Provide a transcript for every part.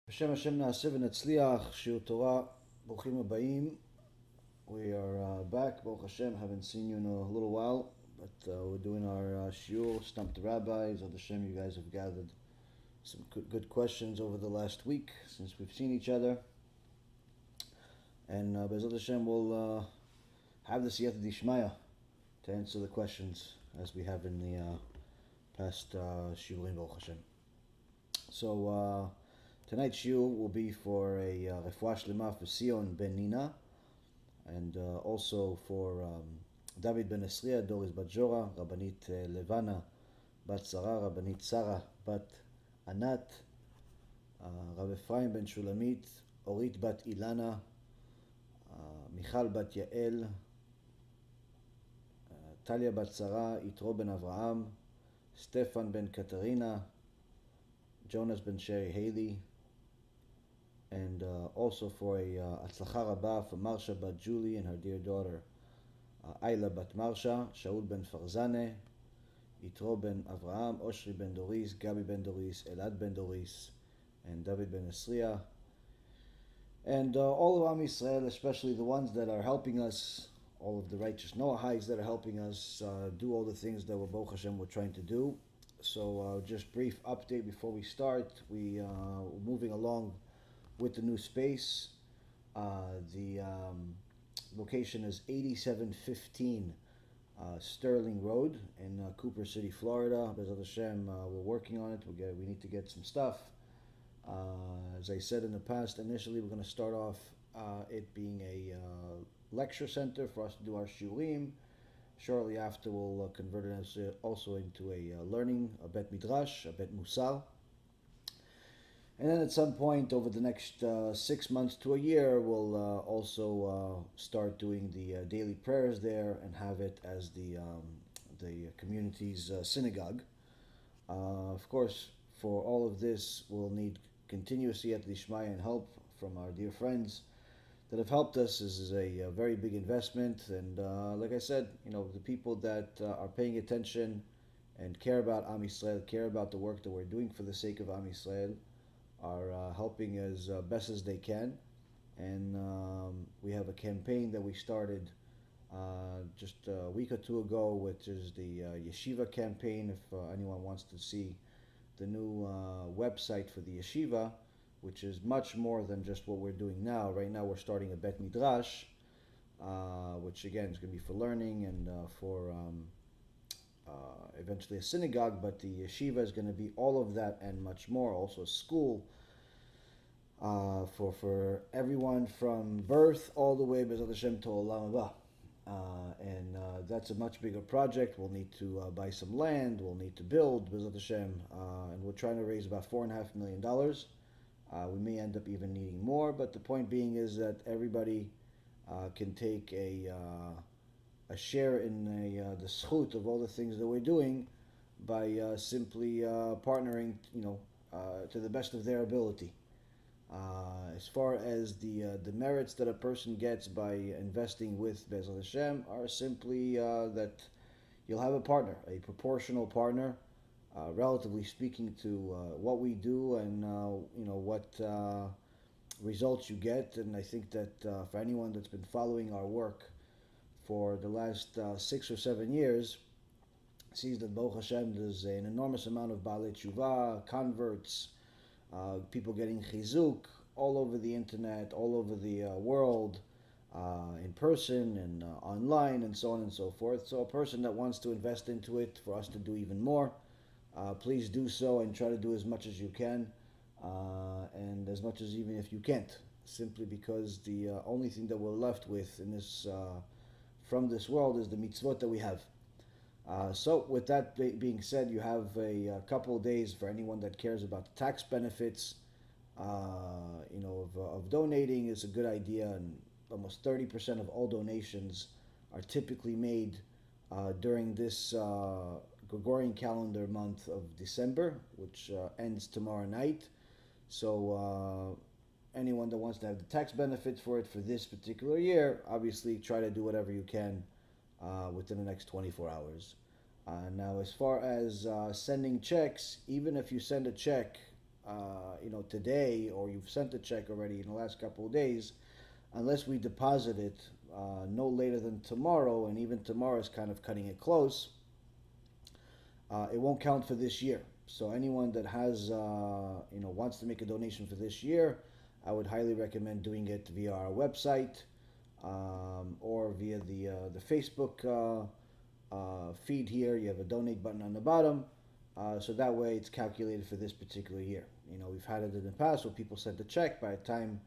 בשם השם נעשה ונצליח, שיעור תורה, ברוכים הבאים. We are back, Baruch Hashem. Haven't seen you in a little while, but we're doing our shiur, Stump the Rabbis. HaShem, you guys have gathered some good questions over the last week since we've seen each other. And BeEzrat Hashem will have the siyata dishmaya to answer the questions as we have in the past shiurim, Baruch Hashem. So, tonight's shiur will be for a refuah shlema for Sion ben Nina, and also for David ben Esriya, Doris bat Jora, Rabbanit Levana bat Sarah, Rabbanit Sarah bat Anat, Rav Efraim ben Shulamit, Orit bat Ilana, Michal bat Yael, Talia bat Sarah, Yitro ben Avraham, Stefan ben Katerina, Jonas ben Sherry Haley, and also for a Atzlacha Rabba for Marsha bat Julie and her dear daughter Ayla bat Marsha, Shaul ben Farzane, Yitro ben Avraham, Oshri ben Doris, Gabi ben Doris, Elad ben Doris, and David ben Esriya, and all of Am Yisrael, especially the ones that are helping us, all of the righteous Noahites that are helping us do all the things that Baruch Hashem we're trying to do. So just brief update before we start. We're moving along with the new space. The location is 8715 Sterling Road in Cooper City, Florida. BeEzrat Hashem, we're working on it. We need to get some stuff. As I said in the past, initially we're going to start off it being a lecture center for us to do our shiurim. Shortly after, we'll convert it also into a learning, a bet midrash, a bet Mussar. And then at some point over the next 6 months to a year, we'll also start doing the daily prayers there and have it as the community's synagogue. Of course, for all of this, we'll need continuous siyata dishmaya and help from our dear friends that have helped us. This is a very big investment, and like I said, the people that are paying attention and care about Am Yisrael, care about the work that we're doing for the sake of Am Yisrael, are helping as best as they can. And we have a campaign that we started just a week or two ago, which is the Yeshiva Campaign. If anyone wants to see the new website for the Yeshiva, which is much more than just what we're doing now. Right now we're starting a bet midrash, which again is going to be for learning and for eventually a synagogue, but the yeshiva is going to be all of that and much more. Also a school for everyone from birth all the way BeEzrat Hashem to Olam HaBa. And that's a much bigger project. We'll need to buy some land, we'll need to build BeEzrat Hashem, and we're trying to raise about $4.5 million. We may end up even needing more, but the point being is that everybody can take a share in the zchut of all the things that we're doing by simply partnering, to the best of their ability. As far as the merits that a person gets by investing with BeEzrat Hashem are simply that you'll have a partner, a proportional partner, relatively speaking to what we do and what results you get. And I think that for anyone that's been following our work for the last 6 or 7 years, sees that Baruch Hashem there's an enormous amount of Baalei TeShuva, converts, people getting chizuk all over the internet, all over the world, in person and online and so on and so forth. So a person that wants to invest into it for us to do even more, please do so and try to do as much as you can, and as much as even if you can't, simply because the only thing that we're left with in this from this world is the mitzvot that we have. So with that being said, you have a couple of days for anyone that cares about the tax benefits of donating. Is a good idea, and almost 30% of all donations are typically made during this Gregorian calendar month of December, which ends tomorrow night. So anyone that wants to have the tax benefits for it for this particular year, obviously try to do whatever you can within the next 24 hours. Now, as far as sending checks, even if you send a check today, or you've sent a check already in the last couple of days, unless we deposit it no later than tomorrow, and even tomorrow is kind of cutting it close, it won't count for this year. So anyone that has, wants to make a donation for this year, I would highly recommend doing it via our website or via the Facebook feed here. You have a donate button on the bottom, so that way it's calculated for this particular year. We've had it in the past where people sent a check. By the time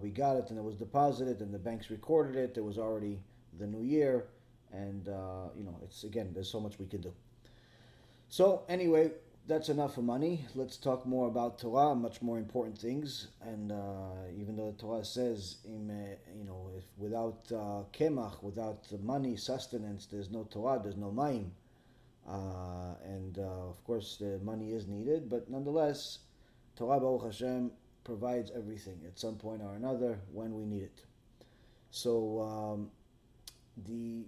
we got it and it was deposited and the banks recorded it, it was already the new year, and it's, again, there's so much we can do. So anyway, that's enough for money. Let's talk more about Torah, much more important things. And even though the Torah says, if without kemach, without money, sustenance, there's no Torah, there's no mayim. Of course, the money is needed, but nonetheless, Torah, Baruch HaShem, provides everything at some point or another when we need it. So the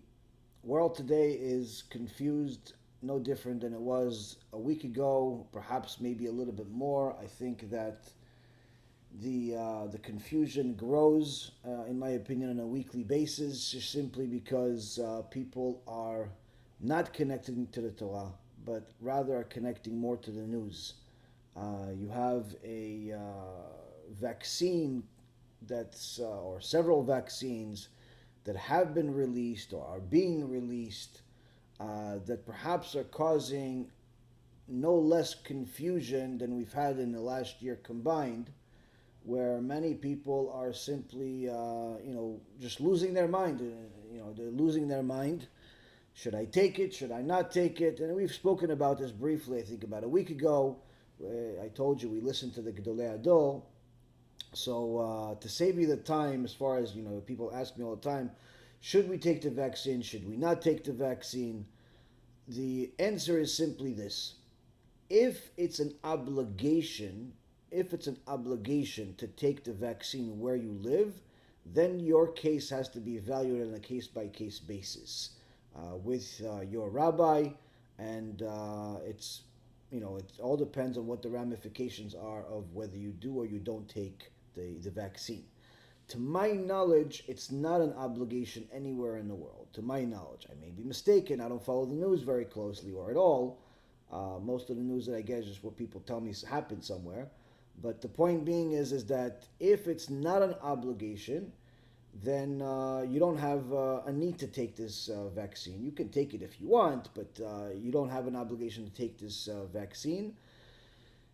world today is confused, no different than it was a week ago, perhaps maybe a little bit more. I think that the confusion grows, in my opinion, on a weekly basis, just simply because people are not connecting to the Torah, but rather are connecting more to the news. You have a vaccine or several vaccines that have been released or are being released that perhaps are causing no less confusion than we've had in the last year combined, where many people are simply, just losing their mind. They're losing their mind. Should I take it? Should I not take it? And we've spoken about this briefly, I think, about a week ago. I told you we listened to the Gedolei Ador. So to save you the time, as far as, people ask me all the time, should we take the vaccine? Should we not take the vaccine? The answer is simply this. If it's an obligation to take the vaccine where you live, then your case has to be evaluated on a case-by-case basis with your rabbi, and it all depends on what the ramifications are of whether you do or you don't take the vaccine. To my knowledge, it's not an obligation anywhere in the world. To my knowledge, I may be mistaken. I don't follow the news very closely or at all. Most of the news that I get is just what people tell me happened somewhere. But the point being is that if it's not an obligation, then you don't have a need to take this vaccine. You can take it if you want, but you don't have an obligation to take this vaccine,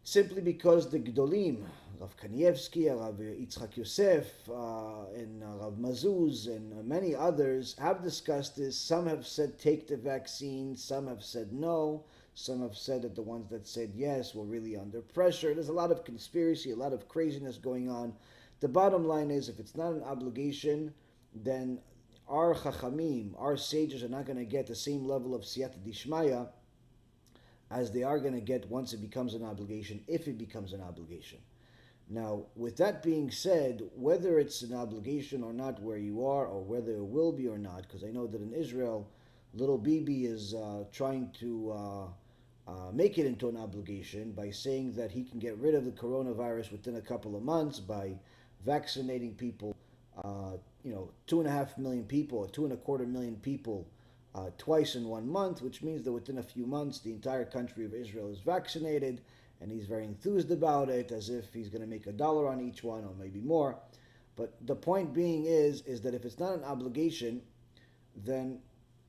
simply because the Gdolim, Rav Kanievsky, Rav Yitzchak Yosef, and Rav Mazuz, and many others have discussed this. Some have said take the vaccine, some have said no, some have said that the ones that said yes were really under pressure. There's a lot of conspiracy, a lot of craziness going on. The bottom line is, if it's not an obligation, then our chachamim, our sages, are not going to get the same level of siyata dishmaya as they are going to get once it becomes an obligation, if it becomes an obligation. Now, with that being said, whether it's an obligation or not where you are, or whether it will be or not, because I know that in Israel, little Bibi is trying to make it into an obligation by saying that he can get rid of the coronavirus within a couple of months by vaccinating people, 2.5 million people, or 2.25 million people twice in 1 month, which means that within a few months the entire country of Israel is vaccinated, and he's very enthused about it, as if he's going to make $1 on each one, or maybe more. But the point being is that if it's not an obligation, then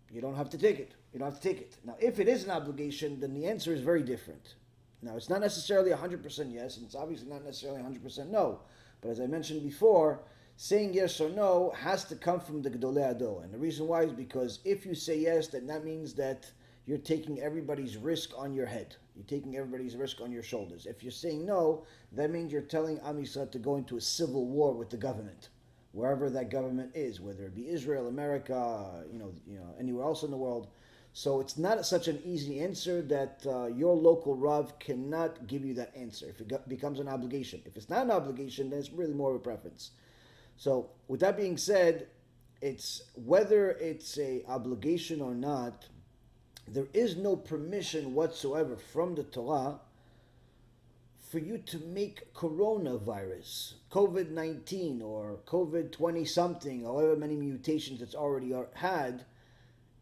you don't have to take it. You don't have to take it. Now, if it is an obligation, then the answer is very different. Now, it's not necessarily 100% yes, and it's obviously not necessarily 100% no. But as I mentioned before, saying yes or no has to come from the Gedolei Ador. And the reason why is because if you say yes, then that means that you're taking everybody's risk on your head. You're taking everybody's risk on your shoulders. If you're saying no, that means you're telling Am Yisrael to go into a civil war with the government, wherever that government is, whether it be Israel, America, anywhere else in the world. So it's not such an easy answer that your local Rav cannot give you that answer if it becomes an obligation. If it's not an obligation, then it's really more of a preference. So with that being said, it's whether it's a obligation or not, there is no permission whatsoever from the Torah for you to make coronavirus, COVID-19 or COVID-20 something, however many mutations it's already had,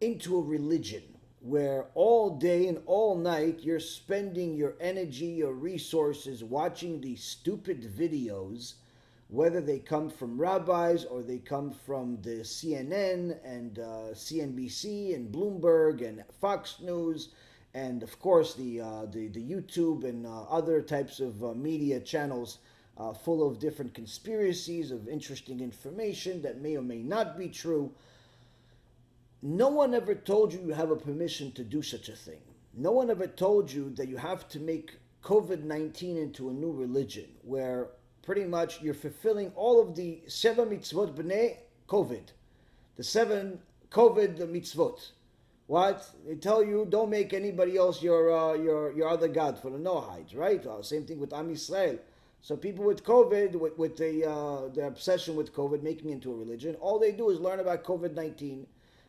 into a religion where all day and all night you're spending your energy, your resources watching these stupid videos, whether they come from rabbis or they come from the CNN and CNBC and Bloomberg and Fox News, and of course the YouTube and other types of media channels full of different conspiracies of interesting information that may or may not be true. No one ever told you have a permission to do such a thing. No one ever told you that you have to make COVID-19 into a new religion where pretty much you're fulfilling all of the 7 mitzvot b'nei COVID. The 7 COVID mitzvot. What? They tell you don't make anybody else your other god for the Noahides, right? Same thing with Am Yisrael. So people with COVID, with their obsession with COVID, making it into a religion, all they do is learn about COVID-19.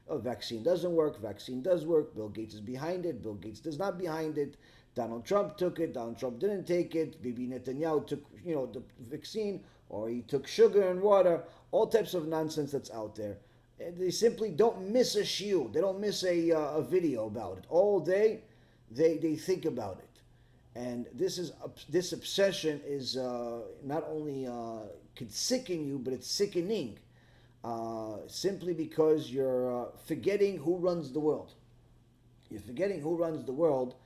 Oh, vaccine doesn't work, vaccine does work, Bill Gates is behind it, Bill Gates does not behind it, Donald Trump took it, Donald Trump didn't take it, Bibi Netanyahu took the vaccine, or he took sugar and water, all types of nonsense that's out there. And they simply don't miss a shiur, they don't miss a video about it. All day, they think about it. And this obsession is not only could sicken you, but it's sickening. Simply because you're forgetting who runs the world. You're forgetting who runs the world.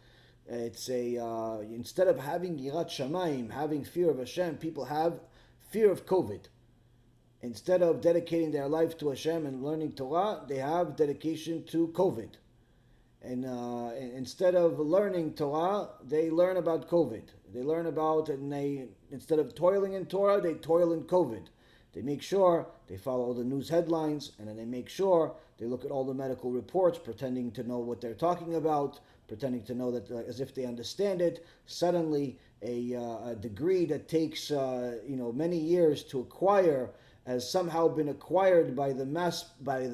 It's instead of having yirat shamayim, having fear of Hashem, people have fear of COVID. Instead of dedicating their life to Hashem and learning Torah, they have dedication to COVID. And instead of learning Torah, they learn about COVID. They learn about, and instead of toiling in Torah, they toil in COVID. They make sure they follow all the news headlines, and then they make sure they look at all the medical reports, pretending to know what they're talking about, pretending to know that as if they understand it. Suddenly, a degree that takes many years to acquire has somehow been acquired by the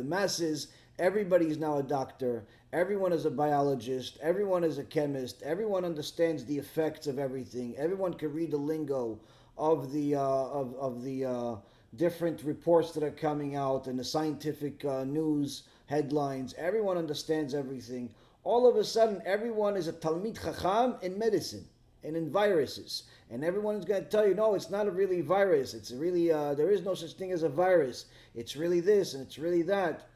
masses. Everybody is now a doctor. Everyone is a biologist. Everyone is a chemist. Everyone understands the effects of everything. Everyone can read the lingo of the different reports that are coming out and the scientific news headlines. Everyone understands everything. All of a sudden, everyone is a Talmid Chacham in medicine and in viruses. And everyone is going to tell you, no, it's not a really virus. It's really, there is no such thing as a virus. It's really this and it's really that.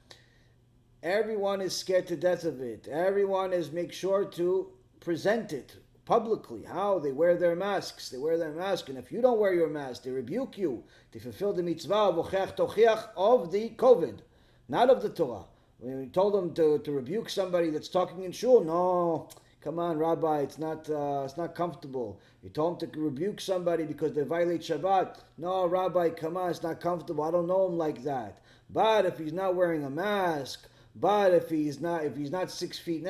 Everyone is scared to death of it. Everyone is make sure to present it publicly. How? They wear their masks. They wear their mask. And if you don't wear your mask, they rebuke you. They fulfill the mitzvah of Ocheach Tochiach of the COVID, not of the Torah. When we told them to rebuke somebody that's talking in shul, no, come on, Rabbi, it's not comfortable. You told them to rebuke somebody because they violate Shabbat. No, Rabbi, come on, it's not comfortable. I don't know him like that. But if he's not wearing a mask, but if he's not 6 feet,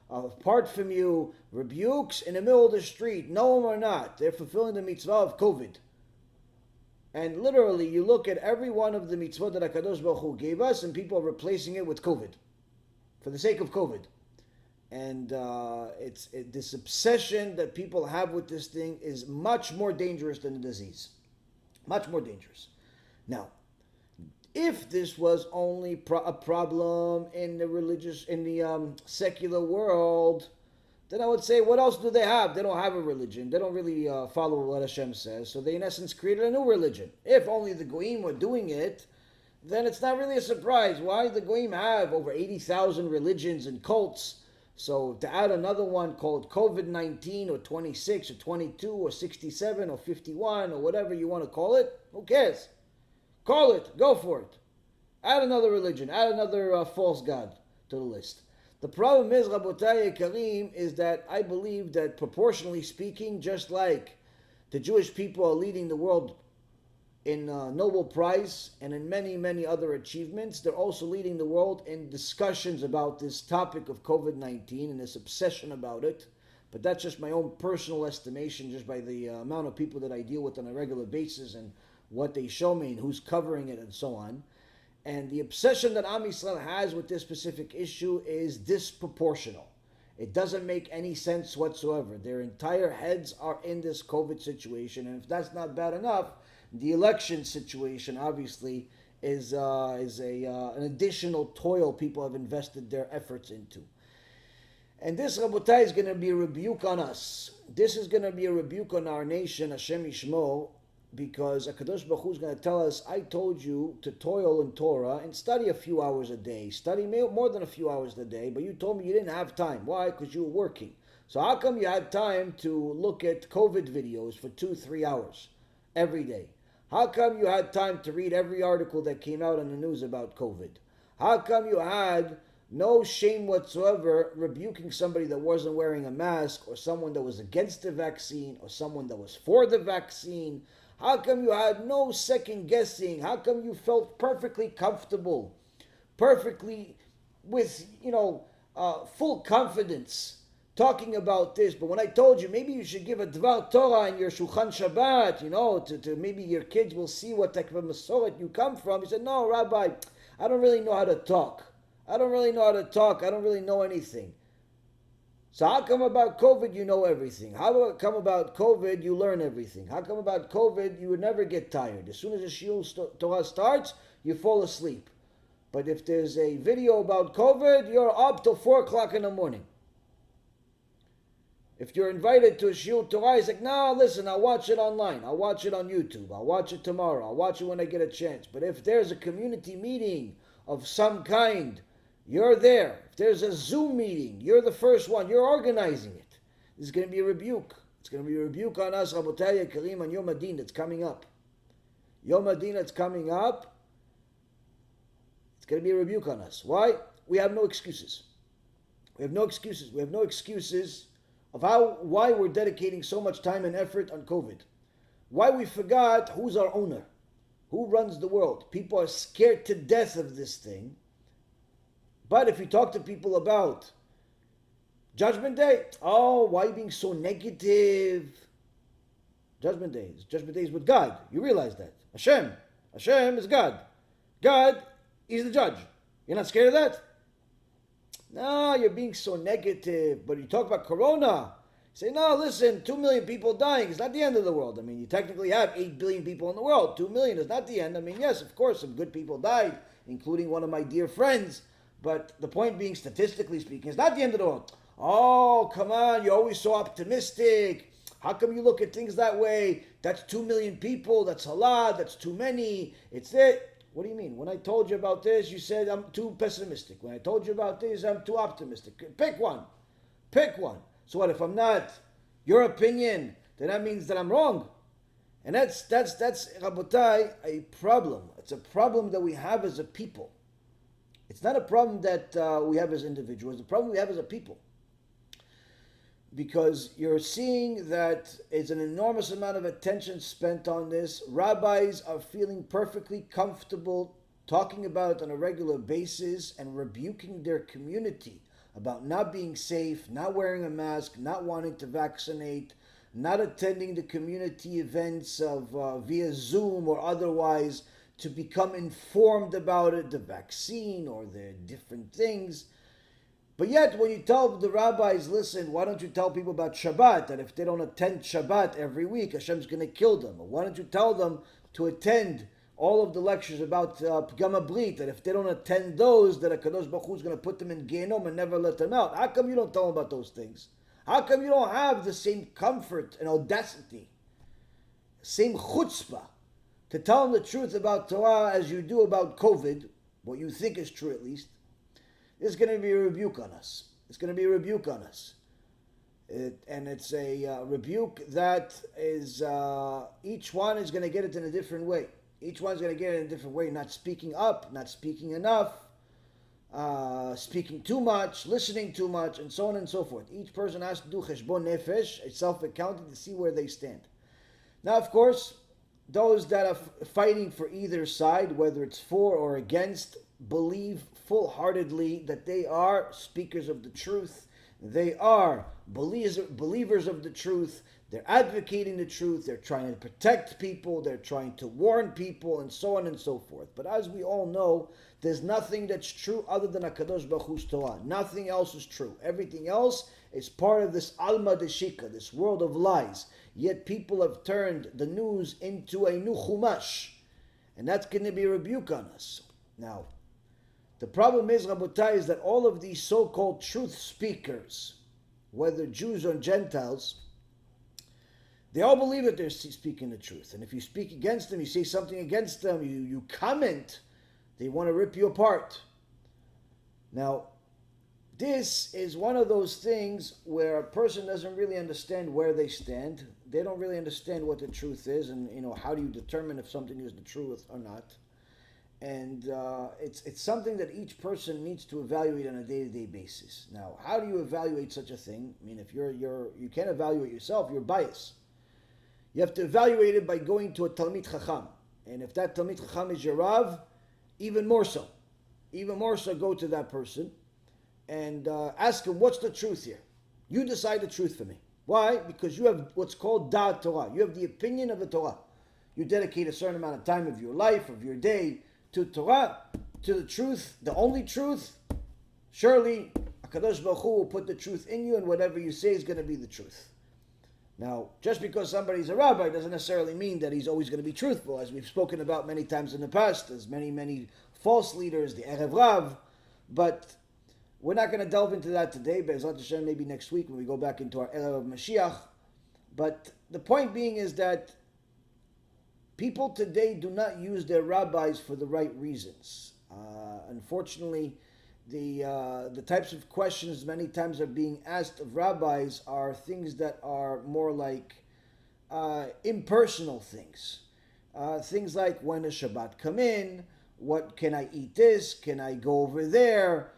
apart from you, rebukes in the middle of the street, know him or not, they're fulfilling the mitzvah of COVID. And literally, you look at every one of the mitzvot that HaKadosh Baruch Hu gave us, and people are replacing it with COVID, for the sake of COVID. And this obsession that people have with this thing is much more dangerous than the disease. Much more dangerous. Now, if this was only a problem in the secular world, then I would say, what else do they have? They don't have a religion. They don't really follow what Hashem says. So they, in essence, created a new religion. If only the Goyim were doing it, then it's not really a surprise. Why? The Goyim have over 80,000 religions and cults. So to add another one called COVID-19 or 26 or 22 or 67 or 51 or whatever you want to call it, who cares? Call it. Go for it. Add another religion. Add another false god to the list. The problem is, Rabotai Karim, is that I believe that proportionally speaking, just like the Jewish people are leading the world in Nobel Prize and in many, many other achievements, they're also leading the world in discussions about this topic of COVID-19 and this obsession about it. But that's just my own personal estimation, just by the amount of people that I deal with on a regular basis and what they show me and who's covering it and so on. And the obsession that Am Yisrael has with this specific issue is disproportional. It doesn't make any sense whatsoever. Their entire heads are in this COVID situation, and if that's not bad enough, the election situation obviously is an additional toil people have invested their efforts into. And this, Rabotai, is going to be a rebuke on us. This is going to be a rebuke on our nation, Hashem Yishmo, because HaKadosh Baruch Hu is going to tell us, I told you to toil in Torah and study a few hours a day. Study more than a few hours a day, but you told me you didn't have time. Why? Because you were working. So how come you had time to look at COVID videos for 2-3 hours every day? How come you had time to read every article that came out on the news about COVID? How come you had no shame whatsoever rebuking somebody that wasn't wearing a mask, or someone that was against the vaccine, or someone that was for the vaccine? How come you had no second guessing? How come you felt perfectly comfortable, perfectly with, full confidence talking about this? But when I told you maybe you should give a Dvar Torah in your Shulchan Shabbat, to maybe your kids will see what type of Masoret you come from, you said, no, Rabbi, I don't really know how to talk. I don't really know anything. So how come about COVID you know everything? How come about COVID you learn everything? How come about COVID you would never get tired? As soon as the Shiur Torah starts, you fall asleep. But if there's a video about COVID, you're up till 4 o'clock in the morning. If you're invited to a Shiur Torah, it's like, no, listen, I'll watch it online. I'll watch it on YouTube. I'll watch it tomorrow. I'll watch it when I get a chance. But if there's a community meeting of some kind, you're there. If there's a Zoom meeting, you're the first one. You're organizing it. This is going to be a rebuke. It's going to be a rebuke on us, Rabotai Karim, on Yom Adin that's coming up. Yom Adin that's coming up. It's going to be a rebuke on us. Why? We have no excuses. We have no excuses. We have no excuses of why we're dedicating so much time and effort on COVID. Why we forgot who's our owner. Who runs the world. People are scared to death of this thing. But if you talk to people about Judgment Day, oh, why are you being so negative? Judgment Day is with God. You realize that. Hashem is God. God is the judge. You're not scared of that? No, you're being so negative. But you talk about Corona. You say, no, listen, 2 million people dying. It's not the end of the world. I mean, you technically have 8 billion people in the world. 2 million is not the end. I mean, yes, of course, some good people died, including one of my dear friends. But the point being, statistically speaking, it's not the end of the world. Oh, come on, you're always so optimistic. How come you look at things that way? That's 2 million people, that's a lot, that's too many, it's it. What do you mean? When I told you about this, you said I'm too pessimistic. When I told you about this, I'm too optimistic. Pick one. So what, if I'm not your opinion, then that means that I'm wrong. And that's Rabotai, a problem. It's a problem that we have as a people. It's not a problem that we have as individuals. It's a problem we have as a people. Because you're seeing that it's an enormous amount of attention spent on this. Rabbis are feeling perfectly comfortable talking about it on a regular basis and rebuking their community about not being safe, not wearing a mask, not wanting to vaccinate, not attending the community events of via Zoom or otherwise, to become informed about it, the vaccine or the different things. But yet, when you tell the rabbis, listen, why don't you tell people about Shabbat, that if they don't attend Shabbat every week, Hashem's going to kill them? Or why don't you tell them to attend all of the lectures about HaBRIT, that if they don't attend those, that HaKadosh Baruch Hu is going to put them in Gehenom and never let them out? How come you don't tell them about those things? How come you don't have the same comfort and audacity, same chutzpah, to tell them the truth about Torah as you do about COVID, what you think is true at least? This is going to be a rebuke on us. It's a rebuke that is, each one is going to get it in a different way. Each one's going to get it in a different way, not speaking up, not speaking enough, speaking too much, listening too much, and so on and so forth. Each person has to do cheshbon nefesh, a self-accounting, to see where they stand. Now, of course, those that are fighting for either side, whether it's for or against, believe full-heartedly that they are speakers of the truth. They are believers of the truth. They're advocating the truth. They're trying to protect people. They're trying to warn people, and so on and so forth. But as we all know, there's nothing that's true other than HaKadosh Baruch Hu's Torah. Nothing else is true. Everything else is part of this Alma Deshika, this world of lies. Yet people have turned the news into a new Chumash. And that's going to be a rebuke on us. Now, the problem is, Rabotai, is that all of these so-called truth speakers, whether Jews or Gentiles, they all believe that they're speaking the truth. And if you speak against them, you say something against them, you comment, they want to rip you apart. Now, this is one of those things where a person doesn't really understand where they stand. They don't really understand what the truth is, and how do you determine if something is the truth or not. And it's something that each person needs to evaluate on a day-to-day basis. Now, how do you evaluate such a thing? I mean, if you can't evaluate yourself, you're biased. You have to evaluate it by going to a Talmid Chacham. And if that Talmid Chacham is your Rav, even more so. Even more so, go to that person and ask him, what's the truth here? You decide the truth for me. Why? Because you have what's called Da'at Torah. You have the opinion of the Torah. You dedicate a certain amount of time of your life, of your day, to Torah, to the truth, the only truth. Surely, HaKadosh Baruch Hu will put the truth in you, and whatever you say is going to be the truth. Now, just because somebody's a rabbi doesn't necessarily mean that he's always going to be truthful, as we've spoken about many times in the past. There's many false leaders, the Erev Rav, but we're not going to delve into that today. BeEzrat Hashem, maybe next week when we go back into our Erev of Mashiach. But the point being is that people today do not use their rabbis for the right reasons. Unfortunately, the types of questions many times are being asked of rabbis are things that are more like impersonal things. Things like, when does Shabbat come in? What can I eat this? Can I go over there?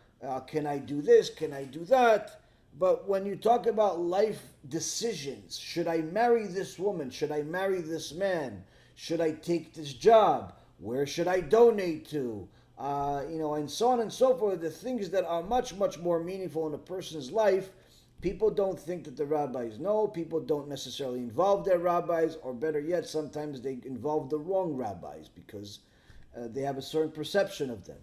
Can I do this? Can I do that? But when you talk about life decisions, should I marry this woman? Should I marry this man? Should I take this job? Where should I donate to? And so on and so forth. The things that are much, much more meaningful in a person's life, people don't think that the rabbis know. People don't necessarily involve their rabbis, or better yet, sometimes they involve the wrong rabbis because they have a certain perception of them.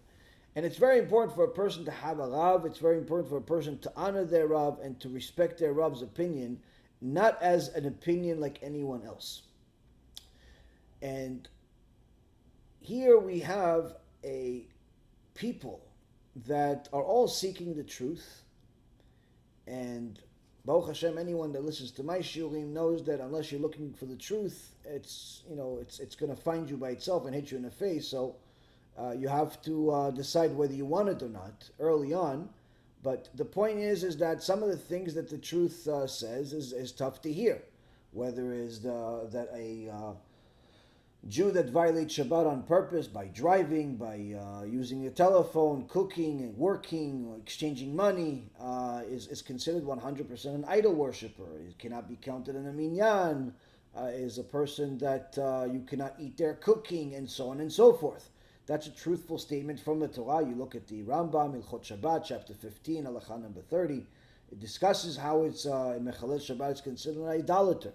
And it's very important for a person to have a Rav. It's very important for a person to honor their Rav and to respect their Rav's opinion, not as an opinion like anyone else. And here we have a people that are all seeking the truth. And Baruch Hashem, anyone that listens to my shiurim knows that unless you're looking for the truth, it's going to find you by itself and hit you in the face. So you have to decide whether you want it or not early on. But the point is that some of the things that the truth says is tough to hear. Whether is that a Jew that violates Shabbat on purpose by driving, by using a telephone, cooking, working, exchanging money, is considered 100% an idol worshiper. It cannot be counted in a minyan. Is a person that you cannot eat their cooking, and so on and so forth. That's a truthful statement from the Torah. You look at the Rambam, Ilchot Shabbat, chapter 15, halacha number 30. It discusses how it's Mechalel Shabbat is considered an idolater.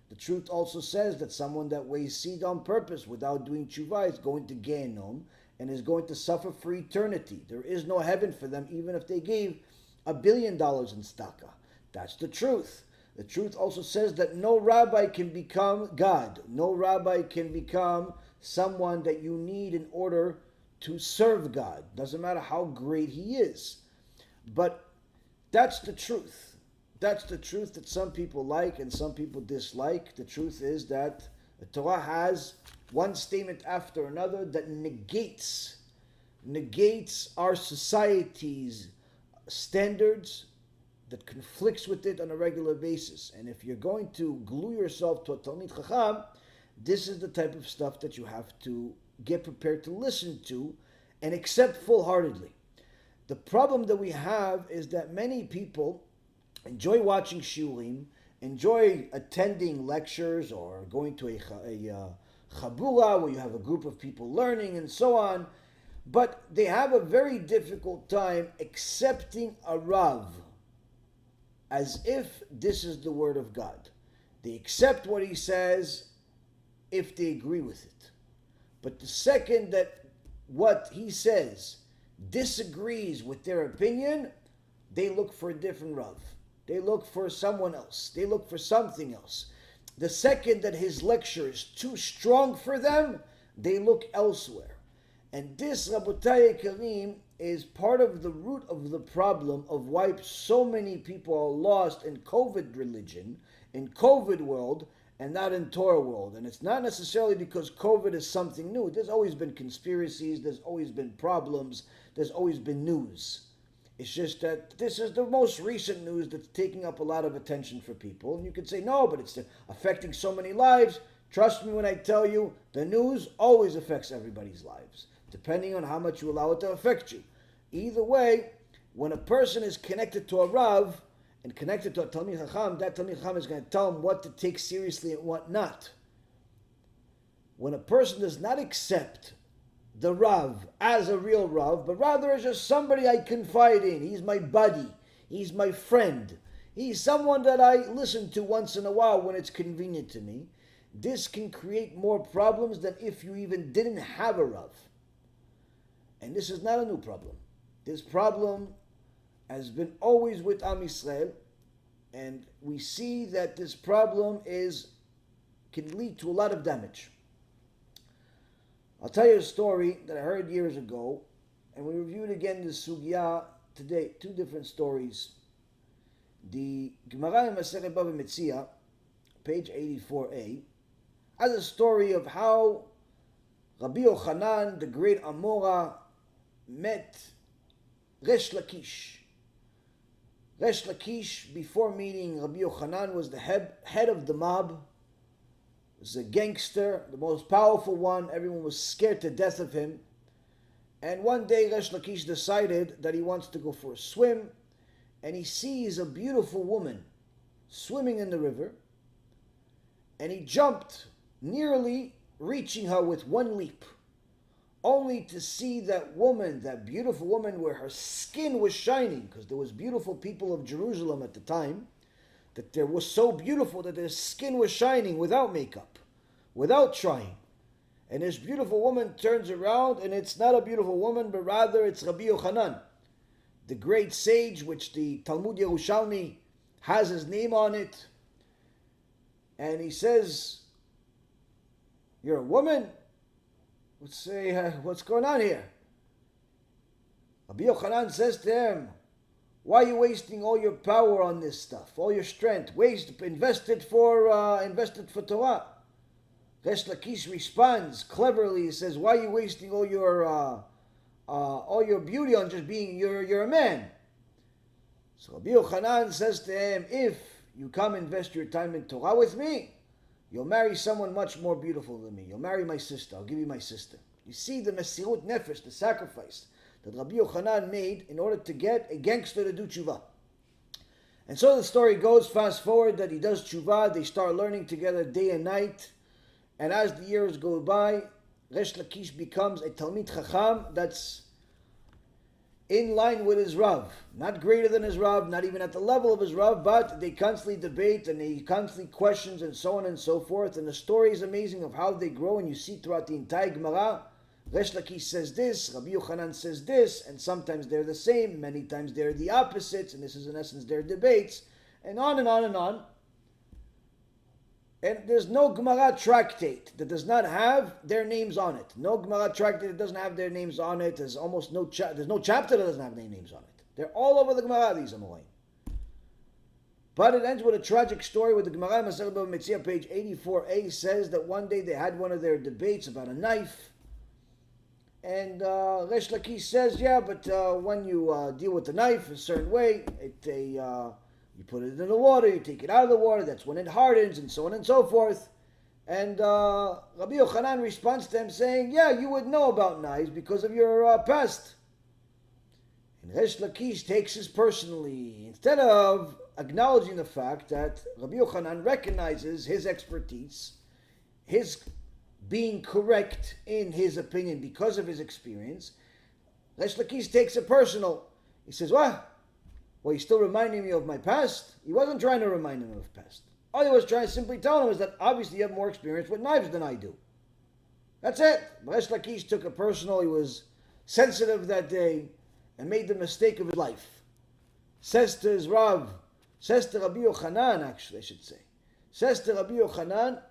The truth also says that someone that weighs seed on purpose without doing tshuva is going to Gehenom and is going to suffer for eternity. There is no heaven for them, even if they gave $1 billion in tzedakah. That's the truth. The truth also says that no rabbi can become God. No rabbi can become someone that you need in order to serve God. Doesn't matter how great he is. But that's the truth. That's the truth that some people like and some people dislike. The truth is that the Torah has one statement after another that negates our society's standards, that conflicts with it on a regular basis. And if you're going to glue yourself to a Talmid Chacham, this is the type of stuff that you have to get prepared to listen to and accept full-heartedly. The problem that we have is that many people enjoy watching shiurim, enjoy attending lectures or going to a chabura where you have a group of people learning and so on, but they have a very difficult time accepting a Rav as if this is the word of God. They accept what he says if they agree with it. But the second that what he says disagrees with their opinion, they look for a different Rav. They look for someone else. They look for something else. The second that his lecture is too strong for them, they look elsewhere. And this, Rabotai Karim, is part of the root of the problem of why so many people are lost in COVID religion, in COVID world, and not in Torah world. And it's not necessarily because COVID is something new. There's always been conspiracies, there's always been problems, there's always been news. It's just that this is the most recent news that's taking up a lot of attention for people. And you could say, no, but it's affecting so many lives. Trust me when I tell you, the news always affects everybody's lives, depending on how much you allow it to affect you. Either way, when a person is connected to a Rav and connected to a Talmid Chacham, that Talmid Chacham is going to tell him what to take seriously and what not. When a person does not accept the Rav as a real Rav, but rather as just somebody I confide in, he's my buddy, he's my friend, he's someone that I listen to once in a while when it's convenient to me, this can create more problems than if you even didn't have a Rav. And this is not a new problem. This problem has been always with Am Yisrael, and we see that this problem can lead to a lot of damage. I'll tell you a story that I heard years ago, and we reviewed again the Sugya today, two different stories. The Gemara in Masechet Bava Metzia, page 84a, has a story of how Rabbi Yochanan, the great Amora, met Resh Lakish. Resh Lakish, before meeting Rabbi Yochanan, was the head of the mob, was a gangster, the most powerful one. Everyone was scared to death of him. And one day Resh Lakish decided that he wants to go for a swim, and he sees a beautiful woman swimming in the river, and he jumped, nearly reaching her with one leap, only to see that woman, that beautiful woman, where her skin was shining, because there was beautiful people of Jerusalem at the time, that there was so beautiful that their skin was shining without makeup, without trying. And this beautiful woman turns around, and it's not a beautiful woman, but rather it's Rabbi Yochanan, the great sage, which the Talmud Yerushalmi has his name on it. And he says, "You're a woman? Let's say, what's going on here?" Rabbi Yochanan says to him, "Why are you wasting all your power on this stuff, all your strength? Invest it for Torah." Resh Lakish responds cleverly. He says, "Why are you wasting all your beauty on just being you're a man?" So Rabbi Yochanan says to him, "If you come invest your time in Torah with me, you'll marry someone much more beautiful than me. You'll marry my sister. I'll give you my sister." You see the Mesirut Nefesh, the sacrifice that Rabbi Yochanan made in order to get a gangster to do tshuva. And so the story goes, fast forward, that he does tshuva. They start learning together day and night. And as the years go by, Resh Lakish becomes a Talmid Chacham that's in line with his Rav. Not greater than his Rav, not even at the level of his Rav, but they constantly debate and he constantly questions and so on and so forth. And the story is amazing of how they grow, and you see throughout the entire Gemara, Resh Lakish says this, Rabbi Yochanan says this, and sometimes they're the same, many times they're the opposites, and this is in essence their debates, and on and on and on. And there's no Gemara tractate that does not have their names on it. No Gemara tractate that doesn't have their names on it. There's almost there's no chapter that doesn't have their names on it. They're all over the Gemara, these Amoraim. But it ends with a tragic story where the Gemara Masechet Bava Metzia, page 84a, says that one day they had one of their debates about a knife. And Resh Lakish says, yeah, but when you deal with the knife a certain way, you put it in the water, you take it out of the water, that's when it hardens, and so on and so forth. And Rabbi Yochanan responds to him saying, yeah, you would know about knives because of your past. And Resh Lakish takes this personally. Instead of acknowledging the fact that Rabbi Yochanan recognizes his expertise, his being correct in his opinion because of his experience, Resh Lakish takes it personal. He says, what Well, he's still reminding me of my past. He wasn't trying to remind him of past. All he was trying to simply tell him is that obviously you have more experience with knives than I do. That's it. Resh Lakish took it personal. He was sensitive that day and made the mistake of his life. Says to his Rav, says to Rabbi Yochanan, actually I should say, says to Rabbi Yochanan,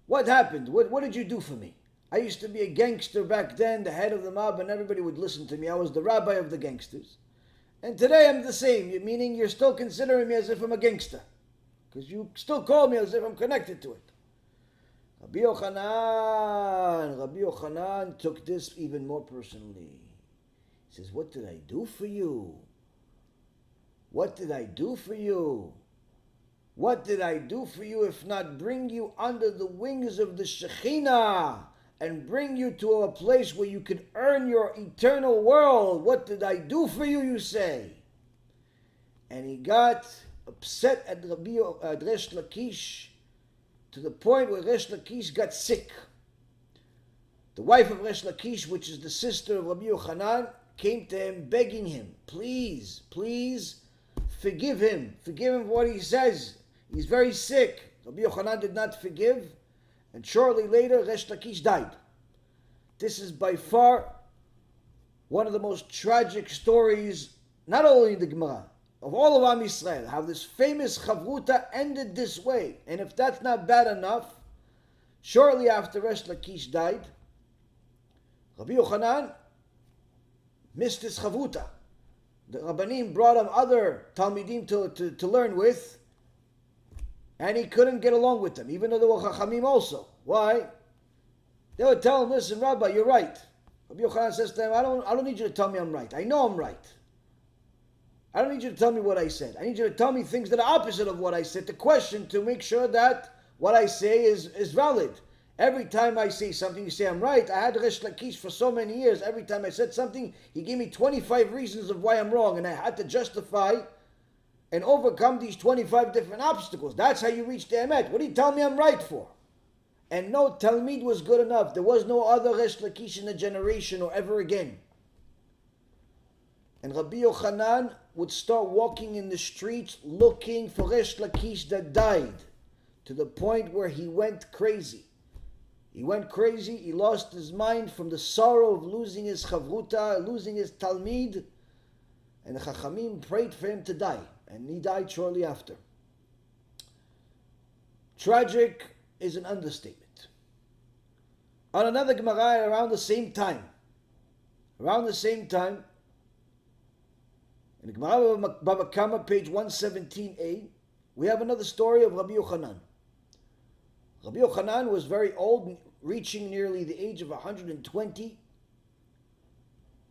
what happened? What did you do for me? I used to be a gangster back then, the head of the mob, and everybody would listen to me. I was the rabbi of the gangsters. And today I'm the same, meaning you're still considering me as if I'm a gangster. Because you still call me as if I'm connected to it. Rabbi Yochanan took this even more personally. He says, what did I do for you? What did I do for you? What did I do for you if not bring you under the wings of the Shekhinah and bring you to a place where you could earn your eternal world? What did I do for you, you say? And he got upset at Resh Lakish to the point where Resh Lakish got sick. The wife of Resh Lakish, which is the sister of Rabbi Yochanan, came to him begging him, please, please forgive him for what he says. He's very sick. Rabbi Yochanan did not forgive, and shortly later Resh Lakish died. This is by far one of the most tragic stories, not only in the Gemara, of all of Am Yisrael, how this famous Chavruta ended this way. And if that's not bad enough, shortly after Resh Lakish died, Rabbi Yochanan missed his Chavruta. The Rabbanim brought him other Talmidim to learn with, and he couldn't get along with them, even though there were Chachamim also. Why? They would tell him, listen, Rabbi, you're right. Rabbi Yochanan says to them, I don't need you to tell me I'm right. I know I'm right. I don't need you to tell me what I said. I need you to tell me things that are opposite of what I said, to question, to make sure that what I say is valid. Every time I say something, you say I'm right. I had Resh Lakish for so many years. Every time I said something, he gave me 25 reasons of why I'm wrong, and I had to justify and overcome these 25 different obstacles. That's how you reach the Emet. What do you tell me I'm right for? And no Talmid was good enough. There was no other Resh Lakish in the generation or ever again. And Rabbi Yochanan would start walking in the streets looking for Resh Lakish that died, to the point where he went crazy. He went crazy, he lost his mind from the sorrow of losing his Chavruta, losing his Talmid, and the Chachamim prayed for him to die, and he died shortly after. Tragic is an understatement. On another Gemara around the same time, in the Gemara Baba Kama, page 117a, we have another story of Rabbi Yochanan. Rabbi Yochanan was very old, reaching nearly the age of 120.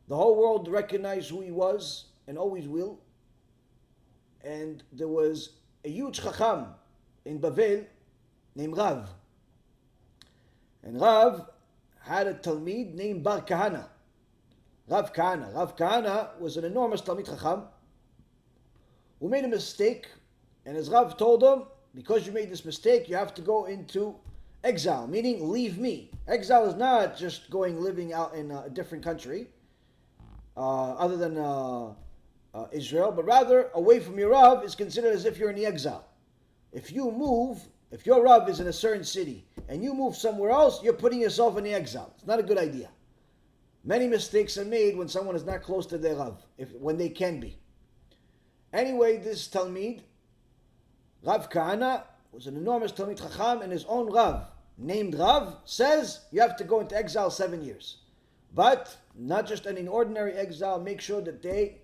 The whole world recognized who he was, and always will. And there was a huge Chacham in Bavel named Rav. And Rav had a Talmid named Bar Kahana. Rav Kahana was an enormous Talmid Chacham who made a mistake, and as Rav told him, because you made this mistake, you have to go into exile, meaning leave me. Exile is not just living out in a different country, other than Israel, but rather away from your Rav is considered as if you're in the exile. If you move, if your Rav is in a certain city and you move somewhere else, you're putting yourself in the exile. It's not a good idea. Many mistakes are made when someone is not close to their Rav, when they can be. Anyway, this Talmid, Rav Kahana, was an enormous Talmid Chacham, and his own Rav, named Rav, says you have to go into exile 7 years. But not just any ordinary exile, make sure that they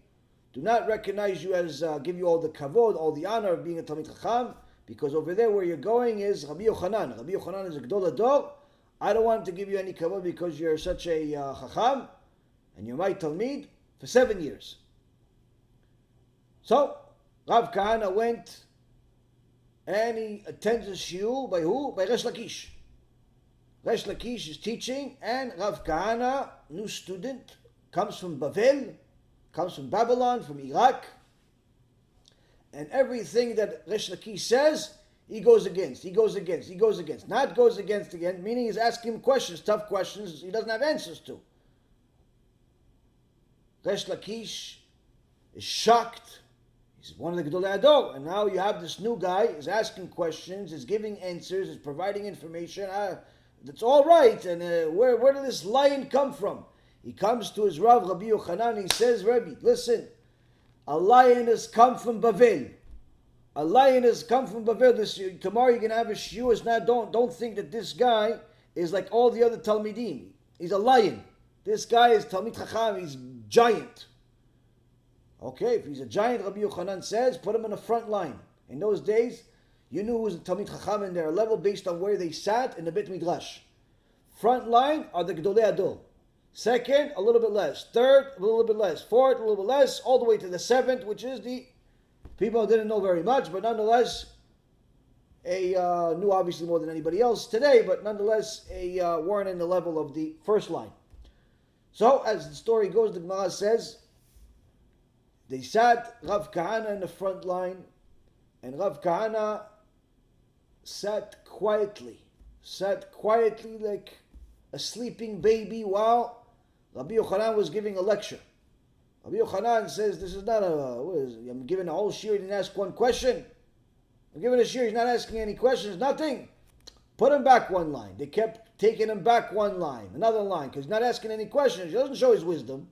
do not recognize you as, give you all the kavod, all the honor of being a Talmid Chacham, because over there where you're going is Rabbi Yochanan. Rabbi Yochanan is a Gdol Ador. I don't want to give you any kavod because you're such a Chacham, and you're my Talmid, for 7 years. So, Rav Kahana went, and he attends a shiur by who? By Resh Lakish. Resh Lakish is teaching, and Rav Kahana, new student, comes from Bavel, comes from Babylon, from Iraq, and everything that Resh Lakish says, he goes against. Not goes against again, meaning he's asking him questions, tough questions he doesn't have answers to. Resh Lakish is shocked. He's one of the Gedolei Hador, and now you have this new guy is asking questions, is giving answers, is providing information. That's all right, and where did this lion come from? He comes to his Rav, Rabbi Yochanan, and he says, Rabbi, listen, a lion has come from Bavel. A lion has come from Bavel. Tomorrow you're going to have a shiur. Now don't think that this guy is like all the other Talmidim. He's a lion. This guy is Talmid Chacham. He's giant. Okay, if he's a giant, Rabbi Yochanan says, put him in the front line. In those days, you knew who was a Talmid Chacham in their level based on where they sat in the Beit Midrash. Front line are the Gedolei Hador. Second, a little bit less. Third, a little bit less. Fourth, a little bit less. All the way to the seventh, which is the people didn't know very much, but nonetheless, knew obviously more than anybody else today, but nonetheless, weren't in the level of the first line. So, as the story goes, the Gemara says, they sat Rav Kahana in the front line, and Rav Kahana sat quietly like a sleeping baby while Rabbi Yochanan was giving a lecture. Rabbi Yochanan says, this is not I'm giving a whole shiur, he didn't ask one question. I'm giving a shiur, he's not asking any questions, nothing. Put him back one line. They kept taking him back one line, another line, because he's not asking any questions. He doesn't show his wisdom.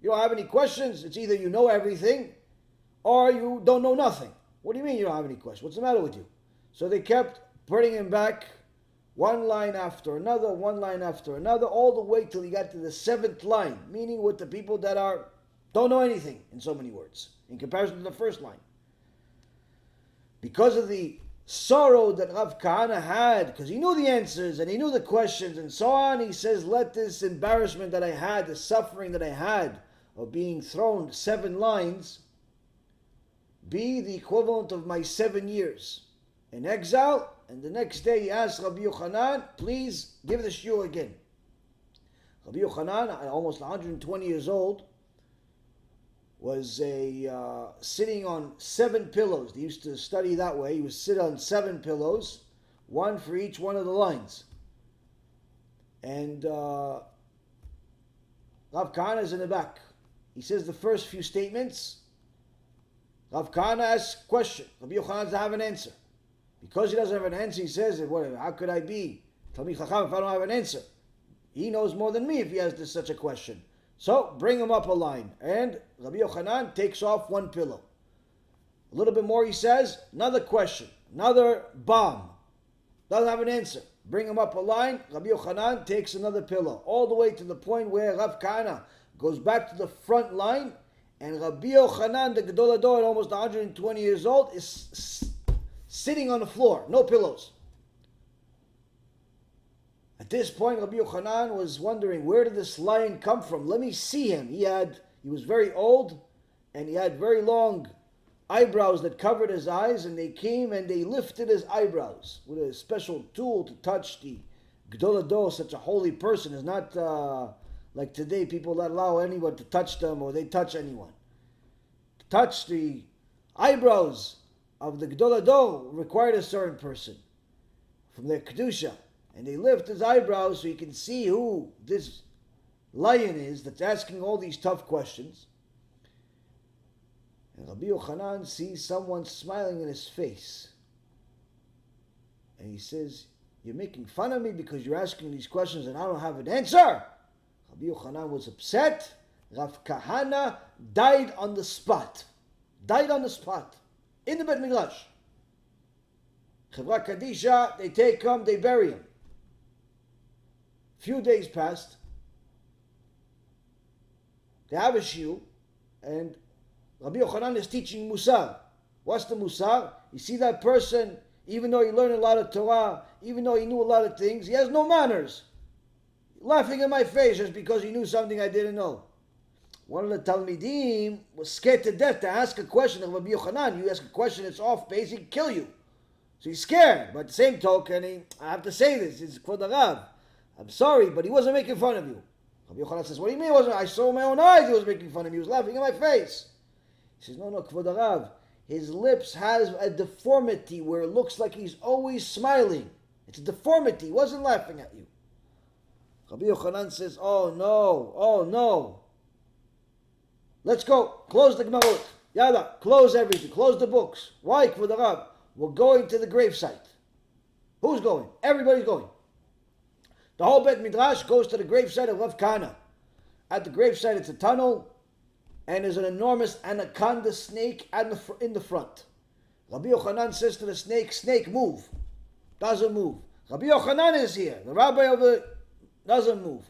You don't have any questions. It's either you know everything or you don't know nothing. What do you mean you don't have any questions? What's the matter with you? So they kept putting him back one line after another, all the way till he got to the seventh line, meaning with the people that don't know anything, in so many words, in comparison to the first line. Because of the sorrow that Rav Kahana had, because he knew the answers and he knew the questions and so on, he says, let this embarrassment that I had, the suffering that I had of being thrown 7 lines, be the equivalent of my 7 years in exile. And the next day he asked Rabbi Yochanan, please give the shiur again. Rabbi Yochanan, almost 120 years old, was sitting on 7 pillows. They used to study that way. He would sit on 7 pillows, one for each one of the lines. And Rav Kahana is in the back. He says the first few statements. Rav Kahana asks a question. Rabbi Yochanan doesn't have an answer. Because he doesn't have an answer, he says, how could I be Talmid Chacham if I don't have an answer? He knows more than me if he has such a question. So bring him up a line. And Rabbi Yochanan takes off 1 pillow. A little bit more he says, another question, another bomb. Doesn't have an answer. Bring him up a line. Rabbi Yochanan takes another pillow. All the way to the point where Rav Kahana goes back to the front line. And Rabbi Yochanan, the Gedolei Hador, almost 120 years old, is sitting on the floor, no pillows. At this point, Rabbi Yochanan was wondering, where did this lion come from? Let me see him. He was very old, and he had very long eyebrows that covered his eyes, and they came and they lifted his eyebrows with a special tool to touch the Gedolei Hador. Such a holy person is not like today, people that allow anyone to touch them or they touch anyone. To touch the eyebrows of the Gedolei Hador required a certain person from their Kedusha. And they lift his eyebrows so you can see who this lion is that's asking all these tough questions. And Rabbi Yochanan sees someone smiling in his face. And he says, you're making fun of me because you're asking these questions and I don't have an answer? Rabbi Yochanan was upset. Rav Kahana died on the spot. In the Beit Midrash. Chevra Kadisha, they take him, they bury him. Few days passed. They have a shiur, and Rabbi Yochanan is teaching Mussar. What's the Mussar? You see that person, even though he learned a lot of Torah, even though he knew a lot of things, he has no manners. Laughing in my face just because he knew something I didn't know. One of the Talmidim was scared to death to ask a question of Rabbi Yochanan. You ask a question, it's off base, he can kill you. So he's scared. But at the same token, I have to say this, it's for the Rav. I'm sorry, but he wasn't making fun of you. Rabbi Yochanan says, what do you mean he wasn't? I saw with my own eyes he was making fun of me. He was laughing in my face. He says, no, Kvod Rav. His lips has a deformity where it looks like he's always smiling. It's a deformity. He wasn't laughing at you. Rabbi Yochanan says, oh no. Let's go. Close the Gemarot. Yalla, close everything. Close the books. Why? For the Rab. We're going to the gravesite. Who's going? Everybody's going. The whole Bet Midrash goes to the gravesite of Rav Kahana. At the gravesite, it's a tunnel, and there's an enormous anaconda snake in the front. Rabbi Yochanan says to the snake, snake, move. Doesn't move. Rabbi Yochanan is here. The rabbi of the doesn't move.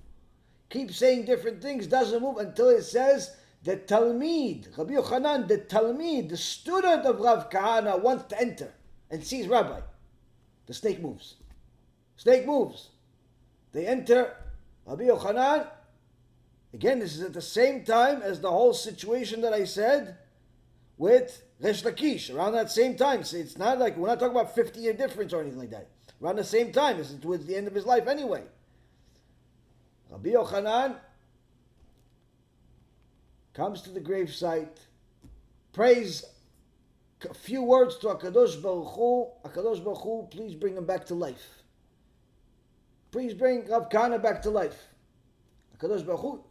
Keeps saying different things, doesn't move until it says the Talmid, Rabbi Yochanan, the Talmid, the student of Rav Kahana wants to enter and sees Rabbi. The snake moves. Snake moves. They enter. Rabbi Yochanan, again, this is at the same time as the whole situation that I said with Resh Lakish, around that same time. So it's not like, we're not talking about 50-year difference or anything like that. Around the same time, it's towards the end of his life anyway. Rabbi Yochanan comes to the gravesite, prays a few words to HaKadosh Baruch Hu. HaKadosh Baruch Hu, please bring him back to life. Please bring Rav Kahana back to life. HaKadosh Baruch Hu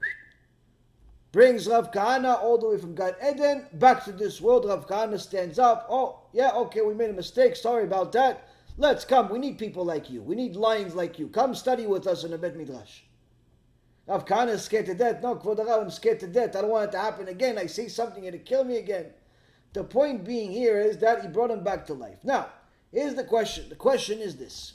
brings Rav Kahana all the way from Gan Eden back to this world. Rav Kahana stands up. Oh, yeah, okay, we made a mistake. Sorry about that. Let's come. We need people like you. We need lions like you. Come study with us in the Bet Midrash. Rav Kahana is scared to death. No, Kvod Harav, I'm scared to death. I don't want it to happen again. I say something, it'll kill me again. The point being here is that he brought him back to life. Now, here's the question. The question is this.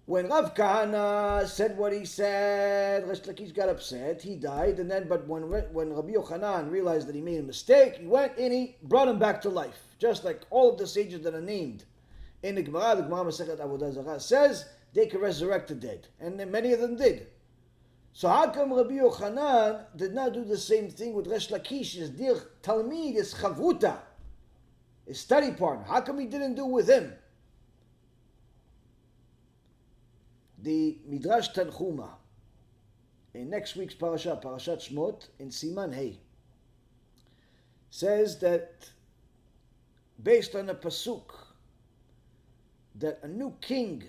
When Rav Kahana said what he said, Resh Lakish got upset. He died. But when Rabbi Yochanan realized that he made a mistake, he went and he brought him back to life. Just like all of the sages that are named in the Gemara Masechet Avodah Zarah says, they can resurrect the dead. And many of them did. So how come Rabbi Yochanan did not do the same thing with Resh Lakish, his dear Talmid, his Chavuta, his study partner? How come he didn't do with him? The Midrash Tanchuma, in next week's parasha, Parashat Shmot, in Siman Hey, says that, based on a pasuk, that a new king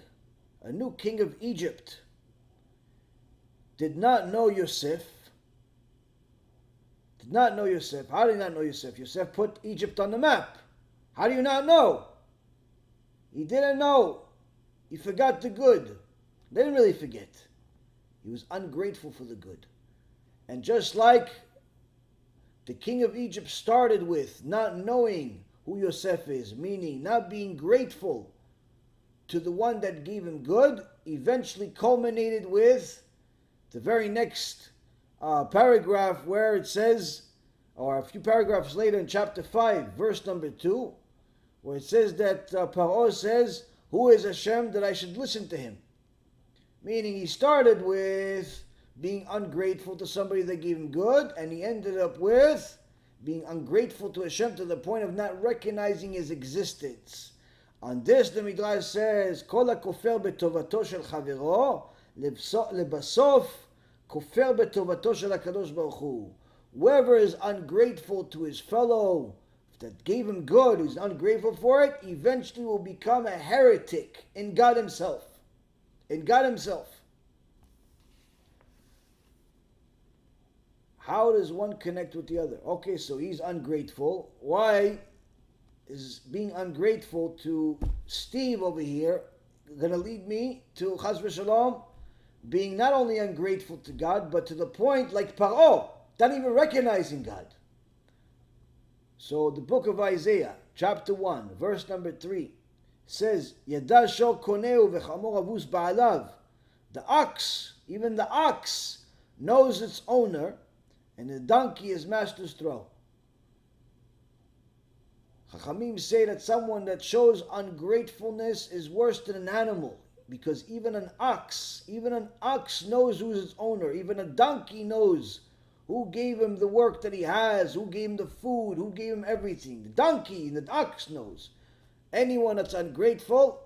of Egypt, did not know Yosef. How did he not know Yosef? Yosef put Egypt on the map. How do you not know? He didn't know. He forgot the good. They didn't really forget. He was ungrateful for the good. And just like the king of Egypt started with not knowing who Yosef is, meaning not being grateful to the one that gave him good, eventually culminated with the very next paragraph where it says, or a few paragraphs later in chapter 5, verse number 2, where it says that Paro says, who is HaShem that I should listen to him? Meaning he started with being ungrateful to somebody that gave him good, and he ended up with being ungrateful to HaShem to the point of not recognizing his existence. On this, the Midrash says, Kol ha-kofer betovato shel chavero, lebasof kofer betovato shel HaKadosh Baruch Hu. Whoever is ungrateful to his fellow that gave him good, who's ungrateful for it, eventually will become a heretic in God Himself. In God Himself. How does one connect with the other? Okay, so he's ungrateful. Why is being ungrateful to Steve over here going to lead me to Chas v'Shalom being not only ungrateful to God, but to the point like Paro, not even recognizing God? So the book of Isaiah, chapter 1, verse number 3, says, Yada shor koneu v'chamor avus ba'alav. The ox, even the ox, knows its owner, and the donkey is master's throw. Chachamim say that someone that shows ungratefulness is worse than an animal, because even an ox knows who's its owner. Even a donkey knows who gave him the work that he has, who gave him the food, who gave him everything. The donkey and the ox knows. Anyone that's ungrateful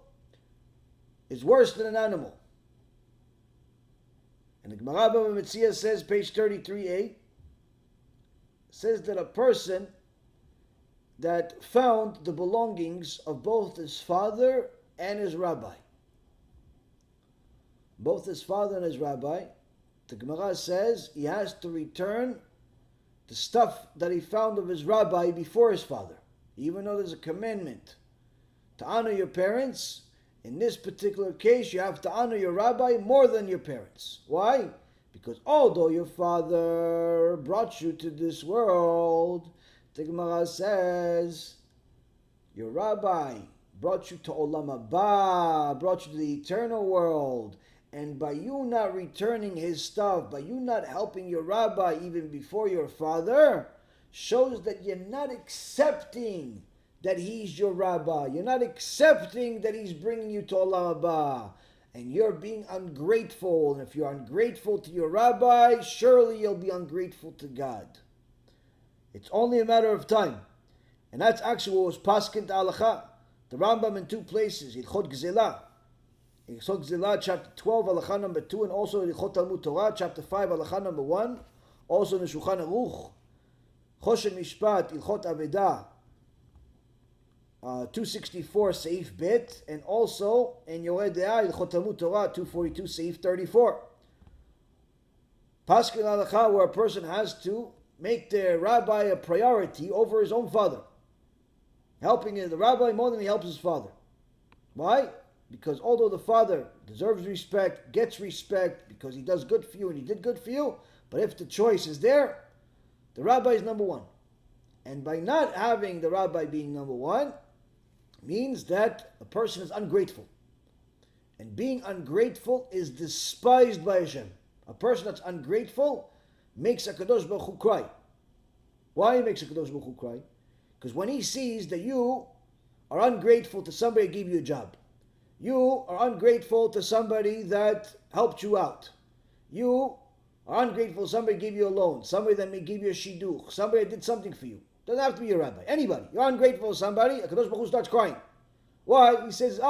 is worse than an animal. And the Gemara Bava Metzia says, page 33a, says that a person that found the belongings of both his father and his rabbi. Both his father and his rabbi, the Gemara says he has to return the stuff that he found of his rabbi before his father. Even though there's a commandment to honor your parents, in this particular case, you have to honor your rabbi more than your parents. Why? Because although your father brought you to this world, the Gemara says, your rabbi brought you to Olam HaBa, brought you to the eternal world, and by you not returning his stuff, by you not helping your rabbi even before your father, shows that you're not accepting that he's your rabbi. You're not accepting that he's bringing you to Olam HaBa. And you're being ungrateful. And if you're ungrateful to your rabbi, surely you'll be ungrateful to God. It's only a matter of time. And that's actually what was paskin to halacha. The Rambam in two places, Hilchot Gzelah. Hilchot Gzelah, chapter 12, halacha number 2, and also Hilchot Talmud Torah, chapter 5, halacha number 1. Also in the Shulchan Aruch, Choshen Mishpat, Hilchot Avedah, 264, Seif Bet, and also in Yoreh De'ah, Hilchot Talmud Torah, 242, Seif 34. Paskin halacha, where a person has to make the rabbi a priority over his own father. Helping the rabbi more than he helps his father. Why? Because although the father deserves respect, gets respect, because he does good for you and he did good for you, but if the choice is there, the rabbi is number one. And by not having the rabbi being number one, means that a person is ungrateful. And being ungrateful is despised by HaShem. A person that's ungrateful makes HaKadosh Baruch Hu cry. Why makes HaKadosh Baruch Hu cry? Because when he sees that you are ungrateful to somebody who gave you a job, you are ungrateful to somebody that helped you out, you are ungrateful to somebody who gave you a loan, somebody that may give you a shidduch, somebody that did something for you. Doesn't have to be your rabbi. Anybody. You're ungrateful to somebody, HaKadosh Baruch Hu starts crying. Why? He says,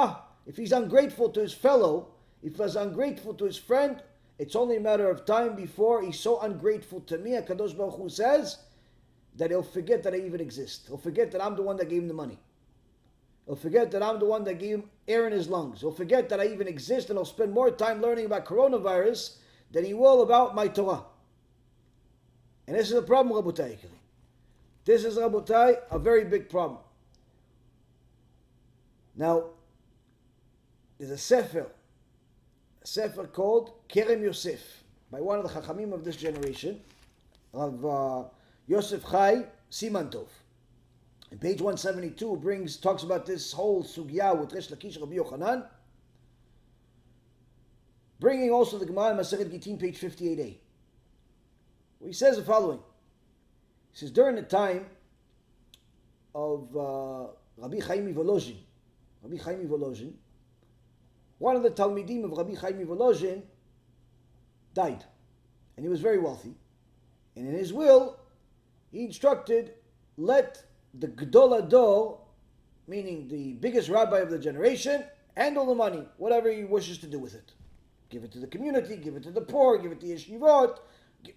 if he's ungrateful to his fellow, if he's ungrateful to his friend, it's only a matter of time before he's so ungrateful to me, HaKadosh Baruch Hu says, that he'll forget that I even exist. He'll forget that I'm the one that gave him the money. He'll forget that I'm the one that gave him air in his lungs. He'll forget that I even exist, and he'll spend more time learning about coronavirus than he will about my Torah. And this is a problem, Rabotai. This is, Rabotai, a very big problem. Now, there's a sefer called Kerem Yosef, by one of the Chachamim of this generation, of Yosef Chai Simantov. In page 172 talks about this whole sugya with Resh Lakish Rabbi Yochanan, bringing also the Gemara in Masechet Gittin, page 58a. Where he says the following. He says, during the time of Rabbi Chaim Volozhin, one of the Talmidim of Rabbi Chaim Volozhin died, and he was very wealthy. And in his will, he instructed, let the Gdol Ador, meaning the biggest rabbi of the generation, handle the money, whatever he wishes to do with it. Give it to the community, give it to the poor, give it to Yeshivot,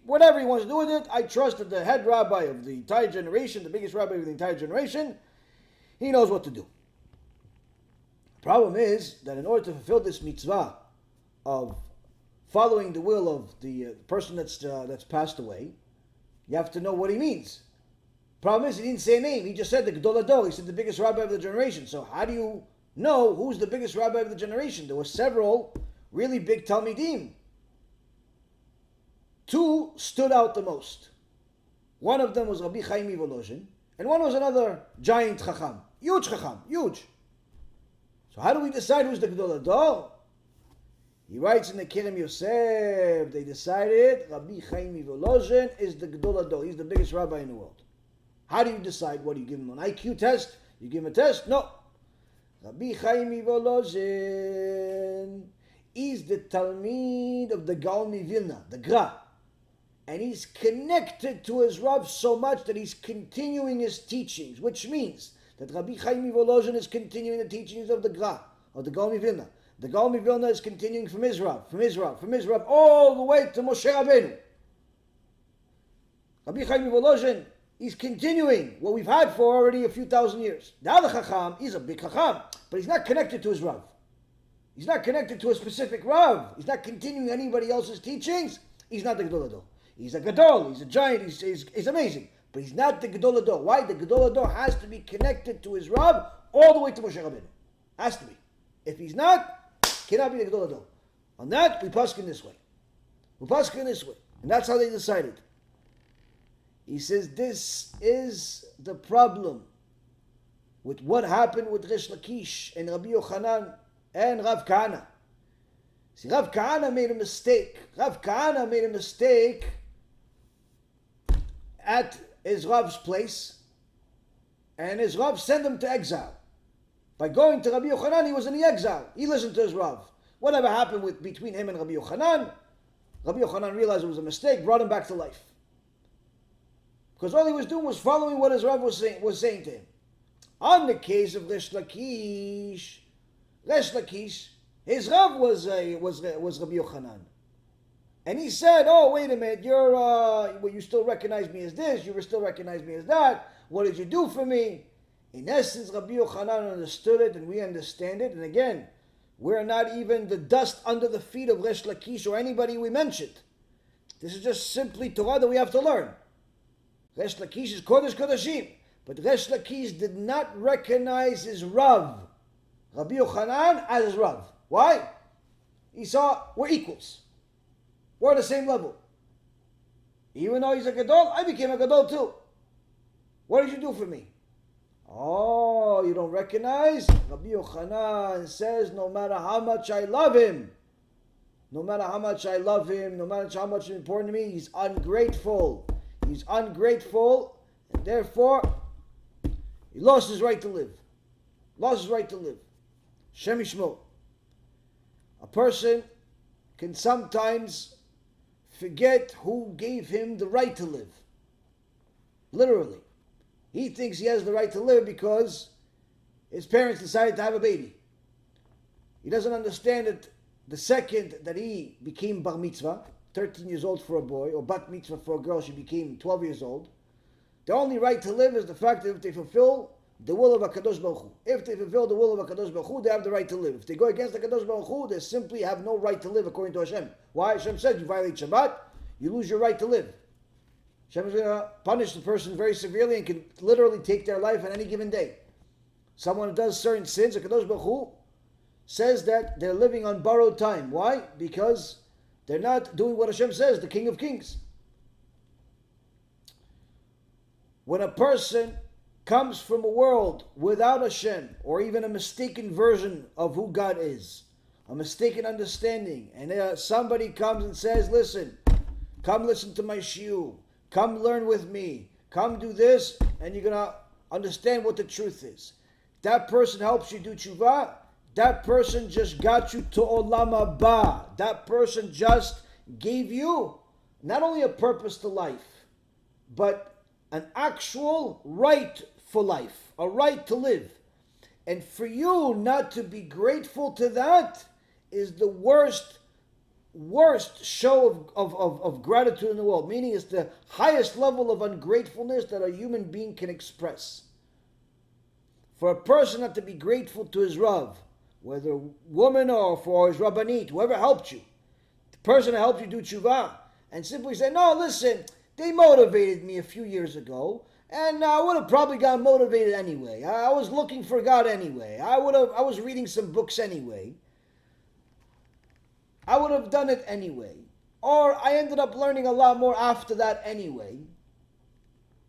whatever he wants to do with it. I trust that the head rabbi of the entire generation, the biggest rabbi of the entire generation, he knows what to do. The problem is that in order to fulfill this mitzvah of following the will of the person that's passed away, you have to know what he means. Problem is, he didn't say a name. He just said the Gdol Ador. He said the biggest rabbi of the generation. So how do you know who's the biggest rabbi of the generation? There were several really big Talmidim. Two stood out the most. One of them was Rabbi Chaim Volozhin, and one was another giant Chacham. Huge Chacham. Huge. So how do we decide who's the Gdol Ador? He writes in the Kerem Yosef, they decided Rabbi Chaim Volozhin is the Gdol Ador. He's the biggest rabbi in the world. How do you decide? What do you give him, an IQ test? You give him a test? No. Rabbi Chaim Volozhin is the Talmid of the Gaon Vilna, the Gra. And he's connected to his Rav so much that he's continuing his teachings, which means that Rabbi Chaim Volozhin is continuing the teachings of the Gra, of the Gaon Vilna. The Gaon Vilna is continuing from his Rav, all the way to Moshe Rabbeinu. Rabbi Chaim Volozhin, he's continuing what we've had for already a few thousand years. The other Chacham, he's a big Chacham, but he's not connected to his Rav. He's not connected to a specific Rav. He's not continuing anybody else's teachings. He's not the Gdol Ador. He's a gadol. He's a giant. He's amazing. But he's not the gadol ador. Why? The gadol ador has to be connected to his Rav all the way to Moshe Rabbeinu. Has to be. If he's not, cannot be the gadol ador. On that, we paskin this way. We paskin this way. And that's how they decided. He says this is the problem with what happened with Rish Lakish and Rabbi Yochanan and Rav Kahana. See, Rav Kahana made a mistake. Rav Kahana made a mistake at his Rav's place, and his Rav sent him to exile. By going to Rabbi Yochanan, he was in the exile. He listened to his Rav. Whatever happened between him and Rabbi Yochanan realized it was a mistake, brought him back to life. Because all he was doing was following what his Rav was saying to him. On the case of Rish Lakish, his Rav was Rabbi Yochanan. And he said, oh, wait a minute, you still recognize me as this, you still recognize me as that, what did you do for me? In essence, Rabbi Yochanan understood it, and we understand it, and again, we're not even the dust under the feet of Rish Lakish or anybody we mentioned. This is just simply Torah that we have to learn. Rish Lakish is Kodesh Kodashim, but Rish Lakish did not recognize his Rav, Rabbi Yochanan, as his Rav. Why? He saw we're equals. We're on the same level. Even though he's a gadol, I became a gadol too. What did you do for me? Oh, you don't recognize? Rabbi Yochanan says, no matter how much I love him, no matter how much it's important to me, he's ungrateful. He's ungrateful, and therefore, he lost his right to live. Shem Yishmo. A person can sometimes forget who gave him the right to live. Literally. He thinks he has the right to live because his parents decided to have a baby. He doesn't understand that the second that he became bar mitzvah, 13 years old for a boy, or bat mitzvah for a girl, she became 12 years old, the only right to live is the fact that if they fulfill the will of HaKadosh Baruch Hu. If they fulfill the will of HaKadosh Baruch Hu, they have the right to live. If they go against the HaKadosh Baruch Hu, they simply have no right to live according to Hashem. Why? Hashem said, you violate Shabbat, you lose your right to live. Hashem is going to punish the person very severely and can literally take their life on any given day. Someone who does certain sins, HaKadosh Baruch Hu says that they're living on borrowed time. Why? Because they're not doing what Hashem says, the King of Kings. When a person comes from a world without Hashem, or even a mistaken version of who God is, a mistaken understanding, and somebody comes and says, listen, come listen to my shiur, come learn with me, come do this, and you're going to understand what the truth is. That person helps you do TeShuva. That person just got you to Olam HaBa. That person just gave you not only a purpose to life, but an actual right for life, a right to live. And for you not to be grateful to that is the worst show of gratitude in the world. Meaning it's the highest level of ungratefulness that a human being can express. For a person not to be grateful to his Rav, whether woman or for his Rabbanit, whoever helped you, the person that helped you do TeShuva, and simply say, no, listen, they motivated me a few years ago, and I would have probably got motivated anyway. I was looking for God anyway. I was reading some books anyway. I would have done it anyway. Or I ended up learning a lot more after that anyway.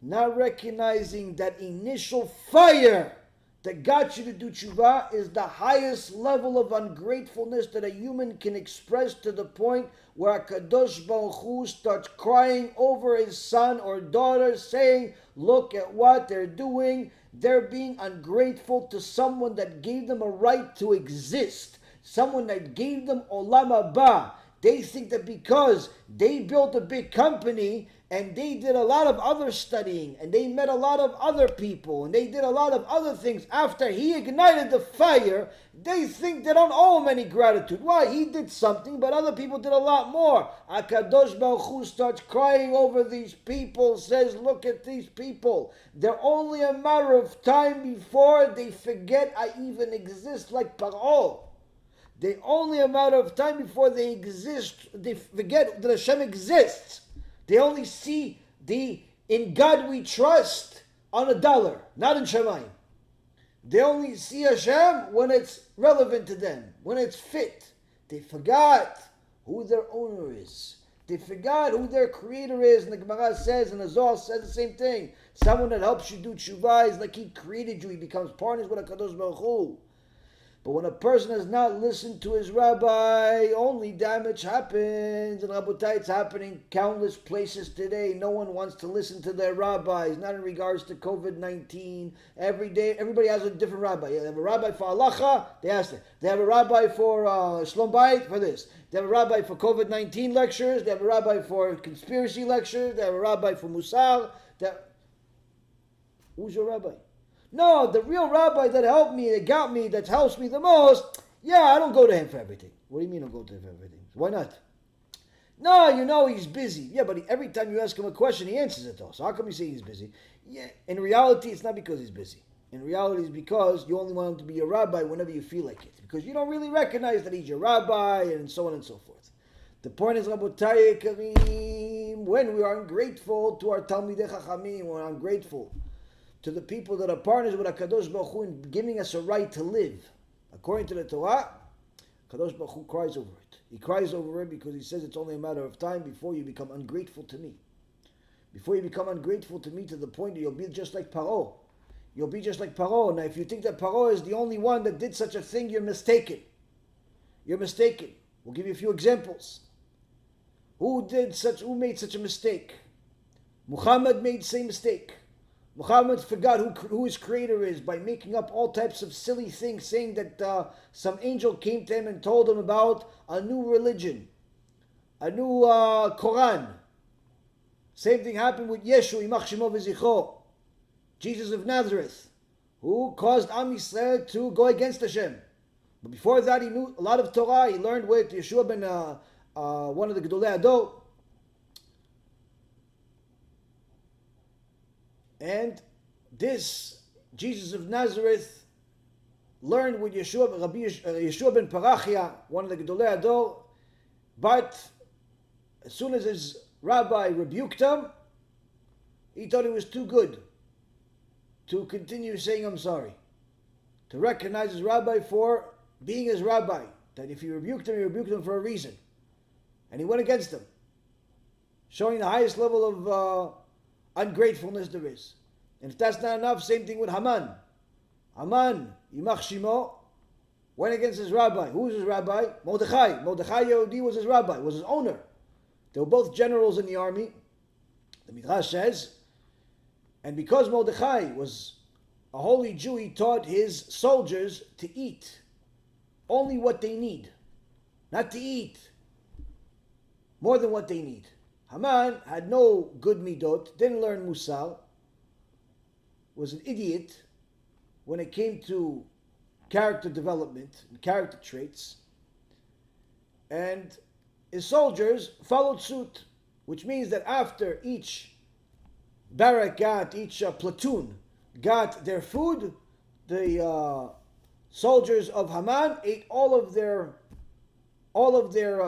Not recognizing that initial fire that got you to do TeShuva is the highest level of ungratefulness that a human can express, to the point where HaKadosh Baruch Hu starts crying over his son or daughter, saying, look at what they're doing. They're being ungrateful to someone that gave them a right to exist, someone that gave them Olam HaBa. They think that because they built a big company and they did a lot of other studying and they met a lot of other people and they did a lot of other things after he ignited the fire, they think they don't owe him any gratitude. Why? He did something, but other people did a lot more. HaKadosh Baruch Hu starts crying over these people, says, look at these people. They're only a matter of time before they forget I even exist, like Paro. They only a matter of time before they exist. They forget that Hashem exists. They only see the in God we trust on a dollar, not in Shemayim. They only see Hashem when it's relevant to them, when it's fit. They forgot who their owner is. They forgot who their creator is. And the Gemara says, and the Zohar says the same thing. Someone that helps you do tshuva is like he created you. He becomes partners with HaKadosh Baruch Hu. But when a person has not listened to his rabbi, only damage happens. And Rabotai, it's happening countless places today. No one wants to listen to their rabbis, not in regards to COVID-19. Every day, everybody has a different rabbi. They have a rabbi for halacha, they ask it. They have a rabbi for Shlom Bayit, for this. They have a rabbi for COVID-19 lectures. They have a rabbi for conspiracy lectures. They have a rabbi for Mussar. Who's your rabbi? No, the real rabbi that helped me, that got me, that helps me the most, yeah, I don't go to him for everything. What do you mean I don't go to him for everything? Why not? No, he's busy. Yeah, but every time you ask him a question, he answers it though. So how come you say he's busy? Yeah, in reality, it's not because he's busy. In reality, it's because you only want him to be your rabbi whenever you feel like it. Because you don't really recognize that he's your rabbi and so on and so forth. The point is, Rabotai Karim, when we are ungrateful to our Talmidei Chachamim, when we're ungrateful to the people that are partners with HaKadosh Baruch Hu in giving us a right to live. According to the Torah, HaKadosh Baruch Hu cries over it. He cries over it because he says it's only a matter of time before you become ungrateful to me. Before you become ungrateful to me to the point that you'll be just like Paro. You'll be just like Paro. Now if you think that Paro is the only one that did such a thing, you're mistaken. You're mistaken. We'll give you a few examples. Who made such a mistake? Muhammad made the same mistake. Muhammad forgot who his creator is by making up all types of silly things, saying that some angel came to him and told him about a new religion, a new Quran. Same thing happened with Yeshu, Yimach Shemo V'Zichro, Jesus of Nazareth, who caused Am Yisrael to go against Hashem. But before that, he knew a lot of Torah. He learned with Yeshua ben, one of the Gedolei Ador. And this Jesus of Nazareth learned with Yeshua ben Parachia, one of the Gedolei Ador, but as soon as his rabbi rebuked him, he thought it was too good to continue saying I'm sorry, to recognize his rabbi for being his rabbi, that if he rebuked him for a reason, and he went against him, showing the highest level of ungratefulness there is. And if that's not enough, same thing with Haman. Haman, Yimach Shemo, went against his rabbi. Who was his rabbi? Mordechai. Mordechai Yehudi was his rabbi, was his owner. They were both generals in the army. The Midrash says, and because Mordechai was a holy Jew, he taught his soldiers to eat only what they need, not to eat more than what they need. Haman had no good midot, didn't learn Mussar, was an idiot when it came to character development and character traits, and his soldiers followed suit, which means that after each barrack each platoon got their food, the soldiers of Haman ate all of their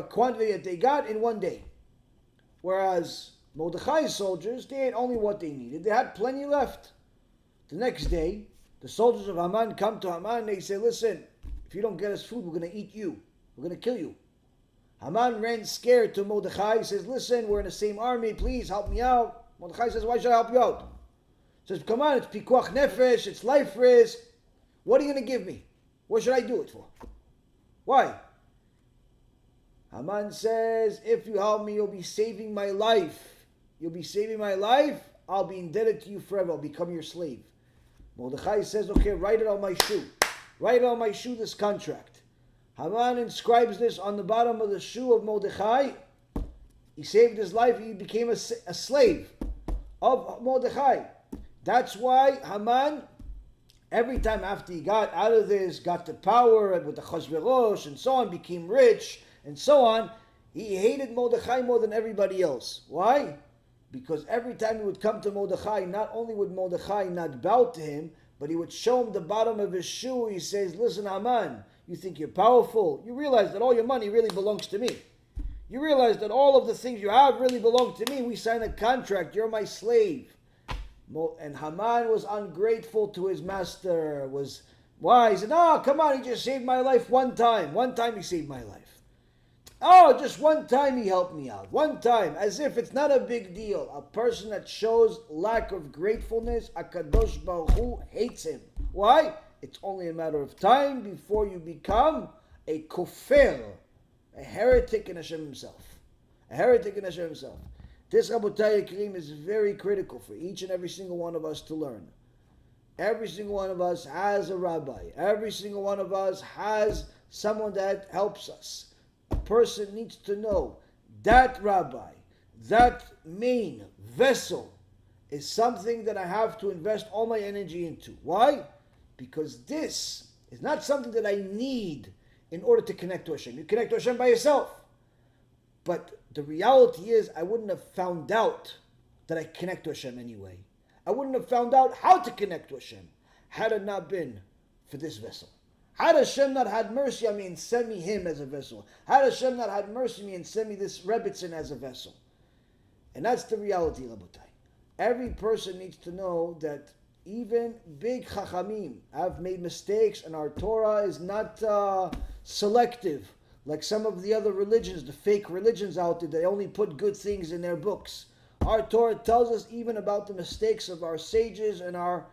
quantity that they got in one day. Whereas Mordechai's soldiers, they ate only what they needed. They had plenty left. The next day, the soldiers of Haman come to Haman and they say, listen, if you don't get us food, we're going to eat you. We're going to kill you. Haman ran scared to Mordechai. He says, listen, we're in the same army. Please help me out. Mordechai says, why should I help you out? He says, come on, it's pikuach nefesh, it's life risk. What are you going to give me? What should I do it for? Why? Haman says, if you help me, you'll be saving my life. You'll be saving my life. I'll be indebted to you forever. I'll become your slave. Mordechai says, okay, write it on my shoe. Write on my shoe this contract. Haman inscribes this on the bottom of the shoe of Mordechai. He saved his life. He became a slave of Mordechai. That's why Haman, every time after he got out of this, got the power and with the Chashverosh and so on, became rich and so on, he hated Mordechai more than everybody else. Why? Because every time he would come to Mordechai, not only would Mordechai not bow to him, but he would show him the bottom of his shoe. He says, listen, Haman, you think you're powerful. You realize that all your money really belongs to me. You realize that all of the things you have really belong to me. We signed a contract. You're my slave. And Haman was ungrateful to his master. Why? He said, "Oh, come on, he just saved my life one time. One time he saved my life. Oh, just one time he helped me out. One time." As if it's not a big deal. A person that shows lack of gratefulness, HaKadosh Baruch Hu hates him. Why? It's only a matter of time before you become a kofir, a heretic in Hashem himself. A heretic in Hashem himself. This, Rabotai Yekrim, is very critical for each and every single one of us to learn. Every single one of us has a rabbi. Every single one of us has someone that helps us. A person needs to know that rabbi, that main vessel, is something that I have to invest all my energy into. Why? Because this is not something that I need in order to connect to Hashem. You connect to Hashem by yourself. But the reality is, I wouldn't have found out that I connect to Hashem anyway. I wouldn't have found out how to connect to Hashem had it not been for this vessel. Had Hashem not had mercy on me and sent me him as a vessel. Had Hashem not had mercy on me and sent me this Rebbitzin as a vessel. And that's the reality, Rabotai. Every person needs to know that even big Chachamim have made mistakes, and our Torah is not selective like some of the other religions, the fake religions out there. They only put good things in their books. Our Torah tells us even about the mistakes of our sages and our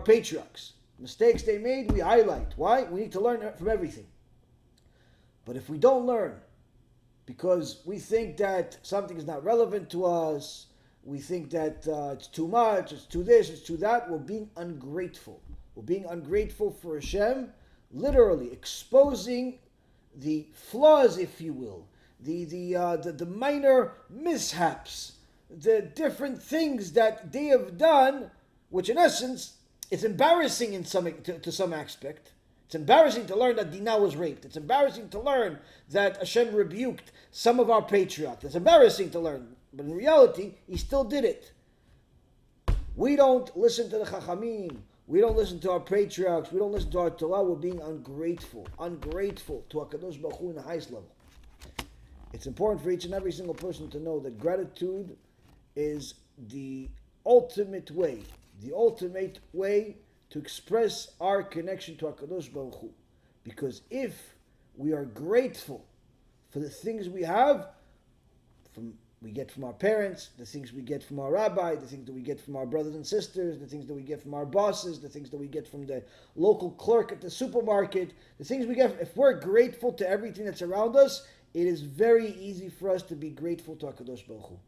patriarchs. Mistakes they made, we highlight. Why? We need to learn from everything. But if we don't learn, because we think that something is not relevant to us, we think that it's too much, it's too this, it's too that, we're being ungrateful. We're being ungrateful for Hashem, literally exposing the flaws, if you will, the minor mishaps, the different things that they have done, which in essence, it's embarrassing in to some aspect. It's embarrassing to learn that Dinah was raped. It's embarrassing to learn that Hashem rebuked some of our patriarchs. It's embarrassing to learn. But in reality, he still did it. We don't listen to the Chachamim. We don't listen to our patriarchs. We don't listen to our Torah. We're being ungrateful. Ungrateful to HaKadosh Baruch Hu in the highest level. It's important for each and every single person to know that gratitude is the ultimate way to express our connection to HaKadosh Baruch Hu. Because if we are grateful for the things we have, we get from our parents, the things we get from our rabbi, the things that we get from our brothers and sisters, the things that we get from our bosses, the things that we get from the local clerk at the supermarket, the things we get, if we're grateful to everything that's around us, it is very easy for us to be grateful to HaKadosh Baruch Hu.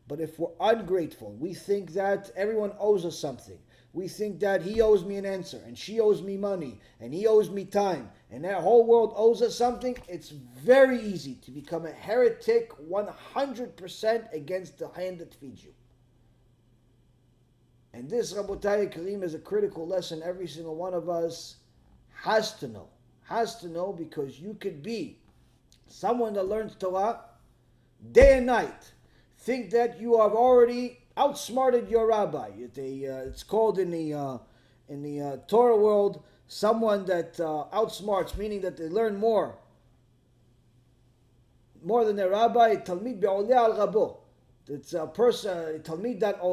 But if we're ungrateful, we think that everyone owes us something. We think that he owes me an answer, and she owes me money, and he owes me time, and that whole world owes us something. It's very easy to become a heretic 100% against the hand that feeds you. And this, Rabotai Karim, is a critical lesson every single one of us has to know. Has to know, because you could be someone that learns Torah day and night, think that you have already outsmarted your rabbi. It's called in the Torah world, someone that outsmarts, meaning that they learn more than their rabbi. Talmid be'oleh al rabo. It's a person, a talmid that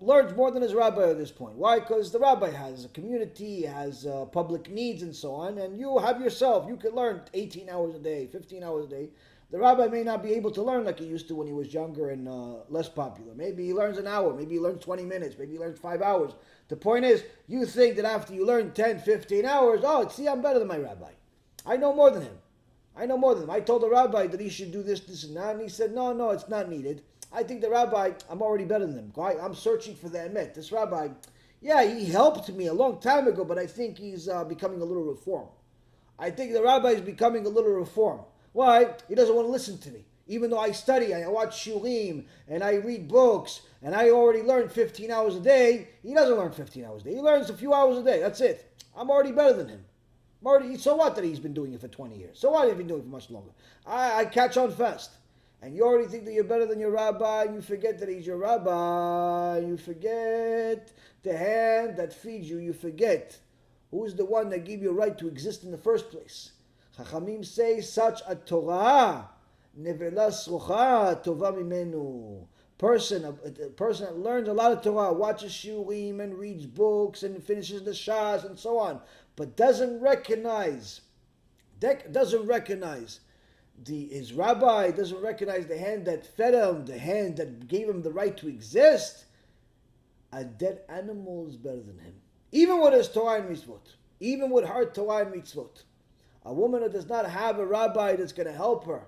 learns more than his rabbi at this point. Why? Because the rabbi has a community, has public needs and so on, and you have yourself. You can learn 18 hours a day, 15 hours a day. The rabbi may not be able to learn like he used to when he was younger and less popular. Maybe he learns an hour, maybe he learns 20 minutes, maybe he learns 5 hours. The point is, you think that after you learn 10, 15 hours, see, I'm better than my rabbi. I know more than him. I told the rabbi that he should do this, this, and that, and he said, no, it's not needed. I think the rabbi, I'm already better than him. I'm searching for the emet. This rabbi, he helped me a long time ago, but I think he's becoming a little reform. I think the rabbi is becoming a little reform. Why? He doesn't want to listen to me. Even though I study, I watch shurim, and I read books, and I already learned 15 hours a day, he doesn't learn 15 hours a day. He learns a few hours a day. That's it. I'm already better than him. So what that he's been doing it for 20 years? So what he's been doing it for much longer? I catch on fast. And you already think that you're better than your rabbi, you forget that he's your rabbi, you forget the hand that feeds you, you forget who is the one that gave you a right to exist in the first place. Chachamim say such a Torah Nevela srocha tova mimenu. A person that learns a lot of Torah, watches shiurim and reads books and finishes the shas and so on, but doesn't recognize his rabbi, doesn't recognize the hand that fed him, the hand that gave him the right to exist, a dead animal is better than him. Even with his Torah and mitzvot. Even with her Torah and mitzvot. A woman that does not have a rabbi that's going to help her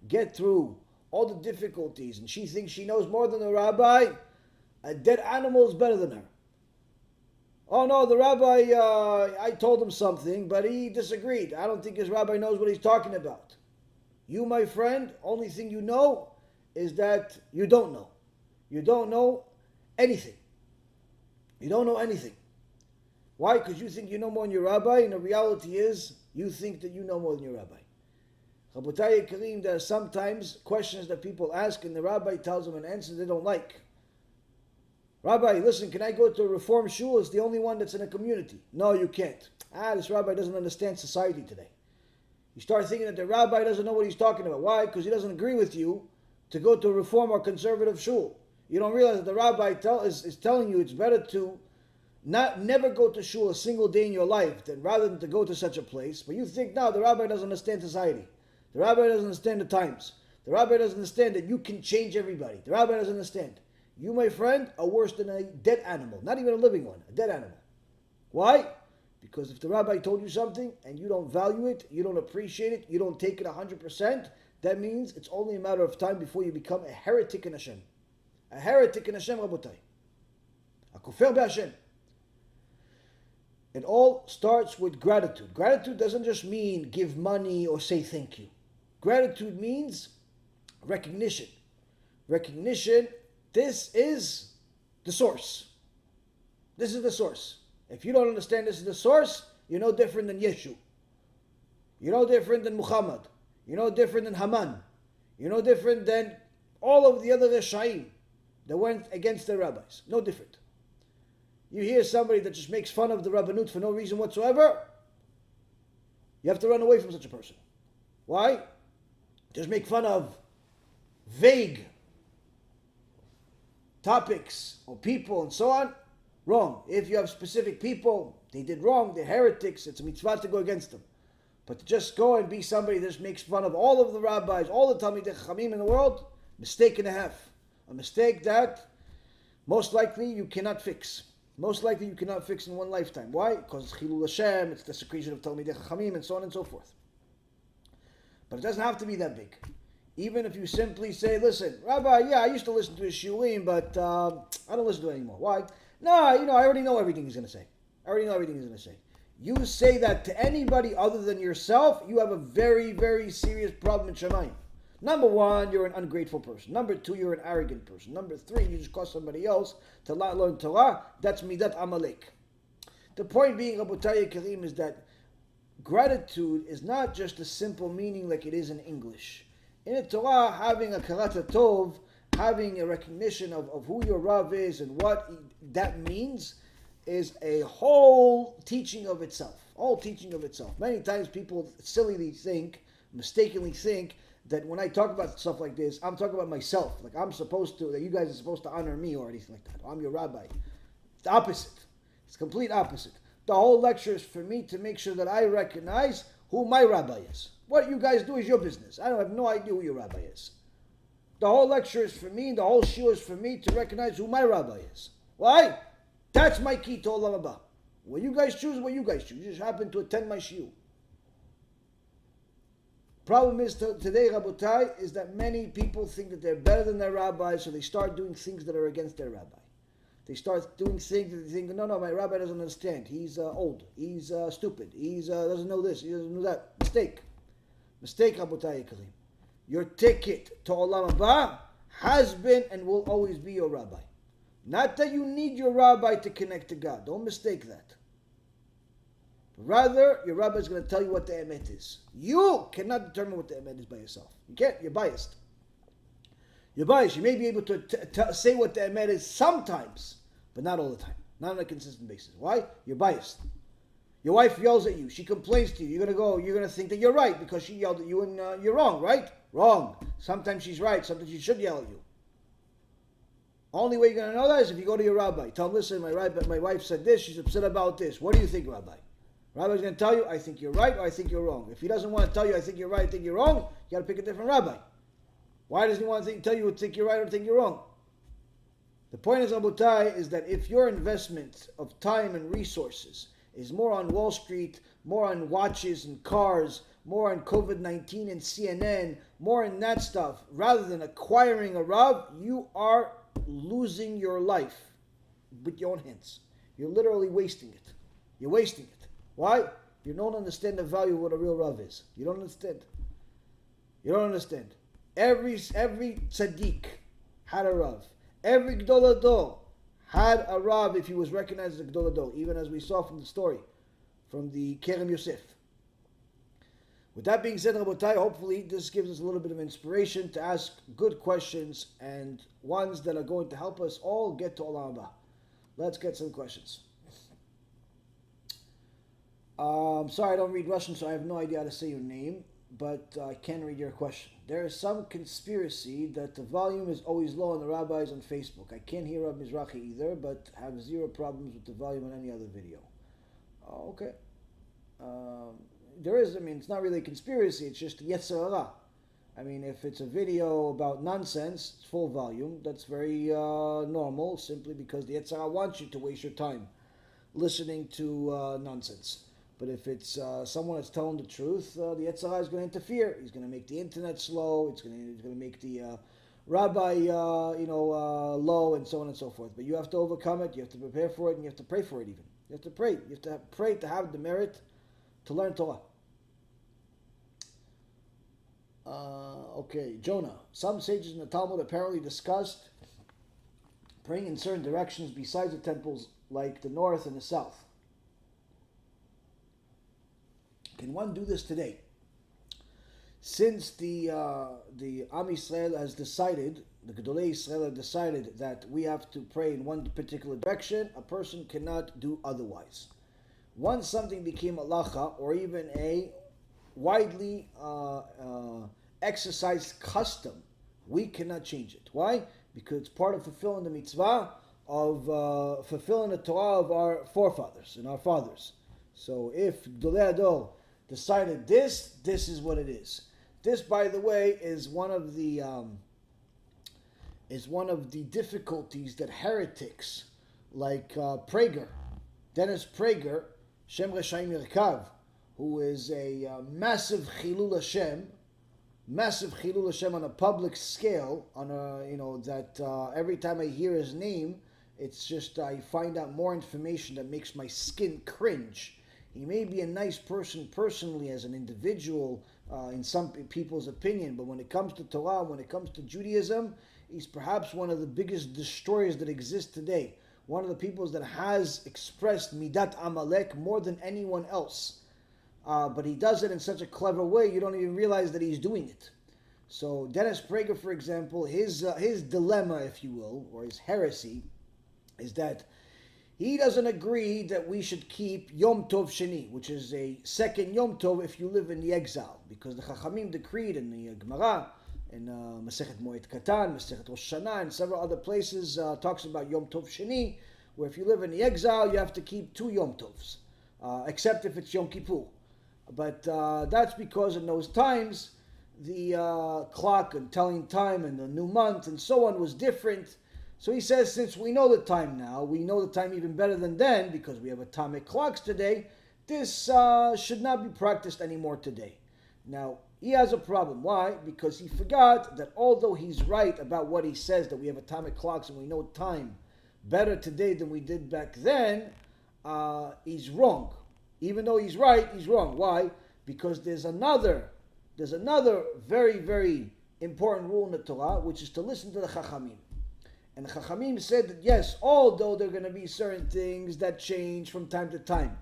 get through all the difficulties, and she thinks she knows more than the rabbi, a dead animal is better than her. Oh no, the rabbi, I told him something, but he disagreed. I don't think his rabbi knows what he's talking about. You, my friend, only thing you know is that you don't know. You don't know anything. You don't know anything. Why? Because you think you know more than your rabbi, and the reality is, you think that you know more than your rabbi. Rabotai Kareem, there are sometimes questions that people ask, and the rabbi tells them an answer they don't like. Rabbi, listen, can I go to a reform shul? It's the only one that's in a community. No, you can't. This rabbi doesn't understand society today. You start thinking that the rabbi doesn't know what he's talking about. Why? Because he doesn't agree with you to go to a reform or conservative shul. You don't realize that the rabbi is telling you it's better to never go to shul a single day in your life than rather than to go to such a place. But you think, no, the rabbi doesn't understand society. The rabbi doesn't understand the times. The rabbi doesn't understand that you can change everybody. The rabbi doesn't understand. You, my friend, are worse than a dead animal. Not even a living one, a dead animal. Why? Because if the rabbi told you something and you don't value it, you don't appreciate it, you don't take it 100%, that means it's only a matter of time before you become a heretic in HaShem. A heretic in HaShem, Rabotai. A kofir be'Hashem. It all starts with gratitude. Gratitude doesn't just mean give money or say thank you. Gratitude means recognition. Recognition, this is the source. This is the source. If you don't understand this is the source, you're no different than Yeshu. You're no different than Muhammad. You're no different than Haman. You're no different than all of the other Reshaim that went against their rabbis. No different. You hear somebody that just makes fun of the Rabbanut for no reason whatsoever, you have to run away from such a person. Why? Just make fun of vague topics or people and so on. Wrong. If you have specific people, they did wrong, they're heretics, it's a mitzvah to go against them. But to just go and be somebody that just makes fun of all of the rabbis, all the Talmidei Chachamim in the world, mistake and a half. A mistake that most likely you cannot fix. Most likely you cannot fix in one lifetime. Why? Because it's Chilul Hashem, it's the secretion of Talmidei Chachamim, and so on and so forth. But it doesn't have to be that big. Even if you simply say, listen, Rabbi, yeah, I used to listen to his shiurim, but I don't listen to it anymore. Why? No, I already know everything he's going to say. I already know everything he's going to say. You say that to anybody other than yourself, you have a very, very serious problem in Shemayim. Number one, you're an ungrateful person. Number two, you're an arrogant person. Number three, you just cause somebody else to not learn Torah. That's midat Amalek. The point being, Rabotai Kareem, is that gratitude is not just a simple meaning like it is in English. In the Torah, having a karata tov, having a recognition of who your Rav is and what that means, is a whole teaching of itself. All teaching of itself. Many times people mistakenly think, that when I talk about stuff like this, I'm talking about myself. Like that you guys are supposed to honor me or anything like that. I'm your rabbi. It's the opposite. It's complete opposite. The whole lecture is for me to make sure that I recognize who my rabbi is. What you guys do is your business. I have no idea who your rabbi is. The whole lecture is for me, the whole shiur is for me to recognize who my rabbi is. Why? That's my key to Olam HaBa. What you guys choose, what you guys choose. You just happen to attend my shiur. Problem is today, Rabotai, is that many people think that they're better than their rabbi, so they start doing things that are against their rabbi. They start doing things that they think, no, my rabbi doesn't understand. He's old. He's stupid. He's doesn't know this. He doesn't know that. Mistake, Rabotai Karim. Your ticket to Olam HaBa has been and will always be your rabbi. Not that you need your rabbi to connect to God. Don't mistake that. Rather, your rabbi is going to tell you what the emet is. You cannot determine what the emet is by yourself. You can't. You're biased. You're biased. You may be able to say what the emet is sometimes, but not all the time. Not on a consistent basis. Why? You're biased. Your wife yells at you. She complains to you. You're going to think that you're right because she yelled at you and you're wrong, right? Wrong. Sometimes she's right. Sometimes she should yell at you. Only way you're going to know that is if you go to your rabbi. Tell him, listen, my wife said this. She's upset about this. What do you think, Rabbi? Rabbi's going to tell you, I think you're right or I think you're wrong. If he doesn't want to tell you, I think you're right, I think you're wrong, you got to pick a different rabbi. Why doesn't he want to tell you think you're right or think you're wrong? The point is, Rabotai, is that if your investment of time and resources is more on Wall Street, more on watches and cars, more on COVID-19 and CNN, more in that stuff, rather than acquiring a Rav, you are losing your life with your own hands. You're literally wasting it. You're wasting it. Why? You don't understand the value of what a real Rav is. You don't understand. You don't understand. Every tzaddik had a Rav. Every Gdol Ador had a Rav if he was recognized as a Gdol Ador, even as we saw from the story, from the Kerem Yosef. With that being said, Rabotai, hopefully this gives us a little bit of inspiration to ask good questions and ones that are going to help us all get to Olam HaBa. Let's get some questions. Sorry, I don't read Russian, so I have no idea how to say your name, but I can read your question. There is some conspiracy that the volume is always low on the rabbis on Facebook. I can't hear Rabbi Mizrahi either, but have zero problems with the volume on any other video. Okay. There is, it's not really a conspiracy, it's just Yetzer Hara. If it's a video about nonsense, it's full volume, that's very normal, simply because the Yetzer Hara wants you to waste your time listening to nonsense. But if it's someone that's telling the truth, the Yetzer Hara is going to interfere. He's going to make the internet slow. He's going to make the rabbi, low, and so on and so forth. But you have to overcome it. You have to prepare for it, and you have to pray for it. Even you have to pray. You have to pray to have the merit to learn Torah. Okay, Jonah. Some sages in the Talmud apparently discussed praying in certain directions besides the temples, like the north and the south. Can one do this today? Since the Am Yisrael has decided, the Gedolei Yisrael have decided that we have to pray in one particular direction, a person cannot do otherwise. Once something became a halacha, or even a widely exercised custom, we cannot change it. Why? Because it's part of fulfilling the mitzvah of fulfilling the Torah of our forefathers and our fathers. So if Gedolei Ador decided this is what it is. This, by the way, is one of the difficulties that heretics like Prager, Dennis Prager, Shem Reshaim Yerkav, who is a massive Chilul Hashem on a public scale, on a every time I hear his name, it's just I find out more information that makes my skin cringe. He may be a nice person personally as an individual in some people's opinion, but when it comes to Torah, when it comes to Judaism, he's perhaps one of the biggest destroyers that exist today. One of the peoples that has expressed Midat Amalek more than anyone else. But he does it in such a clever way, you don't even realize that he's doing it. So Dennis Prager, for example, his dilemma, if you will, or his heresy, is that he doesn't agree that we should keep Yom Tov Sheni, which is a second Yom Tov if you live in the exile, because the Chachamim decreed in the Gemara, in Masechet Moed Katan, Masechet Rosh Hashanah, and several other places talks about Yom Tov Sheni, where if you live in the exile, you have to keep 2 Yom Tovs, except if it's Yom Kippur. But that's because in those times, the clock and telling time and the new month and so on was different. So he says, since we know the time now, we know the time even better than then, because we have atomic clocks today, this should not be practiced anymore today. Now, he has a problem. Why? Because he forgot that although he's right about what he says, that we have atomic clocks and we know time better today than we did back then, he's wrong. Even though he's right, he's wrong. Why? Because there's another very, very important rule in the Torah, which is to listen to the Chachamim. And the Chachamim said that yes, although there are going to be certain things that change from time to time,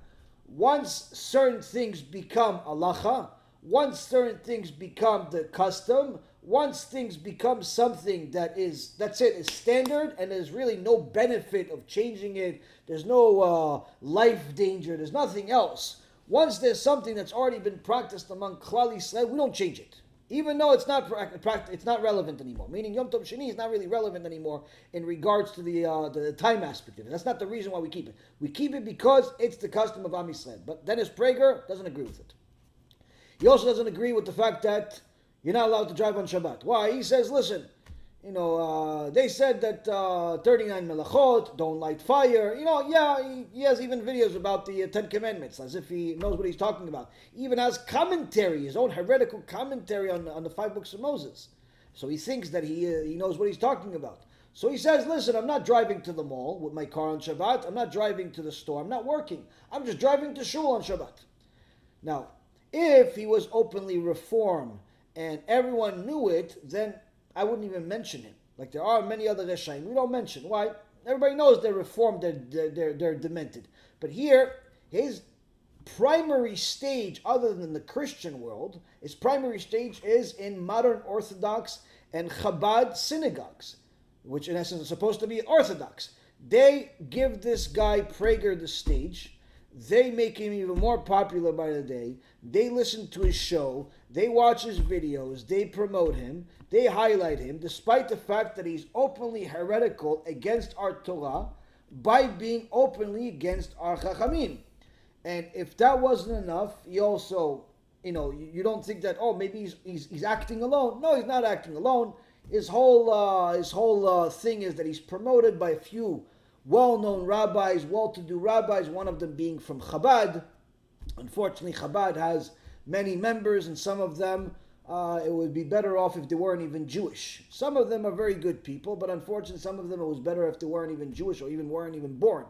once certain things become halacha, once certain things become the custom, once things become something that's is standard, and there's really no benefit of changing it, there's no life danger, there's nothing else. Once there's something that's already been practiced among Klal Yisrael, we don't change it. even though it's not relevant anymore. Meaning Yom Tov Sheni is not really relevant anymore in regards to the time aspect of it. That's not the reason why we keep it. We keep it because it's the custom of Am Yisrael. But Dennis Prager doesn't agree with it. He also doesn't agree with the fact that you're not allowed to drive on Shabbat. Why? He says, listen, they said that 39 melachot, don't light fire. He has even videos about the 10 commandments, as if he knows what he's talking about. He even has commentary, his own heretical commentary on the 5 books of Moses. So he thinks that he knows what he's talking about. So he says, listen, I'm not driving to the mall with my car on Shabbat. I'm not driving to the store. I'm not working. I'm just driving to shul on Shabbat. Now, if he was openly reformed and everyone knew it, then I wouldn't even mention him. Like there are many other Reshaim. We don't mention. Why? Everybody knows they're reformed, they're demented. But here, his primary stage, other than the Christian world, his primary stage is in modern Orthodox and Chabad synagogues, which in essence are supposed to be Orthodox. They give this guy Prager the stage. They make him even more popular by the day. They listen to his show. They watch his videos. They promote him. They highlight him, despite the fact that he's openly heretical against our Torah by being openly against our Chachamim. And if that wasn't enough, he also, you don't think that, maybe he's acting alone. No, he's not acting alone. His whole thing is that he's promoted by a few well-known rabbis, well-to-do rabbis, one of them being from Chabad. Unfortunately, Chabad has many members, and some of them, it would be better off if they weren't even Jewish. Some of them are very good people, but unfortunately, some of them it was better if they weren't even Jewish or even weren't even born,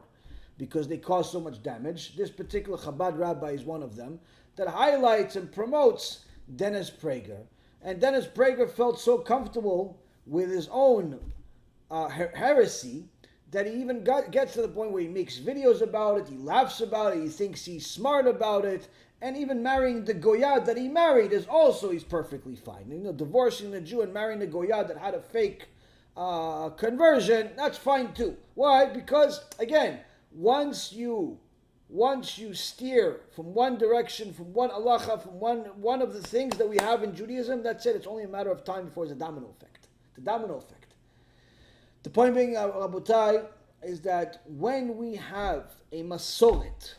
because they cause so much damage. This particular Chabad rabbi is one of them that highlights and promotes Dennis Prager. And Dennis Prager felt so comfortable with his own heresy that he even gets to the point where he makes videos about it, he laughs about it, he thinks he's smart about it, and even marrying the Goyad that he married is also, he's perfectly fine. Divorcing the Jew and marrying the Goyad that had a fake conversion, that's fine too. Why? Because, again, once you steer from one direction, from one halacha, from one of the things that we have in Judaism, that's it. It's only a matter of time before it's a domino effect. The domino effect. The point being, Rabotai, is that when we have a Masoret,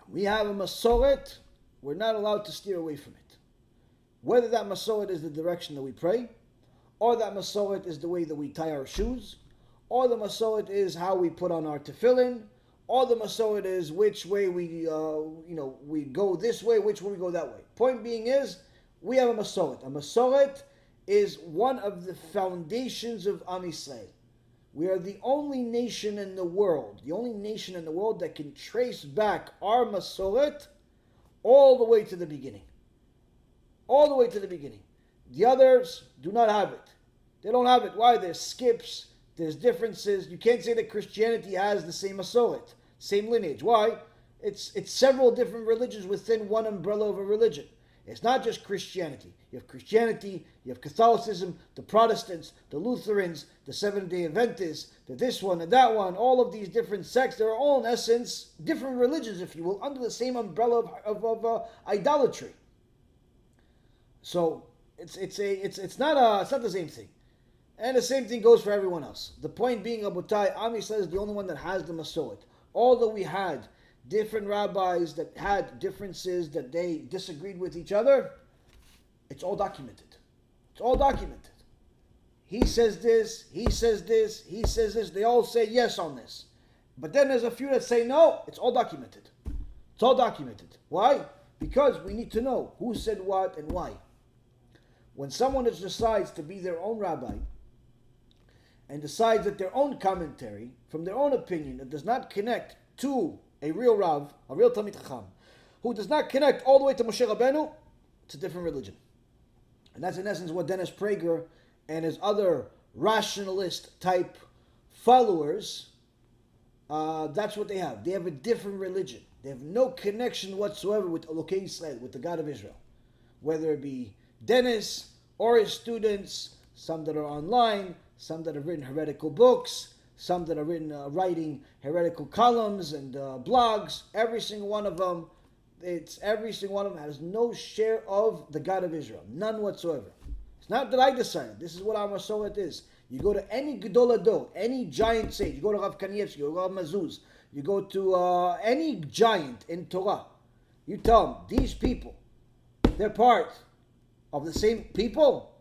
we're not allowed to steer away from it. Whether that Masoret is the direction that we pray, or that Masoret is the way that we tie our shoes, or the Masoret is how we put on our tefillin, or the Masoret is which way we go this way, which way we go that way. Point being is, we have a Masoret. A Masoret is one of the foundations of Am Yisrael. We are the only nation in the world that can trace back our Masoret all the way to the beginning. All the way to the beginning. The others do not have it. They don't have it. Why? There's skips, there's differences. You can't say that Christianity has the same Masoret, same lineage. Why? It's several different religions within one umbrella of a religion. It's not just Christianity. You have Christianity, you have Catholicism, the Protestants, the Lutherans, the Seventh-day Adventists, the this one and that one, all of these different sects. They're all, in essence, different religions, if you will, under the same umbrella of idolatry. So it's not the same thing. And the same thing goes for everyone else. The point being, Abutai, Am Yisrael is the only one that has the Masoret. Although we had different rabbis that had differences, that they disagreed with each other, it's all documented. It's all documented. He says this, he says this, he says this, they all say yes on this. But then there's a few that say no, it's all documented. It's all documented. Why? Because we need to know who said what and why. When someone decides to be their own rabbi, and decides that their own commentary, from their own opinion, that does not connect to a real Rav, a real Talmid Chacham, who does not connect all the way to Moshe Rabbeinu, it's a different religion. And that's in essence what Dennis Prager and his other rationalist type followers, that's what they have. They have a different religion. They have no connection whatsoever with Elokei Yisrael, with the God of Israel. Whether it be Dennis or his students, some that are online, some that have written heretical books, some that are writing heretical columns and blogs, every single one of them, it's every single one of them has no share of the God of Israel, none whatsoever. It's not that I decided. This is what our Masoret is. You go to any Gedol Ador, any giant sage. You go to Rav Kanievsky, you go to Rav Mazuz, you go to any giant in Torah. You tell them, these people, they're part of the same people.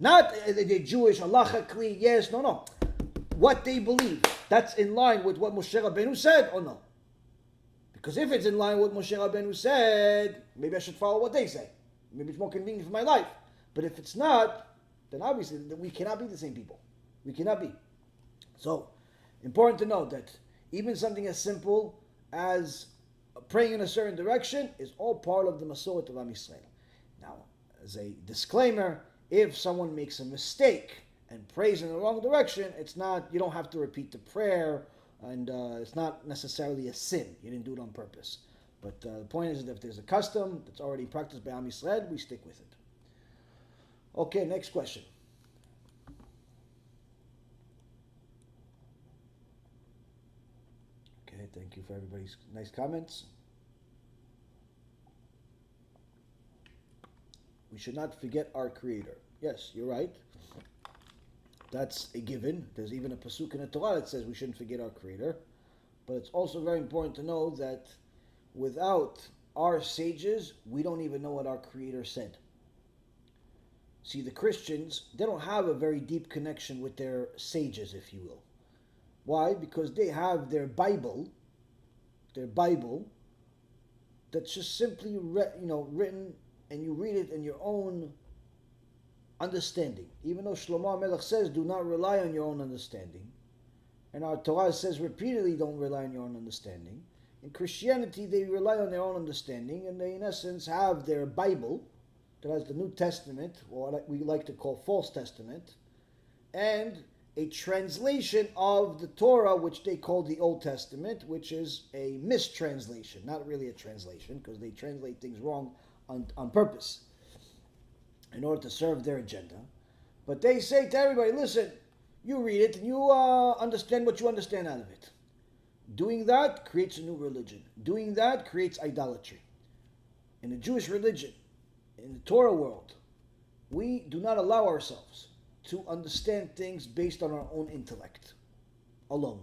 Not they're Jewish, Allah Kli, yes, no. What they believe, that's in line with what Moshe Rabbeinu said or no? Because if it's in line with what Moshe Rabbeinu said, maybe I should follow what they say. Maybe it's more convenient for my life. But if it's not, then obviously we cannot be the same people. We cannot be. So, important to note that even something as simple as praying in a certain direction is all part of the Masoret of Am Yisrael. Now, as a disclaimer, if someone makes a mistake and prays in the wrong direction, it's not, you don't have to repeat the prayer, and it's not necessarily a sin. You didn't do it on purpose. But the point is that if there's a custom that's already practiced by Am Yisrael, we stick with it. Okay, next question. Okay, thank you for everybody's nice comments. We should not forget our Creator. Yes, you're right. That's a given. There's even a pasuk in the Torah that says we shouldn't forget our Creator. But it's also very important to know that without our sages, we don't even know what our Creator said. See, the Christians, they don't have a very deep connection with their sages, if you will. Why? Because they have their Bible that's just simply written, and you read it in your own understanding. Even though Shlomo HaMelech says, do not rely on your own understanding. And our Torah says repeatedly, don't rely on your own understanding. In Christianity, they rely on their own understanding, and they in essence have their Bible, that has the New Testament, or what we like to call False Testament, and a translation of the Torah, which they call the Old Testament, which is a mistranslation, not really a translation, because they translate things wrong on purpose in order to serve their agenda. But they say to everybody, listen, you read it and you understand what you understand out of it. Doing that creates a new religion. Doing that creates idolatry. In the Jewish religion, in the Torah world, we do not allow ourselves to understand things based on our own intellect alone.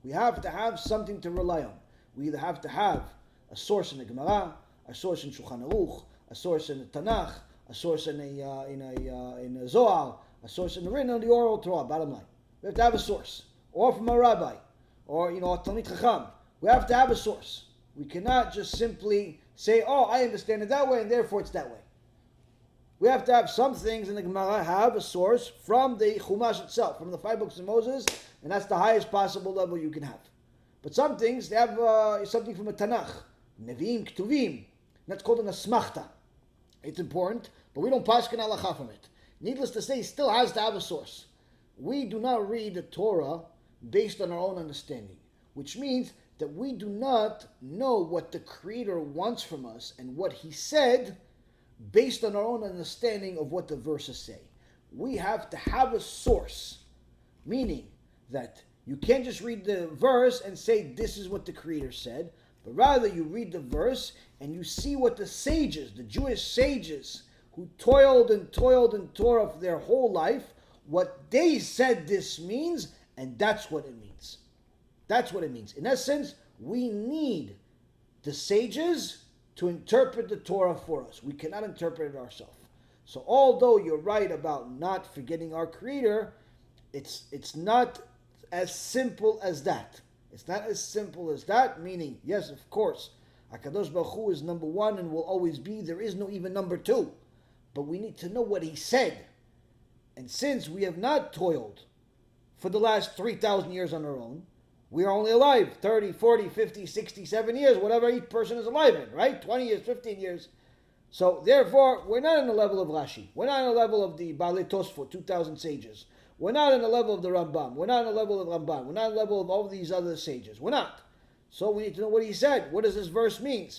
We have to have something to rely on. We either have to have a source in the Gemara, a source in Shulchan Aruch, a source in the Tanakh, a source in a Zohar, a source in the oral Torah. Bottom line, we have to have a source, or from a rabbi, or a Talmid Chacham. We have to have a source. We cannot just simply say, "Oh, I understand it that way, and therefore it's that way." We have to have some things in the Gemara have a source from the Chumash itself, from the 5 books of Moses, and that's the highest possible level you can have. But some things, they have something from a Tanakh, Nevi'im, Ketuvim. That's called an Asmachta. It's important, but we don't paskin halacha from it. Needless to say, it still has to have a source. We do not read the Torah based on our own understanding, which means that we do not know what the Creator wants from us and what He said based on our own understanding of what the verses say. We have to have a source, meaning that you can't just read the verse and say this is what the Creator said, but rather you read the verse and you see what the sages, the Jewish sages, who toiled in Torah for their whole life, what they said this means, and that's what it means. That's what it means. In essence, we need the sages to interpret the Torah for us. We cannot interpret it ourselves. So although you're right about not forgetting our Creator, it's not as simple as that. It's not as simple as that, meaning, yes, of course, HaKadosh Baruch Hu is number one and will always be. There is no even number two. But we need to know what He said. And since we have not toiled for the last 3,000 years on our own, we are only alive 30, 40, 50, 60, 70 years, whatever each person is alive in, right? 20 years, 15 years. So therefore, we're not on the level of Rashi. We're not on the level of the Baalei Tosfot, 2,000 sages. We're not on the level of the Rambam. We're not on the level of Ramban. We're not on the level of all these other sages. We're not. So we need to know what he said. What does this verse mean?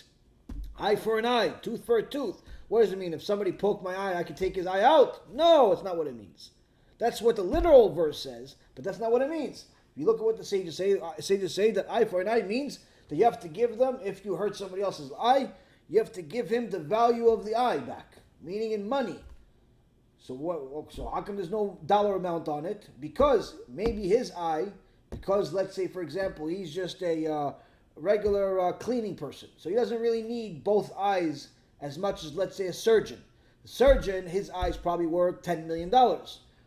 Eye for an eye, tooth for a tooth. What does it mean? If somebody poked my eye, I could take his eye out? No, it's not what it means. That's what the literal verse says, but that's not what it means. If you look at what the sages say that eye for an eye means that you have to give them, if you hurt somebody else's eye, you have to give him the value of the eye back, meaning in money. So how come there's no dollar amount on it? Because maybe his eye, because let's say, for example, he's just a regular cleaning person. So he doesn't really need both eyes as much as, let's say, a surgeon. The surgeon, his eye's probably worth $10 million.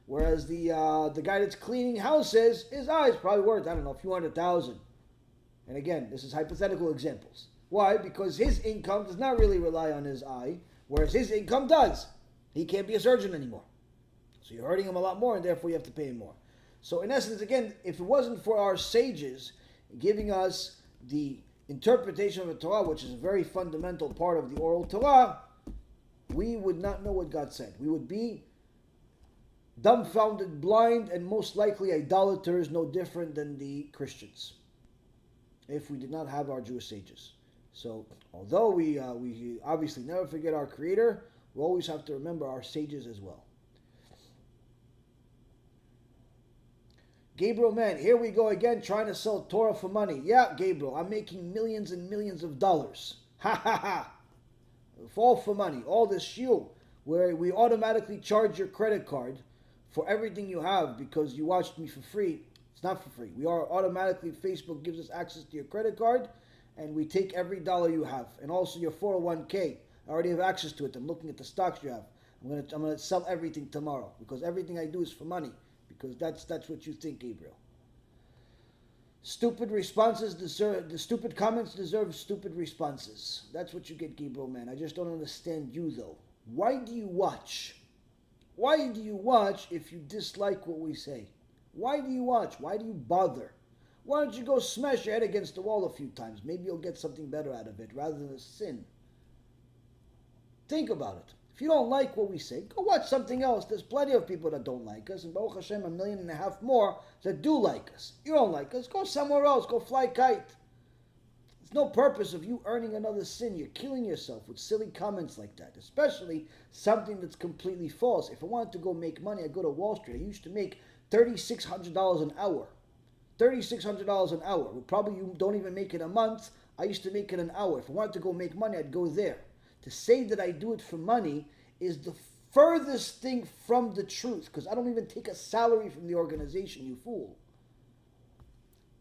Whereas the guy that's cleaning houses, his eye's probably worth, I don't know, a few $100,000. And again, this is hypothetical examples. Why? Because his income does not really rely on his eye, whereas his income does. He can't be a surgeon anymore. So you're hurting him a lot more, and therefore you have to pay him more. So in essence, again, if it wasn't for our sages giving us the interpretation of the Torah, which is a very fundamental part of the oral Torah, we would not know what God said. We would be dumbfounded, blind, and most likely idolaters, no different than the Christians, if we did not have our Jewish sages. So although we obviously never forget our Creator, we always have to remember our sages as well. Gabriel, man, here we go again trying to sell Torah for money. Yeah, Gabriel, I'm making millions and millions of dollars. Ha ha ha. All for money. All this shield where we automatically charge your credit card for everything you have because you watched me for free. It's not for free. We are automatically, Facebook gives us access to your credit card and we take every dollar you have. And also your 401k. I already have access to it. I'm looking at the stocks you have. I'm gonna sell everything tomorrow because everything I do is for money. Because that's what you think, Gabriel. Stupid comments deserve stupid responses. That's what you get, Gabriel, man. I just don't understand you, though. Why do you watch? Why do you watch if you dislike what we say? Why do you watch? Why do you bother? Why don't you go smash your head against the wall a few times? Maybe you'll get something better out of it rather than a sin. Think about it. If you don't like what we say, go watch something else. There's plenty of people that don't like us, and Baruch Hashem, 1.5 million more that do like us. You don't like us, go somewhere else, go fly kite. There's no purpose of you earning another sin. You're killing yourself with silly comments like that, especially something that's completely false. If I wanted to go make money, I'd go to Wall Street. I used to make $3,600 an hour. $3,600 an hour. Well, probably you don't even make it a month. I used to make it an hour. If I wanted to go make money, I'd go there. To say that I do it for money is the furthest thing from the truth, because I don't even take a salary from the organization, you fool.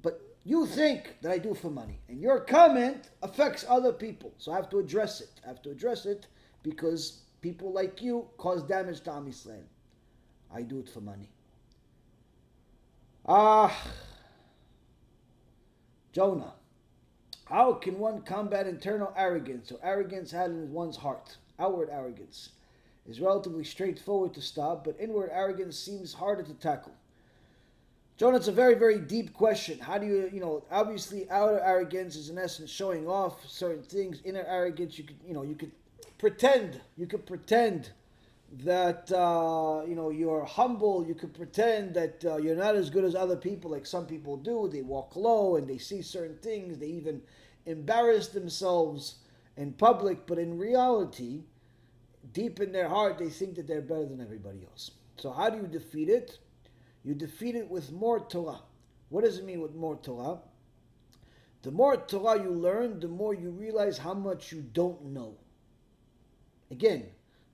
But you think that I do it for money, and your comment affects other people, so I have to address it. I have to address it because people like you cause damage to Am Yisrael. I do it for money. Jonah. How can one combat internal arrogance or arrogance had in one's heart? Outward arrogance is relatively straightforward to stop, but inward arrogance seems harder to tackle. Jonah, it's a very, very deep question. How do you, obviously outer arrogance is in essence showing off certain things. Inner arrogance, you could pretend that, you're humble. You could pretend that you're not as good as other people like some people do. They walk low and they see certain things. They even embarrass themselves in public, but in reality, deep in their heart, they think that they're better than everybody else. So how do you defeat it? You defeat it with more Torah. What does it mean with more Torah? The more Torah you learn, the more you realize how much you don't know. Again,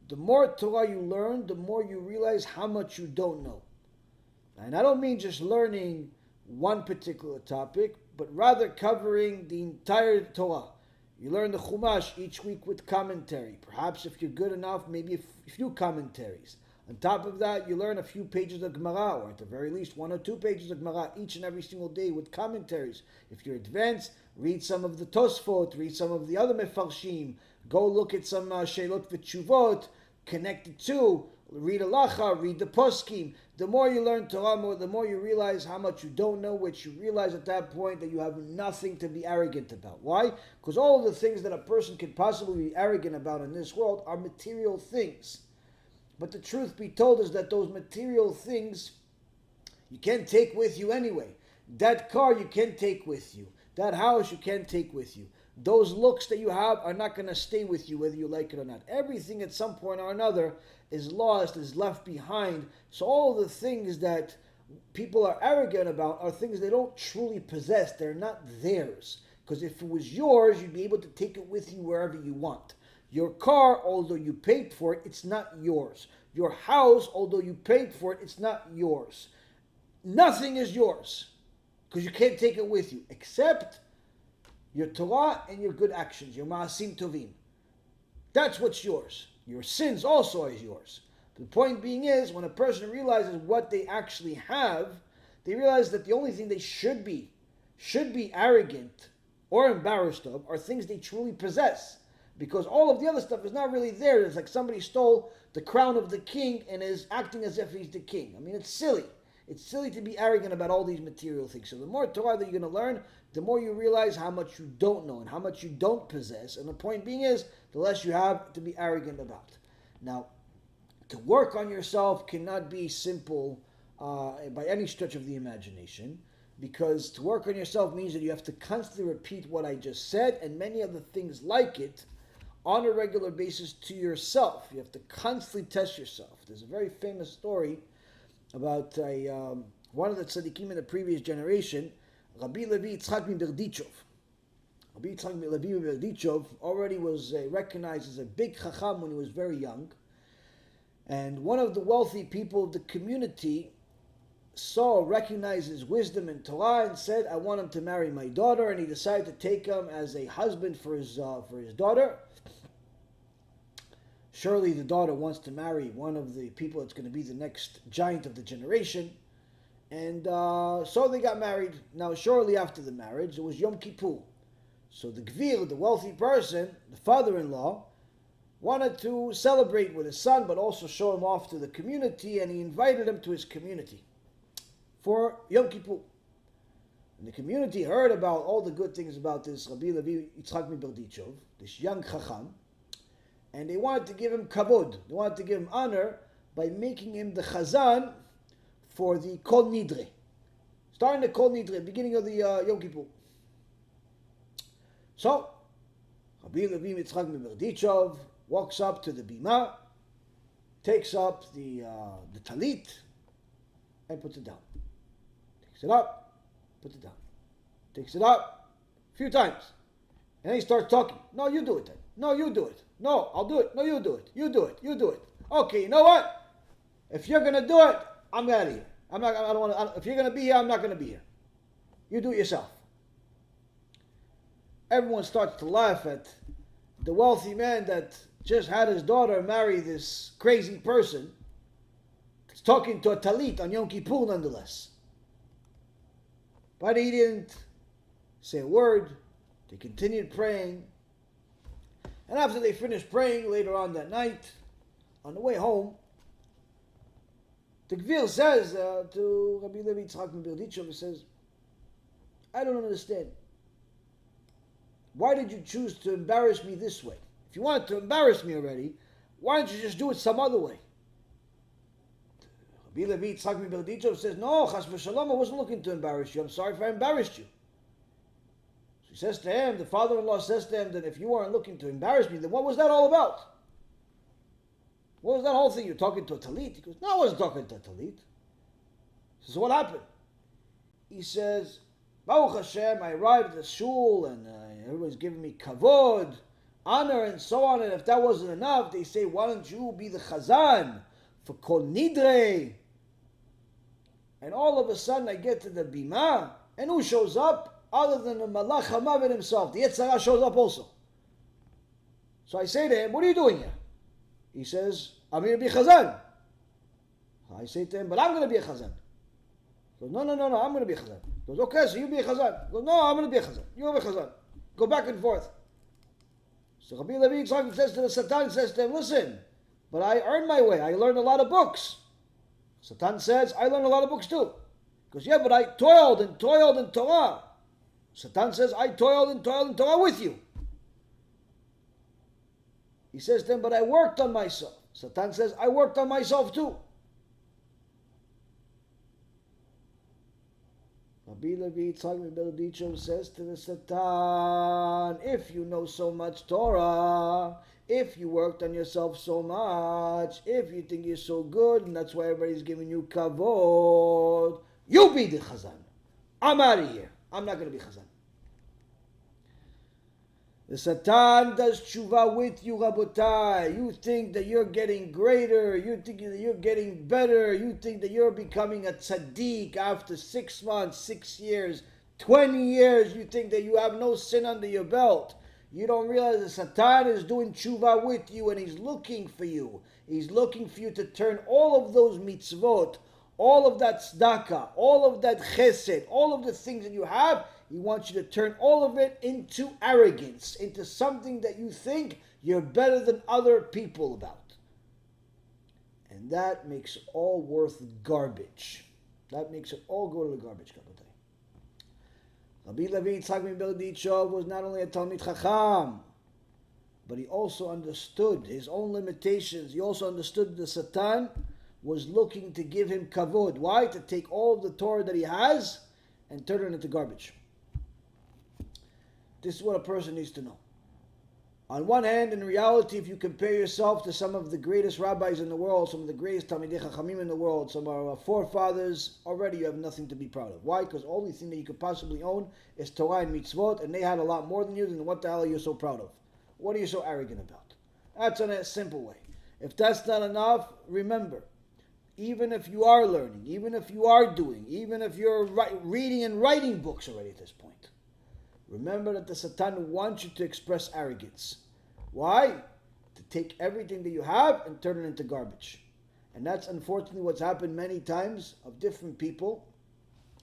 the more Torah you learn, the more you realize how much you don't know. And I don't mean just learning one particular topic, but rather covering the entire Torah. You learn the Chumash each week with commentary. Perhaps if you're good enough, maybe a few commentaries. On top of that, you learn a few pages of Gemara, or at the very least 1 or 2 pages of Gemara each and every single day with commentaries. If you're advanced, read some of the Tosfot, read some of the other Mefarshim, go look at some Sheilot v'Tshuvot, connect it to, read Halacha, read the Poskim. The more you learn Torah, the more you realize how much you don't know, which you realize at that point that you have nothing to be arrogant about. Why? Because all of the things that a person could possibly be arrogant about in this world are material things. But the truth be told is that those material things you can't take with you anyway. That car you can't take with you. That house you can't take with you. Those looks that you have are not going to stay with you whether you like it or not. Everything at some point or another is lost, is left behind. So all the things that people are arrogant about are things they don't truly possess. They're not theirs. Because if it was yours, you'd be able to take it with you wherever you want. Your car, although you paid for it, it's not yours. Your house, although you paid for it, it's not yours. Nothing is yours, because you can't take it with you, except your Torah and your good actions, your ma'asim tovim. That's what's yours. Your sins also is yours. The point being is, when a person realizes what they actually have, they realize that the only thing they should be arrogant or embarrassed of are things they truly possess. Because all of the other stuff is not really there. It's like somebody stole the crown of the king and is acting as if he's the king. I mean, it's silly. It's silly to be arrogant about all these material things. So the more Torah that you're going to learn, the more you realize how much you don't know and how much you don't possess. And the point being is, the less you have to be arrogant about. Now, to work on yourself cannot be simple by any stretch of the imagination, because to work on yourself means that you have to constantly repeat what I just said and many other things like it on a regular basis to yourself. You have to constantly test yourself. There's a very famous story about one of the tzaddikim in the previous generation, Rabbi Yitzchak Berdichov. Rabbi Yitzchak Berdichov already was recognized as a big chacham when he was very young. And one of the wealthy people of the community recognized his wisdom in Torah and said, I want him to marry my daughter. And he decided to take him as a husband for his daughter. Surely the daughter wants to marry one of the people that's going to be the next giant of the generation. And so they got married. Now, shortly after the marriage, it was Yom Kippur. So the gvir, the wealthy person, the father-in-law, wanted to celebrate with his son, but also show him off to the community, and he invited him to his community for Yom Kippur. And the community heard about all the good things about this Rabbi Yitzchak Berdichov, this young chacham, and they wanted to give him kavod, they wanted to give him honor by making him the chazan for the Kol Nidre. Starting the Kol Nidre, beginning of the Yom Kippur. So, Rabbi Yitzchak Berdichov walks up to the bima, takes up the talit, and puts it down. Takes it up, puts it down. Takes it up a few times. And then he starts talking. No, you do it then. No, you do it. No, I'll do it. No, you do it. You do it. You do it. Okay, you know what? If you're going to do it, I'm out of here. If you're going to be here, I'm not going to be here. You do it yourself. Everyone starts to laugh at the wealthy man that just had his daughter marry this crazy person. He's talking to a talit on Yom Kippur nonetheless. But he didn't say a word. They continued praying. And after they finished praying later on that night, on the way home, the Gvir says to Rabbi Yitzchak Berdichov, he says, I don't understand. Why did you choose to embarrass me this way? If you wanted to embarrass me already, why don't you just do it some other way? Rabbi Yitzchak Berdichov says, no, chas v'shalom, I wasn't looking to embarrass you. I'm sorry if I embarrassed you. So he says to him, the father-in-law says to him that if you weren't looking to embarrass me, then what was that all about? What was that whole thing? You're talking to a talit? He goes, no, I wasn't talking to a talit. He says, what happened? He says, Baruch HaShem, I arrived at the shul and everybody's giving me kavod, honor, and so on. And if that wasn't enough, they say, why don't you be the chazan for Kol Nidre? And all of a sudden I get to the bima, and who shows up? Other than the Malach HaMavet himself. The Yetzer Hara shows up also. So I say to him, what are you doing here? He says, I'm going to be chazan. I say to him, but I'm going to be a chazan. He goes, no, I'm going to be a chazan. He goes, okay, so you be a chazan. He goes, no, I'm going to be a chazan. You're a chazan. Go back and forth. So Rabbi Yitzchak says to the Satan, says to him, listen, but I earned my way. I learned a lot of books. Satan says, I learned a lot of books too. He goes, yeah, but I toiled in Torah. Satan says, I toiled in Torah with you. He says to him, but I worked on myself. Satan says, I worked on myself too. Rabbi Yitzchak Berdichov says to the Satan, if you know so much Torah, if you worked on yourself so much, if you think you're so good, and that's why everybody's giving you kavod, you be the chazan. I'm out of here. I'm not going to be chazan. The Satan does tshuva with you, Rabotai. You think that you're getting greater. You think that you're getting better. You think that you're becoming a tzaddik after 6 months, 6 years, 20 years. You think that you have no sin under your belt. You don't realize the Satan is doing tshuva with you and he's looking for you. He's looking for you to turn all of those mitzvot, all of that tzedakah, all of that chesed, all of the things that you have. He wants you to turn all of it into arrogance, into something that you think you're better than other people about. And that makes it all worth garbage. That makes it all go to the garbage. Rabbi Levi Yitzchak ben Berdichov was not only a Talmid Chacham, but he also understood his own limitations. He also understood the Satan was looking to give him kavod. Why? To take all of the Torah that he has and turn it into garbage. This is what a person needs to know. On one hand, in reality, if you compare yourself to some of the greatest rabbis in the world, some of the greatest Talmidei Chachamim in the world, some of our forefathers, already you have nothing to be proud of. Why? Because the only thing that you could possibly own is Torah and mitzvot, and they had a lot more than you, then what the hell are you so proud of? What are you so arrogant about? That's in a simple way. If that's not enough, remember, even if you are learning, even if you are doing, even if you're reading and writing books already at this point, remember that the Satan wants you to express arrogance. Why? To take everything that you have and turn it into garbage. And that's unfortunately what's happened many times of different people,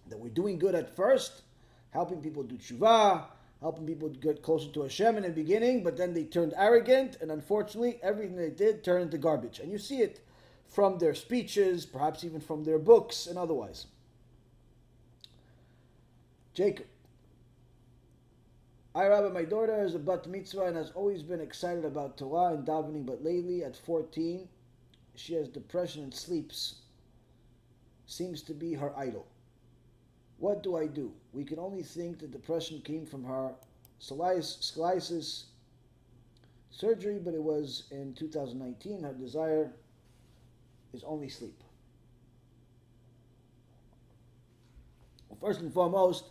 that we're doing good at first, helping people do TeShuva, helping people get closer to HaShem in the beginning, but then they turned arrogant, and unfortunately everything they did turned into garbage. And you see it from their speeches, perhaps even from their books and otherwise. Jacob. Hi Rabbi, my daughter is a bat mitzvah and has always been excited about Torah and davening, but lately at 14, she has depression and sleeps. Seems to be her idol. What do I do? We can only think the depression came from her scoliosis surgery, but it was in 2019. Her desire is only sleep. Well, first and foremost,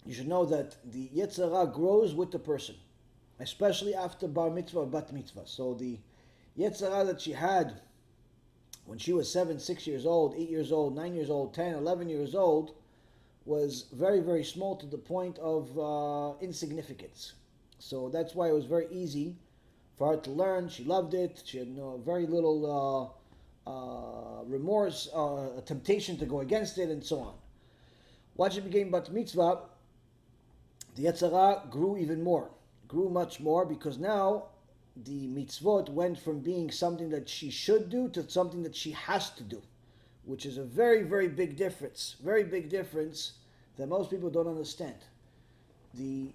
you should know that the Yetzer Hara grows with the person, especially after bar mitzvah or bat mitzvah. So the Yetzer Hara that she had when she was 7, 6 years old, 8 years old, 9 years old, 10, 11 years old, was very, very small to the point of insignificance. So that's why it was very easy for her to learn. She loved it. She had very little remorse, a temptation to go against it, and so on. Once she became bat mitzvah, the Yetzer Hara grew even more, grew much more, because now the mitzvot went from being something that she should do to something that she has to do, which is a very, very big difference. Very big difference that most people don't understand. The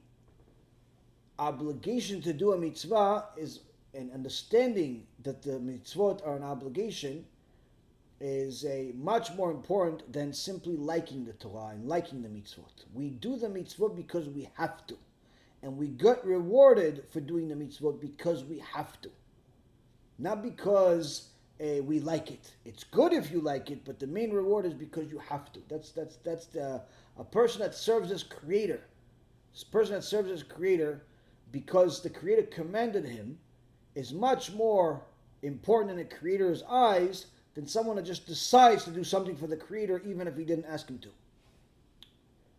obligation to do a mitzvah is, and understanding that the mitzvot are an obligation, is a much more important than simply liking the Torah and liking the mitzvot. We do the mitzvot because we have to. And we get rewarded for doing the mitzvot because we have to. Not because we like it. It's good if you like it, but the main reward is because you have to. That's a person that serves as creator. This person that serves as creator because the creator commanded him is much more important in a creator's eyes than someone that just decides to do something for the creator even if he didn't ask him to.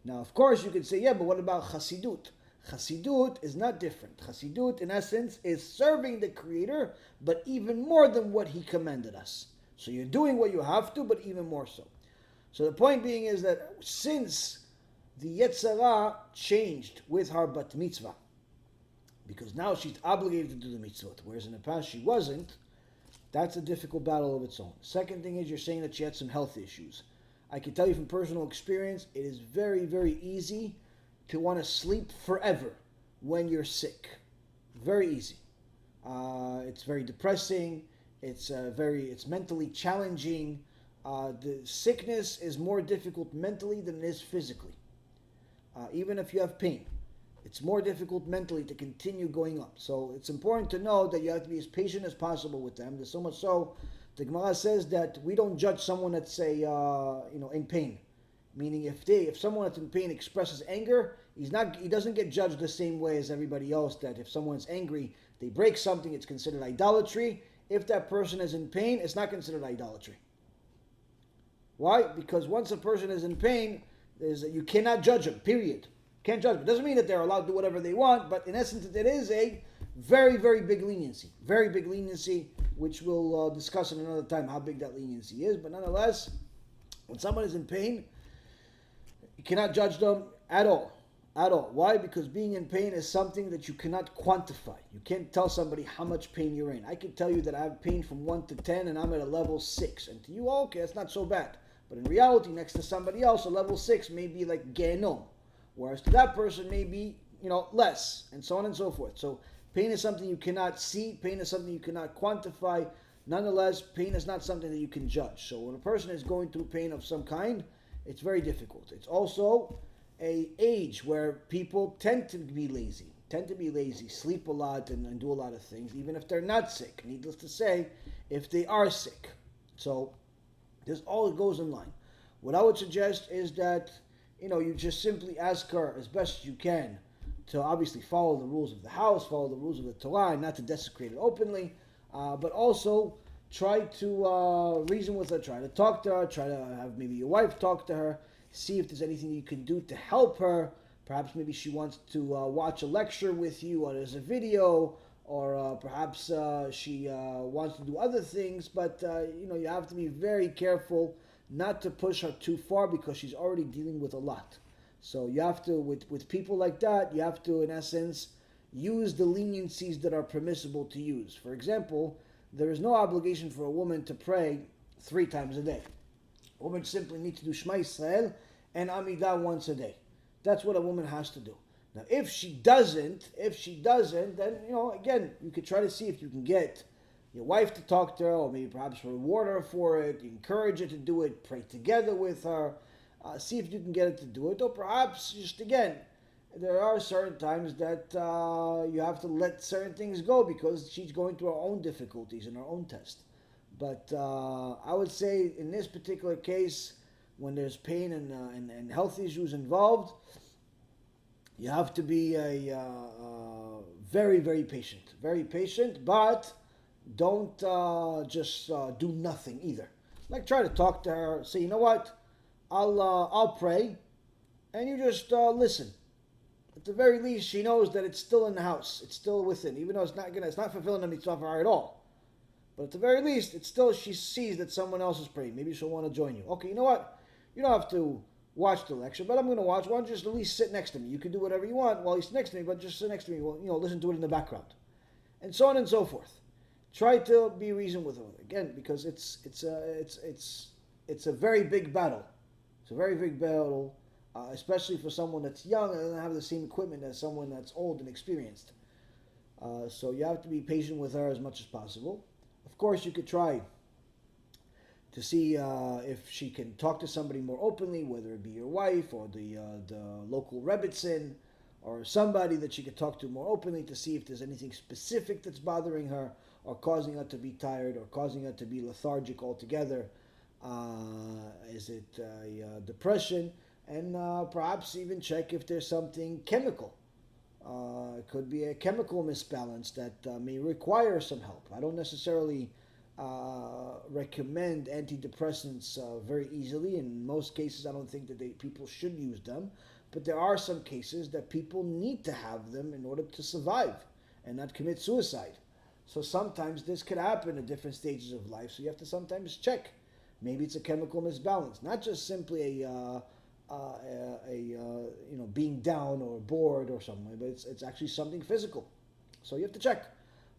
Now, of course, you could say, yeah, but what about Chassidut? Chassidut is not different. Chassidut, in essence, is serving the creator, but even more than what he commanded us. So you're doing what you have to, but even more so. So the point being is that since the Yetzer Hara changed with her bat mitzvah, because now she's obligated to do the mitzvot, whereas in the past she wasn't, that's a difficult battle of its own. Second thing is, you're saying that she had some health issues. I can tell you from personal experience, it is very, very easy to want to sleep forever when you're sick. Very easy. It's very depressing. It's mentally challenging. The sickness is more difficult mentally than it is physically. Even if you have pain, it's more difficult mentally to continue going up. So it's important to know that you have to be as patient as possible with them. There's so much so, the Gemara says that we don't judge someone that's in pain. Meaning if someone that's in pain expresses anger, He doesn't get judged the same way as everybody else, that if someone's angry, they break something, it's considered idolatry. If that person is in pain, it's not considered idolatry. Why? Because once a person is in pain, you cannot judge him, period. Can't judge him. It doesn't mean that they're allowed to do whatever they want, but in essence, it is a very, very big leniency. Very big leniency, which we'll discuss in another time how big that leniency is. But nonetheless, when someone is in pain, you cannot judge them at all. At all. Why? Because being in pain is something that you cannot quantify. You can't tell somebody how much pain you're in. I can tell you that I have pain from 1 to 10 and I'm at a level 6. And to you, okay, that's not so bad. But in reality, next to somebody else, a level 6 may be like Genom. Whereas to that person may be, less. And so on and so forth. So pain is something you cannot see. Pain is something you cannot quantify. Nonetheless, pain is not something that you can judge. So when a person is going through pain of some kind, it's very difficult. It's also an age where people tend to be lazy, sleep a lot and do a lot of things, even if they're not sick. Needless to say, if they are sick. So this all goes in line. What I would suggest is that, you just simply ask her as best you can to obviously follow the rules of the house, follow the rules of the Torah, and not to desecrate it openly, but also try to reason with her, try to talk to her, try to have maybe your wife talk to her, see if there's anything you can do to help her. Perhaps maybe she wants to watch a lecture with you, or there's a video, or perhaps she wants to do other things. But you have to be very careful not to push her too far, because she's already dealing with a lot. So you have to, with people like that, you have to, in essence, use the leniencies that are permissible to use. For example, there is no obligation for a woman to pray 3 times a day. A woman simply needs to do Shema Yisrael and Amidah once a day. That's what a woman has to do. Now, if she doesn't, then, again, you could try to see if you can get your wife to talk to her, or maybe perhaps reward her for it, encourage her to do it, pray together with her, see if you can get her to do it, or perhaps, just again, there are certain times that you have to let certain things go because she's going through her own difficulties and her own test. But I would say in this particular case, when there's pain and health issues involved, you have to be very, very patient, but don't just do nothing either. Like, try to talk to her, say, you know what, I'll pray, and you just listen. At the very least, she knows that it's still in the house, it's still within, even though it's not fulfilling the mitzvah for her at all. But at the very least, it's still, she sees that someone else is praying. Maybe she'll want to join you. Okay, you know what? You don't have to watch the lecture, but I'm going to watch. Why don't you just at least sit next to me? You can do whatever you want while he's next to me, but just sit next to me. Well, listen to it in the background, and so on and so forth. Try to be reasonable with her again, because it's a very big battle. It's a very big battle, especially for someone that's young and doesn't have the same equipment as someone that's old and experienced. So you have to be patient with her as much as possible. Of course, you could try to see if she can talk to somebody more openly, whether it be your wife or the local rebbitzin, or somebody that she could talk to more openly, to see if there's anything specific that's bothering her or causing her to be tired or causing her to be lethargic altogether. Is it depression? And perhaps even check if there's something chemical. It could be a chemical misbalance that may require some help. I don't necessarily recommend antidepressants very easily. In most cases, I don't think that people should use them. But there are some cases that people need to have them in order to survive and not commit suicide. So sometimes this could happen at different stages of life. So you have to sometimes check. Maybe it's a chemical misbalance, not just simply being down or bored or something, but it's actually something physical. So you have to check.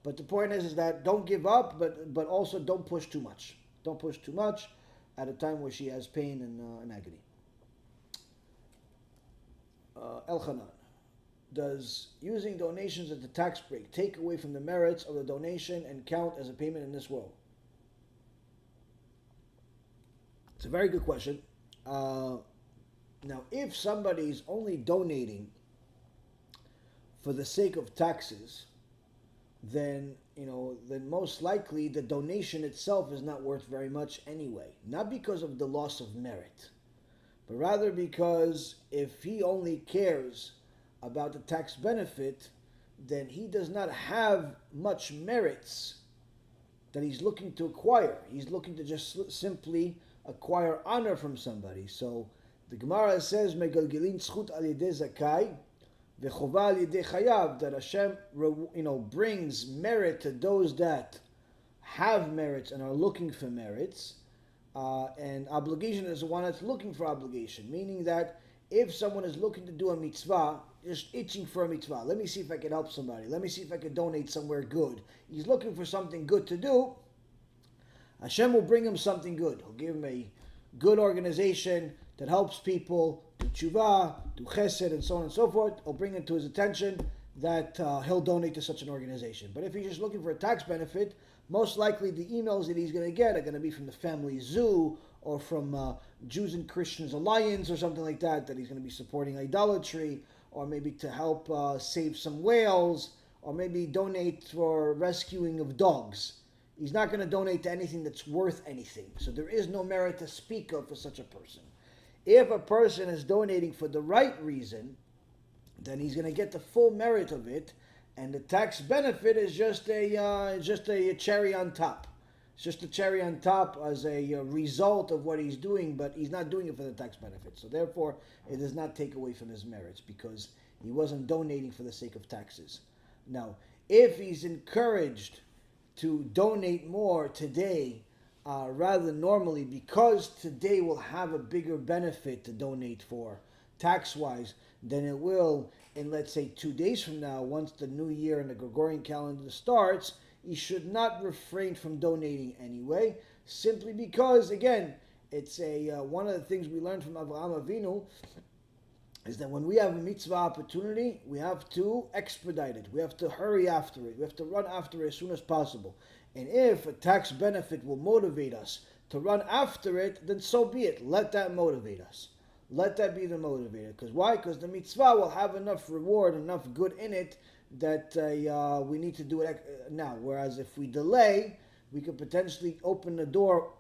But the point is that don't give up, but also don't push too much. Don't push too much at a time where she has pain and agony. Elchanan, does using donations as a tax break take away from the merits of the donation and count as a payment in this world? It's a very good question. Now, if somebody's only donating for the sake of taxes, then most likely the donation itself is not worth very much anyway. Not because of the loss of merit, but rather because if he only cares about the tax benefit, then he does not have much merits that he's looking to acquire. He's looking to just simply acquire honor from somebody. So the Gemara says, "Megalgelin zchut al yedei zakai, v'chova al yedei chayav," that Hashem, brings merit to those that have merits and are looking for merits, and obligation is the one that's looking for obligation. Meaning that if someone is looking to do a mitzvah, just itching for a mitzvah, let me see if I can help somebody, let me see if I can donate somewhere good, he's looking for something good to do, Hashem will bring him something good. He'll give him a good organization that helps people do TeShuva, do Chesed, and so on and so forth. He'll bring it to his attention that he'll donate to such an organization. But if he's just looking for a tax benefit, most likely the emails that he's going to get are going to be from the family zoo, or from Jews and Christians Alliance or something like that he's going to be supporting idolatry, or maybe to help save some whales, or maybe donate for rescuing of dogs. He's not going to donate to anything that's worth anything. So there is no merit to speak of for such a person. If a person is donating for the right reason, then he's going to get the full merit of it, and the tax benefit is just a cherry on top. It's just a cherry on top as a result of what he's doing, but he's not doing it for the tax benefit. So therefore, it does not take away from his merits, because he wasn't donating for the sake of taxes. Now, if he's encouraged to donate more today rather than normally, because today will have a bigger benefit to donate for tax-wise than it will in, let's say, 2 days from now, once the new year and the Gregorian calendar starts, he should not refrain from donating anyway, simply because, again, it's one of the things we learned from Avraham Avinu is that when we have a mitzvah opportunity, we have to expedite it. We have to hurry after it. We have to run after it as soon as possible. And if a tax benefit will motivate us to run after it, then so be it. Let that motivate us. Let that be the motivator. Because why? Because the mitzvah will have enough reward, enough good in it, that we need to do it now. Whereas if we delay, we could potentially open the door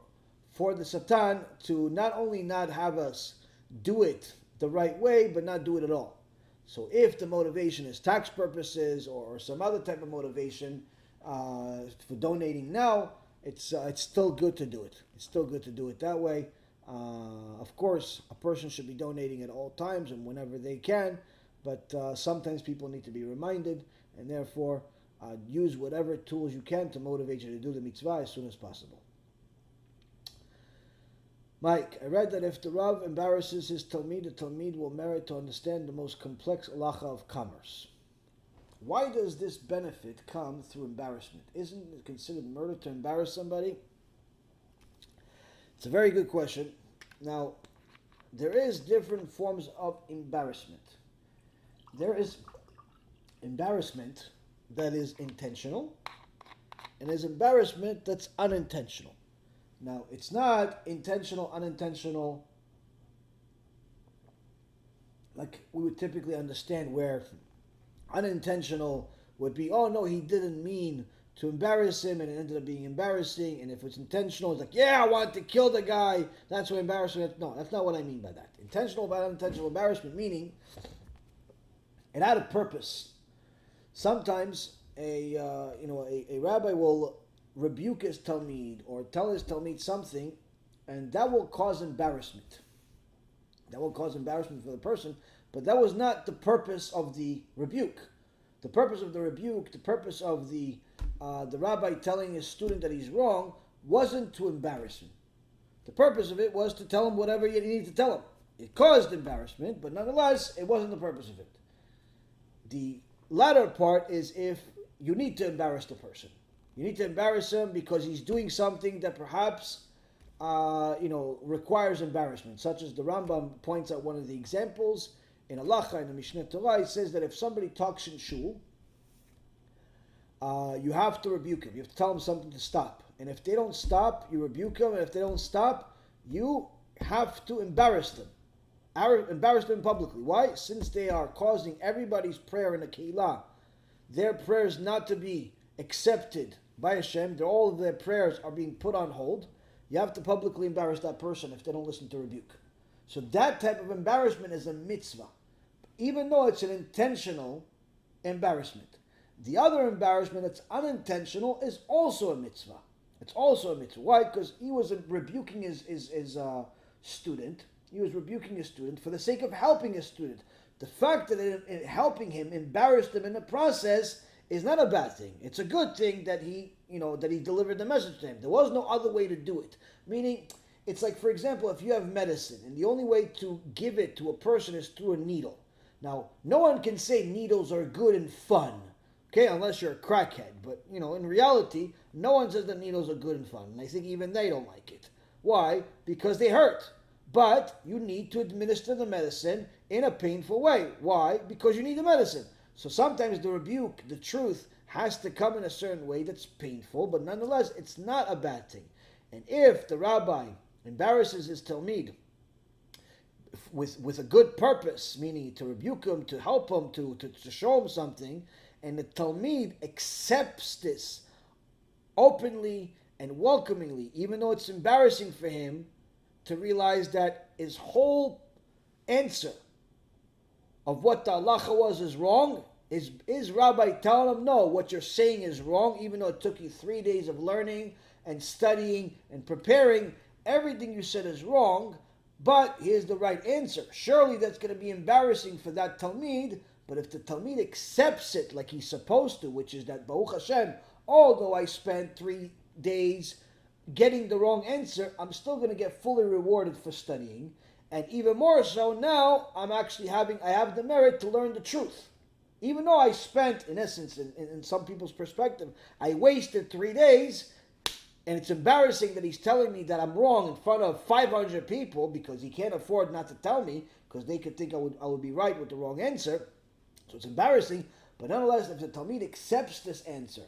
for the Satan to not only not have us do it the right way, but not do it at all. So if the motivation is tax purposes or some other type of motivation for donating now, it's still good to do it. It's still good to do it that way. Of course, a person should be donating at all times and whenever they can, but sometimes people need to be reminded, and therefore use whatever tools you can to motivate you to do the mitzvah as soon as possible. Mike, I read that if the Rav embarrasses his Talmid, the Talmid will merit to understand the most complex halacha of commerce. Why does this benefit come through embarrassment? Isn't it considered murder to embarrass somebody? It's a very good question. Now, there is different forms of embarrassment. There is embarrassment that is intentional, and there's embarrassment that's unintentional. Now, it's not intentional, unintentional, like we would typically understand, where unintentional would be, oh no, he didn't mean to embarrass him, and it ended up being embarrassing. And if it's intentional, it's like, yeah, I wanted to kill the guy, that's what embarrassment. No, that's not what I mean by that. Intentional but unintentional embarrassment, meaning it had a purpose. Sometimes a rabbi will rebuke his talmid or tell his talmid something, and that will cause embarrassment. That will cause embarrassment for the person, but that was not the purpose of the rebuke. The purpose of the rebuke, the purpose of the rabbi telling his student that he's wrong, wasn't to embarrass him. The purpose of it was to tell him whatever he needed to tell him. It caused embarrassment, but nonetheless, it wasn't the purpose of it. The latter part is if you need to embarrass the person. You need to embarrass him because he's doing something that perhaps requires embarrassment, such as the Rambam points out one of the examples in Halacha, in the Mishneh Torah. It says that if somebody talks in shul, you have to rebuke him. You have to tell him something to stop. And if they don't stop, you rebuke them. And if they don't stop, you have to embarrass them. Embarrass them publicly. Why? Since they are causing everybody's prayer in the Keilah, their prayers not to be accepted by Hashem, all of their prayers are being put on hold. You have to publicly embarrass that person if they don't listen to rebuke. So that type of embarrassment is a mitzvah. even though it's an intentional embarrassment. The other embarrassment that's unintentional is also a mitzvah. It's also a mitzvah. Why? Because he was rebuking his student. He was rebuking his student for the sake of helping his student. The fact that it helping him embarrassed him in the process is not a bad thing. It's a good thing that he delivered the message to him. There was no other way to do it. Meaning, it's like, for example, if you have medicine and the only way to give it to a person is through a needle. Now, no one can say needles are good and fun, okay, unless you're a crackhead. But, in reality, no one says that needles are good and fun. And I think even they don't like it. Why? Because they hurt. But you need to administer the medicine in a painful way. Why? Because you need the medicine. So sometimes the rebuke, the truth, has to come in a certain way that's painful, but nonetheless, it's not a bad thing. And if the rabbi embarrasses his talmid with a good purpose, meaning to rebuke him, to help him, to show him something, and the talmid accepts this openly and welcomingly, even though it's embarrassing for him, to realize that his whole answer of what the halacha was is wrong, is rabbi telling him, no, what you're saying is wrong, even though it took you 3 days of learning and studying and preparing, everything you said is wrong, but here's the right answer. Surely that's going to be embarrassing for that talmid, but if the talmid accepts it like he's supposed to, which is that, Baruch Hashem, although I spent 3 days getting the wrong answer, I'm still going to get fully rewarded for studying. And even more so now, I have the merit to learn the truth. Even though I spent, in essence, in some people's perspective, I wasted 3 days, and it's embarrassing that he's telling me that I'm wrong in front of 500 people because he can't afford not to tell me because they could think I would be right with the wrong answer. So it's embarrassing, but nonetheless, if the Talmid accepts this answer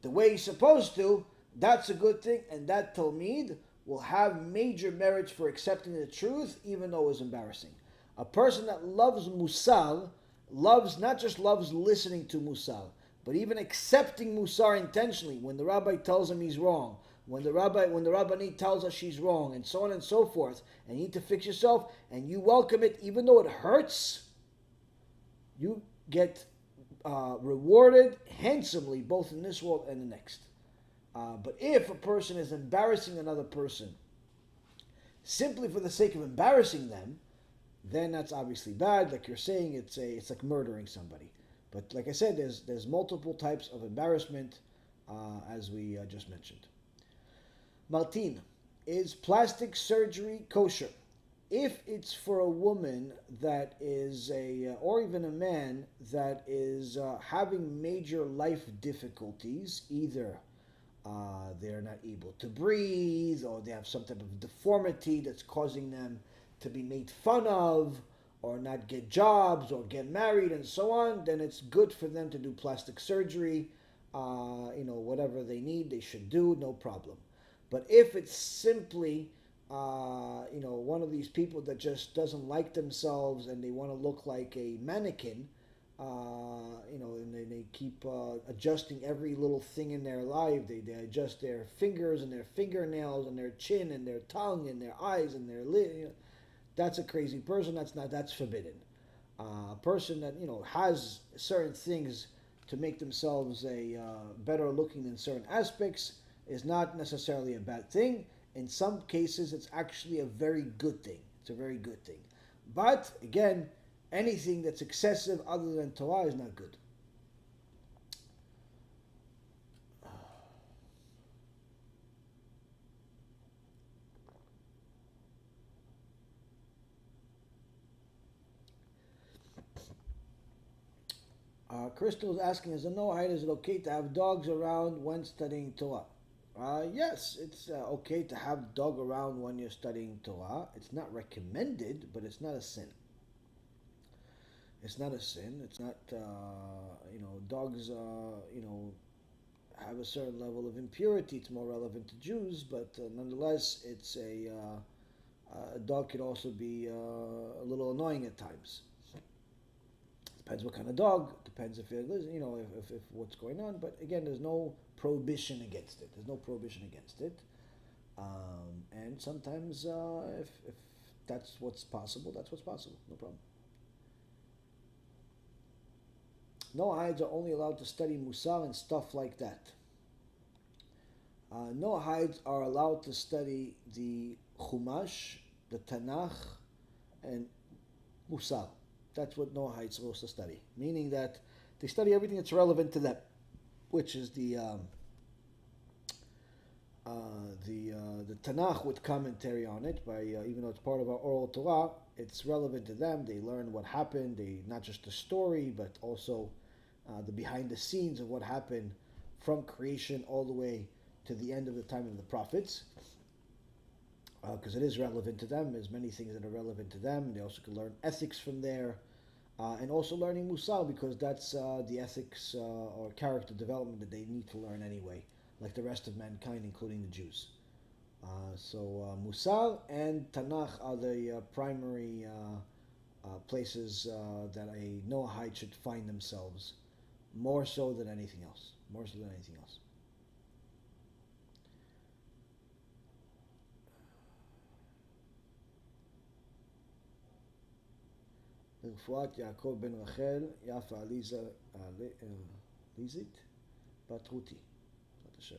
the way he's supposed to, that's a good thing, and that Talmid will have major merits for accepting the truth, even though it's embarrassing. A person that loves Mussar, not just loves listening to Mussar, but even accepting Mussar intentionally when the rabbi tells him he's wrong, when the rabbanit tells us she's wrong, and so on and so forth, and you need to fix yourself, and you welcome it, even though it hurts, you get rewarded handsomely, both in this world and the next. But if a person is embarrassing another person simply for the sake of embarrassing them, then that's obviously bad. Like you're saying, it's like murdering somebody. But like I said, there's multiple types of embarrassment, as we just mentioned. Martin, is plastic surgery kosher? If it's for a woman that is or even a man that is having major life difficulties, either they're not able to breathe, or they have some type of deformity that's causing them to be made fun of, or not get jobs, or get married, and so on, then it's good for them to do plastic surgery. Whatever they need, they should do, no problem. But if it's simply, one of these people that just doesn't like themselves and they want to look like a mannequin, and they keep adjusting every little thing in their life. They adjust their fingers and their fingernails and their chin and their tongue and their eyes and their lid. That's a crazy person. That's forbidden. A person that has certain things to make themselves better looking in certain aspects is not necessarily a bad thing. In some cases, it's actually a very good thing. It's a very good thing. But again, anything that's excessive other than Torah is not good. Crystal is asking, is it okay to have dogs around when studying Torah? Yes, it's okay to have dog around when you're studying Torah. It's not recommended, but it's not a sin. It's not a sin. It's not, dogs, have a certain level of impurity. It's more relevant to Jews, but nonetheless, it's a dog could also be a little annoying at times. Depends what kind of dog. Depends if it is, if what's going on. But again, there's no prohibition against it. There's no prohibition against it. And sometimes, if that's what's possible, that's what's possible. No problem. Noahides are only allowed to study Mussar and stuff like that. Noahides are allowed to study the Chumash, the Tanakh, and Mussar. That's what Noahides are supposed to study. Meaning that they study everything that's relevant to them, which is the Tanakh with commentary on it. Even though it's part of our oral Torah, it's relevant to them. They learn what happened. Not just the story, but also the behind the scenes of what happened from creation all the way to the end of the time of the prophets, because it is relevant to them. There's many things that are relevant to them. They also can learn ethics from there, and also learning Mussar, because that's the ethics or character development that they need to learn anyway, like the rest of mankind, including the Jews. So Mussar and Tanakh are the primary places that a Noahide should find themselves, more so than anything else. More so than anything else. לרפואת יעקב בן רחל, יפה ליזית, בת רותי, בעזרת השם.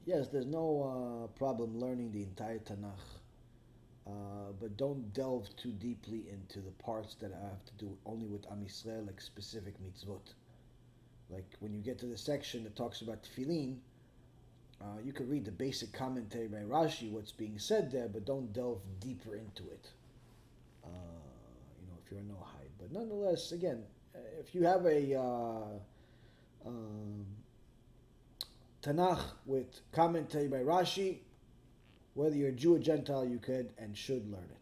Yes, there's no problem learning the entire Tanakh, but don't delve too deeply into the parts that have to do only with Am Yisrael, like specific mitzvot. Like when you get to the section that talks about tefillin, you could read the basic commentary by Rashi, what's being said there, but don't delve deeper into it. If you're a Noahide. But nonetheless, again, if you have a Tanakh with commentary by Rashi, whether you're a Jew or Gentile, you could and should learn it.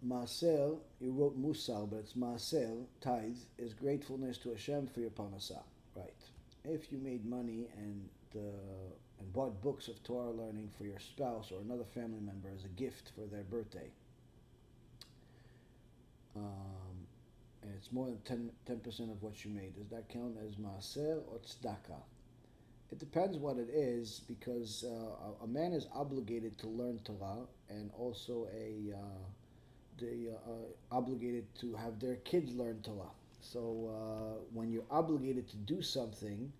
Maaser, you wrote Mussar, but it's Maaser, tithe, is gratefulness to HaShem for your parnasah. Right. If you made money and bought books of Torah learning for your spouse or another family member as a gift for their birthday, and it's more than 10% of what you made, does that count as Maaser or Tzedakah? It depends what it is, because a man is obligated to learn Torah, and also they are obligated to have their kids learn Torah. So when you're obligated to do something,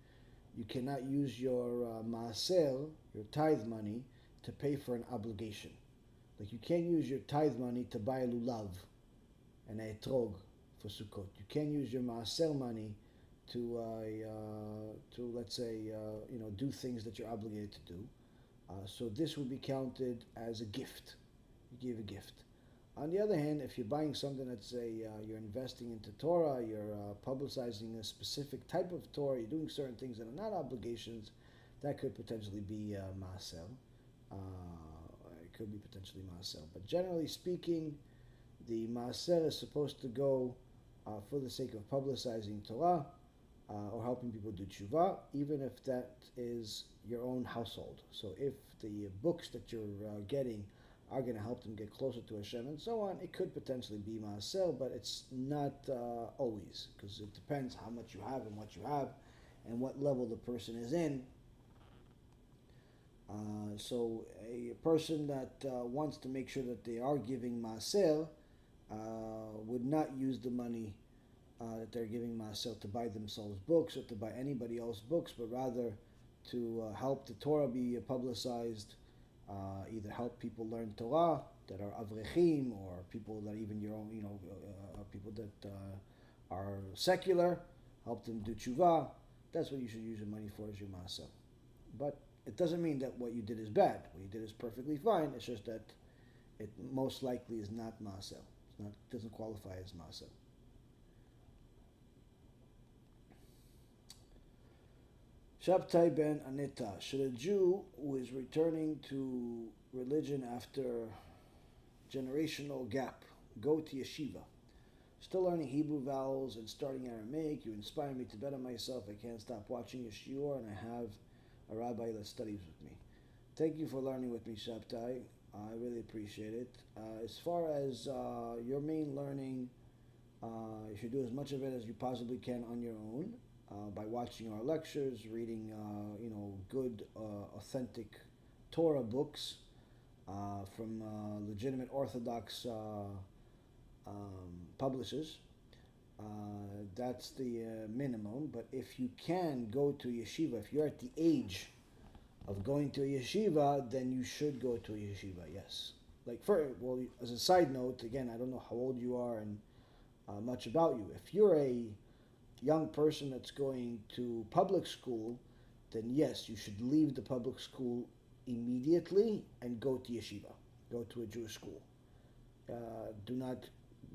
you cannot use your maaser, your tithe money, to pay for an obligation. Like you can't use your tithe money to buy a lulav and a etrog for Sukkot. You can't use your maaser money to let's say do things that you're obligated to do. So this would be counted as a gift. You give a gift. On the other hand, if you're buying something that's you're investing into Torah, you're publicizing a specific type of Torah, you're doing certain things that are not obligations, that could potentially be maaser. It could be potentially maaser. But generally speaking, the maaser is supposed to go for the sake of publicizing Torah or helping people do TeShuva, even if that is your own household. So if the books that you're getting are going to help them get closer to HaShem and so on, it could potentially be maaser, but it's not always, because it depends how much you have and what you have and what level the person is in. So a person that wants to make sure that they are giving maaser would not use the money that they're giving maaser to buy themselves books or to buy anybody else books, but rather to help the Torah be publicized, either help people learn Torah that are avrechim, or people that even your own, people that are secular, help them do TeShuva. That's what you should use your money for, as your maaser. But it doesn't mean that what you did is bad. What you did is perfectly fine. It's just that it most likely is not maaser. It doesn't qualify as maaser. Shabtai ben Aneta. Should a Jew who is returning to religion after generational gap go to yeshiva? Still learning Hebrew vowels and starting Aramaic. You inspire me to better myself. I can't stop watching your shiur, and I have a rabbi that studies with me. Thank you for learning with me, Shabtai. I really appreciate it. As far as your main learning, you should do as much of it as you possibly can on your own by watching our lectures, reading good, authentic Torah books from legitimate Orthodox publishers. That's the minimum. But if you can go to yeshiva, if you're at the age of going to a yeshiva, then you should go to a yeshiva, yes. As a side note, again, I don't know how old you are and much about you. If you're a young person that's going to public school, then yes, you should leave the public school immediately and go to yeshiva. Go to a Jewish school. Do not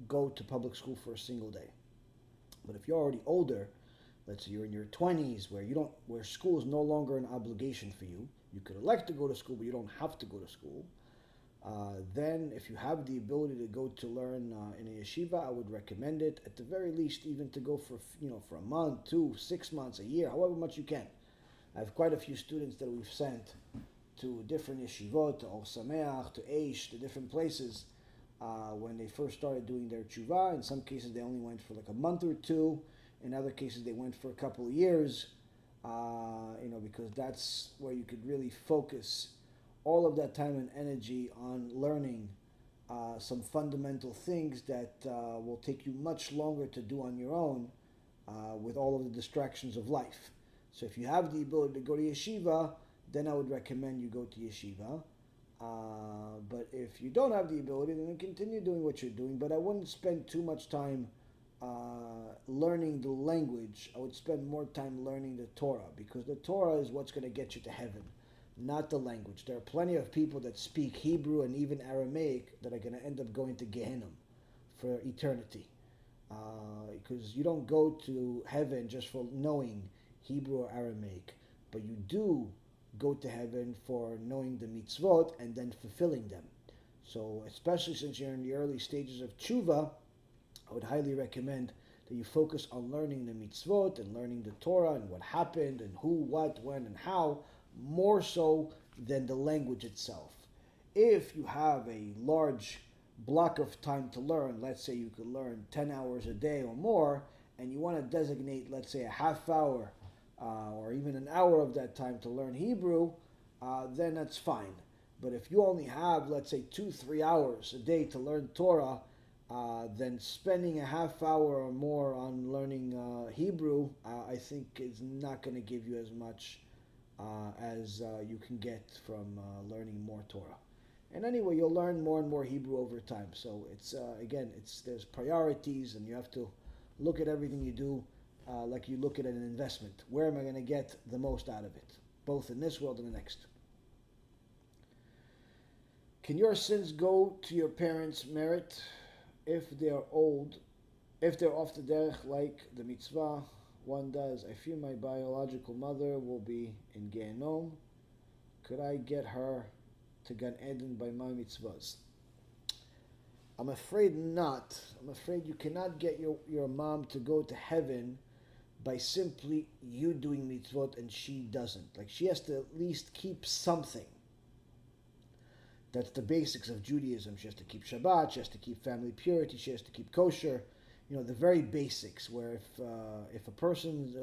go to public school for a single day. But if you're already older, let's say you're in your 20s, where school is no longer an obligation for you, you could elect to go to school, but you don't have to go to school. Then, if you have the ability to go to learn in a yeshiva, I would recommend it. At the very least, even to go for a month, 2, 6 months, a year, however much you can. I have quite a few students that we've sent to different yeshivot, to Or Sameach, to Eish, to different places when they first started doing their tshuva. In some cases, they only went for like a month or two. In other cases, they went for a couple of years, because that's where you could really focus all of that time and energy on learning some fundamental things that will take you much longer to do on your own with all of the distractions of life. So if you have the ability to go to yeshiva, then I would recommend you go to yeshiva. But if you don't have the ability, then continue doing what you're doing. But I wouldn't spend too much time learning the language. I would spend more time learning the Torah, because the Torah is what's going to get you to heaven, not the language. There are plenty of people that speak Hebrew and even Aramaic that are going to end up going to Gehenna for eternity. Because you don't go to heaven just for knowing Hebrew or Aramaic, but you do go to heaven for knowing the mitzvot and then fulfilling them. So especially since you're in the early stages of tshuva, I would highly recommend that you focus on learning the mitzvot and learning the Torah and what happened and who, what, when, and how, more so than the language itself. If you have a large block of time to learn, let's say you could learn 10 hours a day or more, and you want to designate, let's say, a half hour or even an hour of that time to learn Hebrew, then that's fine. But if you only have, let's say, 2-3 hours a day to learn Torah, then spending a half hour or more on learning Hebrew, I think is not going to give you as much as you can get from learning more Torah. And anyway, you'll learn more and more Hebrew over time. So it's there's priorities, and you have to look at everything you do like you look at an investment. Where am I going to get the most out of it, both in this world and the next? Can your sins go to your parents' merit if they're old, if they're off the derech like the mitzvah one does? I fear my biological mother will be in Gehenom. Could I get her to Gan Eden by my mitzvahs? I'm afraid not. I'm afraid you cannot get your mom to go to heaven by simply you doing mitzvot and she doesn't. Like, she has to at least keep something. That's the basics of Judaism. She has to keep Shabbat, she has to keep family purity, she has to keep kosher. The very basics, where if a person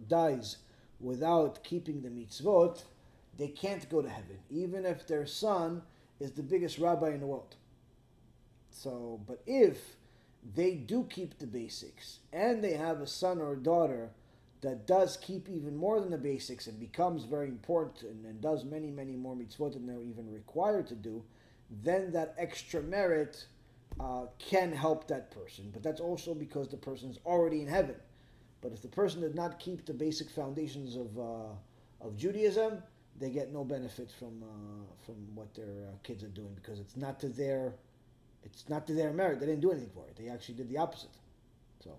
dies without keeping the mitzvot, they can't go to heaven, even if their son is the biggest rabbi in the world. So, but if they do keep the basics, and they have a son or a daughter that does keep even more than the basics and becomes very important and does many, many more mitzvot than they're even required to do, then that extra merit can help that person. But that's also because the person is already in heaven. But if the person did not keep the basic foundations of Judaism, they get no benefit from what their kids are doing, because it's not to their merit. They didn't do anything for it. They actually did the opposite. So,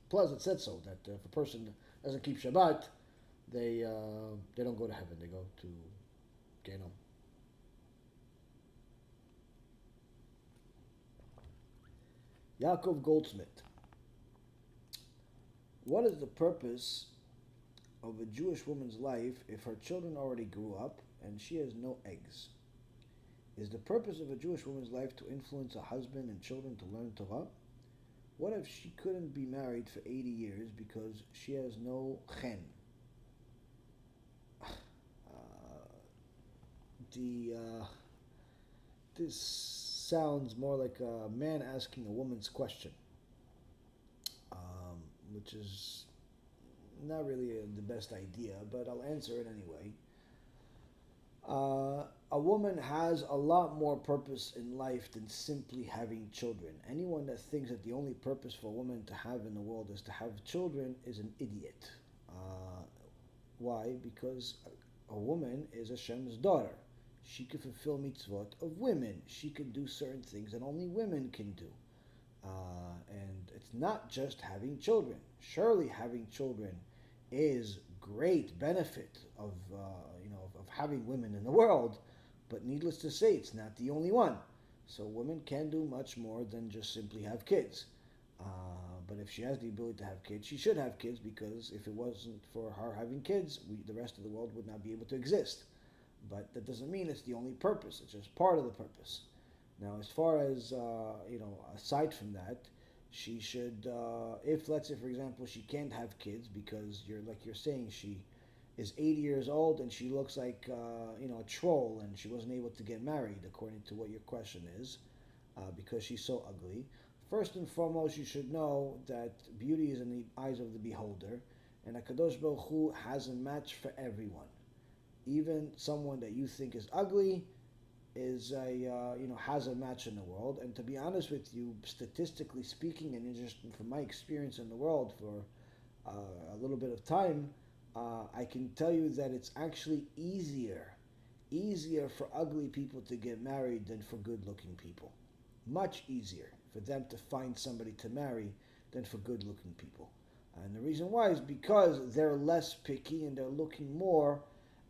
plus it said so that if a person doesn't keep Shabbat, they don't go to heaven. They go to Genom. Yaakov Goldsmith. What is the purpose of a Jewish woman's life if her children already grew up and she has no eggs? Is the purpose of a Jewish woman's life to influence a husband and children to learn Torah? What if she couldn't be married for 80 years because she has no chen? This sounds more like a man asking a woman's question, which is not really the best idea, but I'll answer it anyway. A woman has a lot more purpose in life than simply having children. Anyone that thinks that the only purpose for a woman to have in the world is to have children is an idiot. Why? Because a woman is Hashem's daughter. She can fulfill mitzvot of women. She can do certain things that only women can do. And it's not just having children. Surely having children is great benefit of having women in the world, but needless to say, it's not the only one. So women can do much more than just simply have kids. But if she has the ability to have kids, she should have kids, because if it wasn't for her having kids, the rest of the world would not be able to exist. But that doesn't mean it's the only purpose. It's just part of the purpose. Now, as far as, aside from that, she should, if, let's say, for example, she can't have kids because, you're saying, she is 80 years old and she looks like, a troll, and she wasn't able to get married, according to what your question is, because she's so ugly. First and foremost, you should know that beauty is in the eyes of the beholder, and HaKadosh Baruch Hu has a match for everyone. Even someone that you think is ugly is has a match in the world. And to be honest with you, statistically speaking, and just from my experience in the world for a little bit of time, I can tell you that it's actually easier for ugly people to get married than for good-looking people. Much easier for them to find somebody to marry than for good-looking people. And the reason why is because they're less picky and they're looking more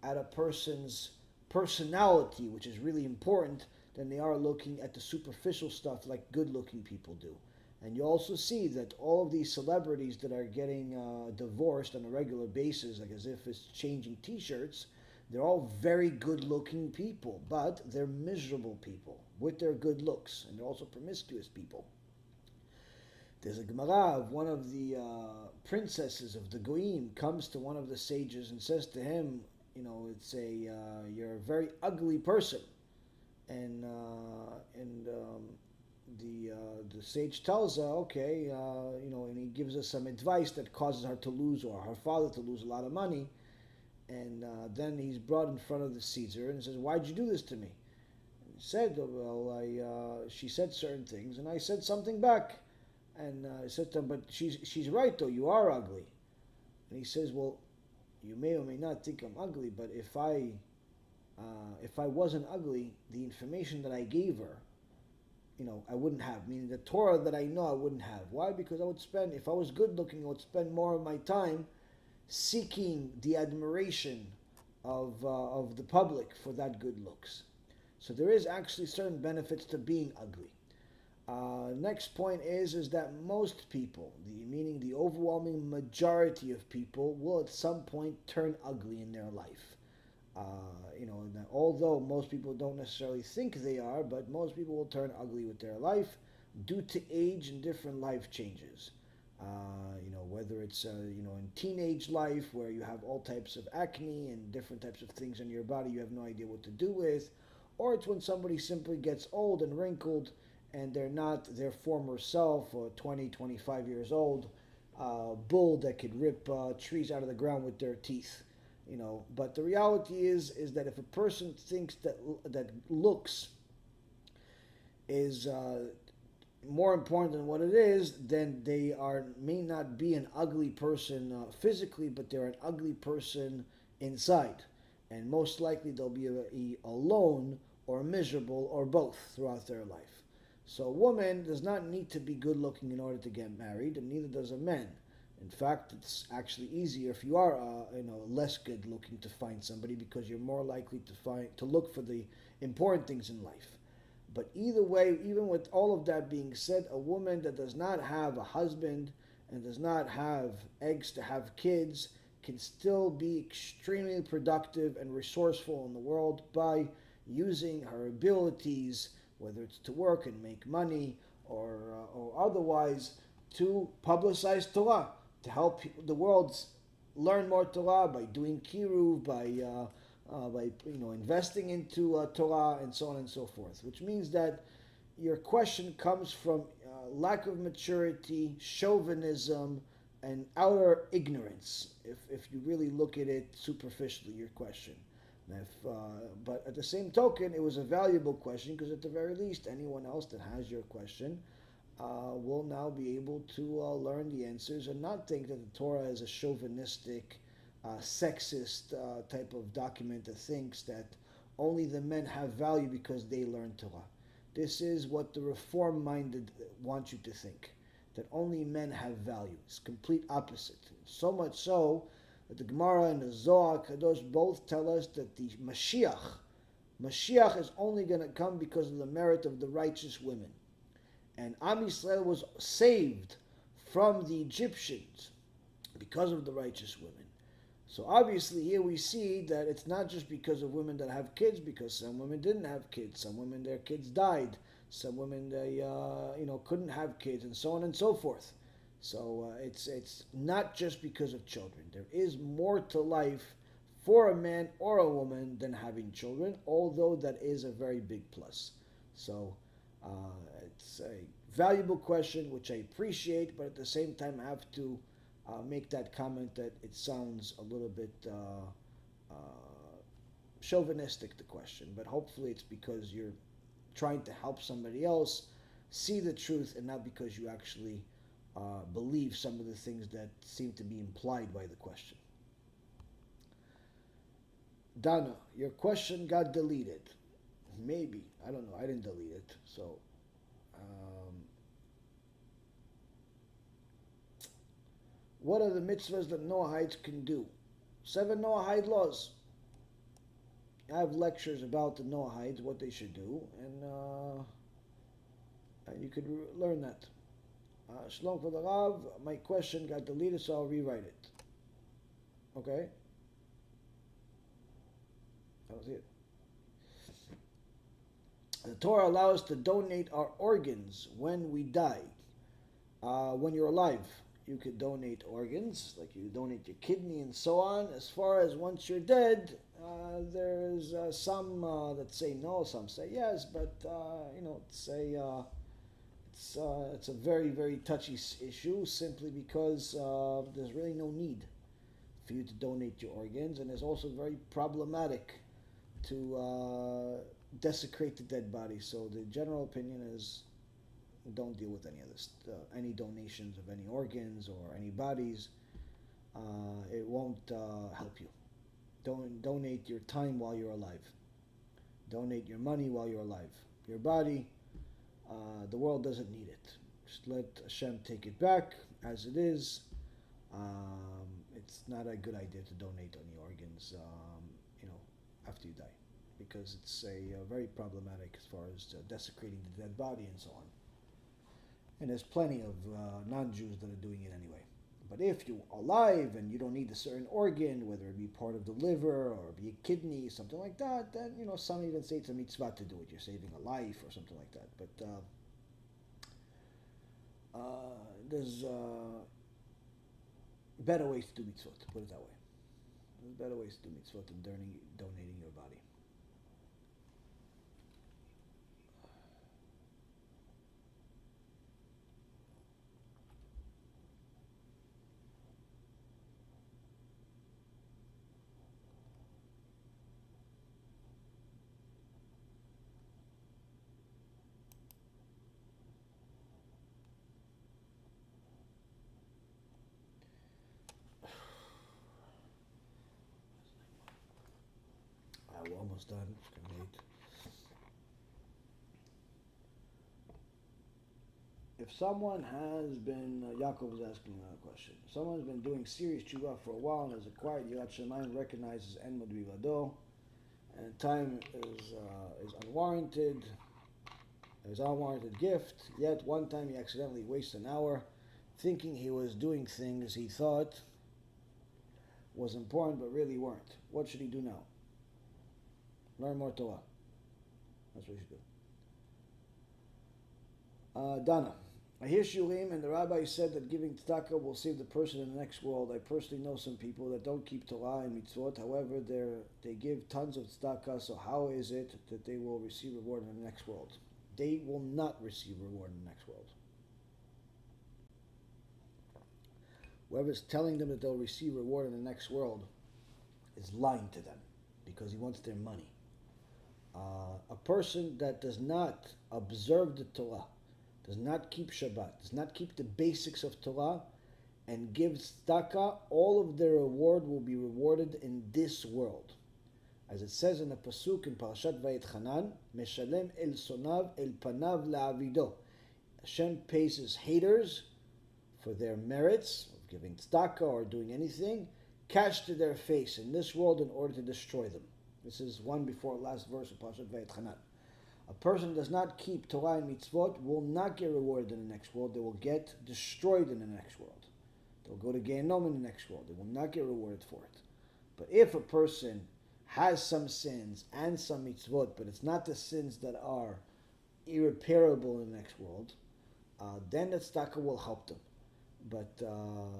at a person's personality, which is really important, than they are looking at the superficial stuff like good-looking people do. And you also see that all of these celebrities that are getting divorced on a regular basis, like as if it's changing t-shirts, they're all very good-looking people, but they're miserable people with their good looks, and they're also promiscuous people. There's a Gemara of one of the princesses of the Goyim comes to one of the sages and says to him, you're a very ugly person, and the sage tells her, okay, and he gives her some advice that causes her to lose, or her father to lose, a lot of money. And then he's brought in front of the Caesar and says, "Why'd you do this to me?" And he said, "Well, she said certain things, and I said something back." And I said to him, "But she's right though. You are ugly." And he says, "Well, you may or may not think I'm ugly, but if I wasn't ugly, the information that I gave her, I wouldn't have. Meaning the Torah that I know, I wouldn't have. Why? Because I would spend, if I was good looking, I would spend more of my time seeking the admiration of the public for that good looks. So there is actually certain benefits to being ugly. Next point is that most people, meaning the overwhelming majority of people, will at some point turn ugly in their life. Although most people don't necessarily think they are, but most people will turn ugly with their life due to age and different life changes. Whether it's in teenage life where you have all types of acne and different types of things in your body you have no idea what to do with, or it's when somebody simply gets old and wrinkled and they're not their former self, or 20, 25 years old, bull that could rip trees out of the ground with their teeth. But the reality is that if a person thinks that looks is more important than what it is, then they may not be an ugly person physically, but they're an ugly person inside. And most likely they'll be alone or miserable or both throughout their life. So a woman does not need to be good looking in order to get married, and neither does a man. In fact, it's actually easier if you are, less good looking to find somebody, because you're more likely to look for the important things in life. But either way, even with all of that being said, a woman that does not have a husband and does not have eggs to have kids can still be extremely productive and resourceful in the world by using her abilities, whether it's to work and make money or otherwise, to publicize Torah, to help the world learn more Torah by doing Kiruv, by investing into Torah, and so on and so forth. Which means that your question comes from lack of maturity, chauvinism, and outer ignorance. If you really look at it superficially, your question. But at the same token, it was a valuable question, because at the very least, anyone else that has your question will now be able to learn the answers and not think that the Torah is a chauvinistic, sexist type of document that thinks that only the men have value because they learn Torah. This is what the reform-minded want you to think, that only men have value. It's complete opposite. So much so that the Gemara and the Zohar Kadosh both tell us that the Mashiach is only going to come because of the merit of the righteous women. And Am Yisrael was saved from the Egyptians because of the righteous women. So obviously here we see that it's not just because of women that have kids, because some women didn't have kids, some women their kids died, some women they couldn't have kids, and so on and so forth. So it's not just because of children. There is more to life for a man or a woman than having children, although that is a very big plus. So it's a valuable question, which I appreciate, but at the same time I have to make that comment that it sounds a little bit chauvinistic, the question, but hopefully it's because you're trying to help somebody else see the truth, and not because you actually believe some of the things that seem to be implied by the question. Donna, your question got deleted. Maybe. I don't know. I didn't delete it. So, what are the mitzvahs that Noahites can do? 7 Noahide laws. I have lectures about the Noahides, what they should do, and you could learn that. Shalom for the Rav. My question got deleted, so I'll rewrite it. Okay? That was it. The Torah allows us to donate our organs when we die. When you're alive, you could donate organs, like you donate your kidney and so on. As far as once you're dead, there's some that say no, some say yes, but it's a very, very touchy issue, simply because there's really no need for you to donate your organs, and it's also very problematic to desecrate the dead body. So the general opinion is, don't deal with any of this, any donations of any organs or any bodies. It won't help you. Don't donate your time while you're alive. Donate your money while you're alive. Your body, the world doesn't need it. Just let HaShem take it back as it is. It's not a good idea to donate any organs, after you die, because it's very problematic as far as desecrating the dead body and so on. And there's plenty of non-Jews that are doing it anyway. But if you're alive and you don't need a certain organ, whether it be part of the liver or be a kidney, something like that, then some even say it's a mitzvah to do it. You're saving a life or something like that. But there's better ways to do mitzvot, put it that way. There's better ways to do mitzvot than donating your body. We're almost done. It's kind of late. if someone has been, Yaakov was asking another question. Someone has been doing serious tshuva for a while and has acquired Yirat Shamayim, recognizes En Mod Bivado, and time is unwarranted, is unwarranted gift, yet one time he accidentally wasted an hour thinking he was doing things he thought was important but really weren't. What should he do now? Learn more Torah. That's what he should do. Dana. I hear Shurim and the rabbi said that giving tzedakah will save the person in the next world. I personally know some people that don't keep Torah and mitzvot. However, they give tons of tzedakah. So how is it that they will receive reward in the next world? They will not receive reward in the next world. Whoever's telling them that they'll receive reward in the next world is lying to them because he wants their money. A person that does not observe the Torah, does not keep Shabbat, does not keep the basics of Torah, and gives tzedakah, all of their reward will be rewarded in this world. As it says in the Pasuk in Parashat Vayetchanan, Meshalem el sonav el panav la'avido. Hashem pays his haters for their merits of giving tzedakah or doing anything, cash to their face in this world in order to destroy them. This is one before last verse of Parashat Vayetchanan. A person does not keep Torah and mitzvot will not get rewarded in the next world. They will get destroyed in the next world. They'll go to Gehinnom in the next world. They will not get rewarded for it. But if a person has some sins and some mitzvot, but it's not the sins that are irreparable in the next world, then the tzedakah will help them. But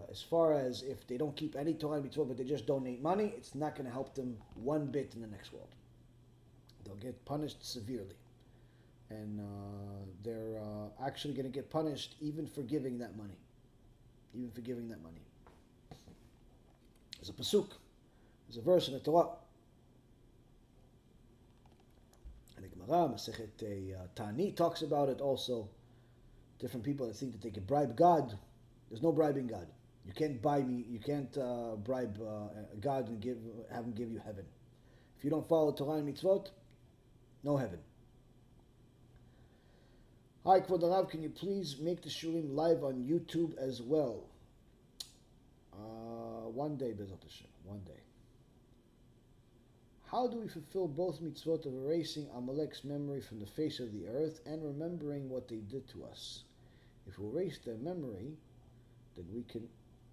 as far as if they don't keep any Torah and mitzvot, but they just donate money, it's not going to help them one bit in the next world. They'll get punished severely. And they're actually going to get punished even for giving that money. Even for giving that money. There's a pasuk. There's a verse in the Torah. And the Gemara, Masechet Ta'ani, talks about it also. Different people that think that they can bribe God. There's no bribing God. You can't buy me. You can't bribe God and have him give you heaven. If you don't follow Torah and mitzvot, no heaven. Hi, Kvod Rav, can you please make the shurim live on YouTube as well? One day, BeEzrat HaShem, one day. How do we fulfill both mitzvot of erasing Amalek's memory from the face of the earth and remembering what they did to us? If we erase their memory, then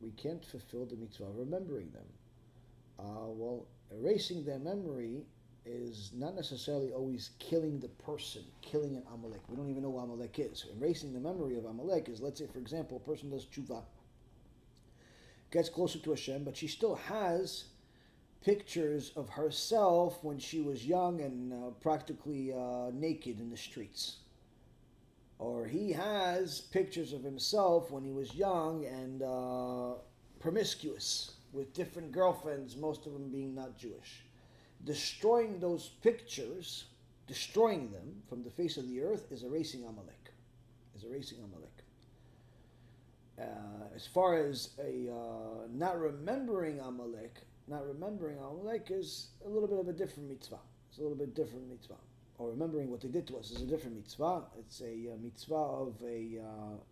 we can't fulfill the mitzvah of remembering them. Well, erasing their memory is not necessarily always killing the person, killing an Amalek. We don't even know who Amalek is. Erasing the memory of Amalek is, let's say, for example, a person does tshuva, gets closer to Hashem, but she still has pictures of herself when she was young and practically naked in the streets. Or he has pictures of himself when he was young and promiscuous with different girlfriends, most of them being not Jewish. Destroying those pictures, destroying them from the face of the earth is erasing Amalek. As far as not remembering Amalek is a little bit of a different mitzvah. It's a little bit different mitzvah. Or remembering what they did to us is a different mitzvah. It's a mitzvah of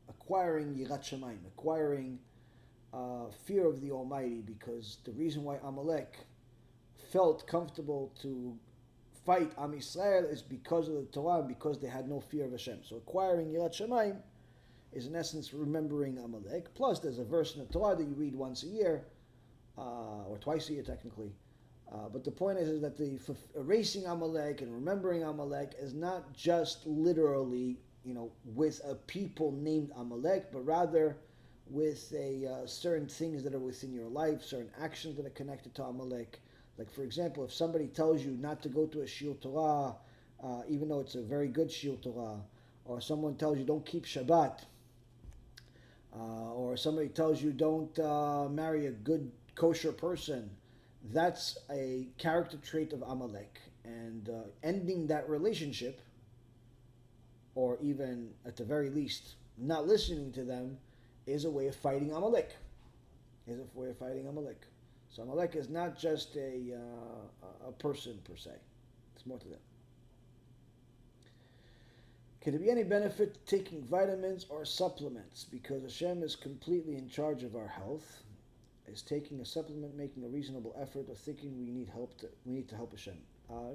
acquiring Yirat Shamayim, acquiring fear of the Almighty, because the reason why Amalek felt comfortable to fight Am Yisrael is because of the Torah and because they had no fear of Hashem. So acquiring Yirat Shamayim is in essence remembering Amalek. Plus there's a verse in the Torah that you read once a year, or twice a year technically. But the point is that the erasing Amalek and remembering Amalek is not just literally, with a people named Amalek, but rather with certain things that are within your life, certain actions that are connected to Amalek. Like, for example, if somebody tells you not to go to a Shiur Torah, even though it's a very good Shiur Torah, or someone tells you don't keep Shabbat, or somebody tells you don't marry a good kosher person, that's a character trait of Amalek. And ending that relationship, or even at the very least not listening to them, is a way of fighting Amalek. So Amalek is not just a person per se. It's more to that. Could there be any benefit to taking vitamins or supplements? Because Hashem is completely in charge of our health. Is taking a supplement making a reasonable effort, or thinking we need to help Hashem?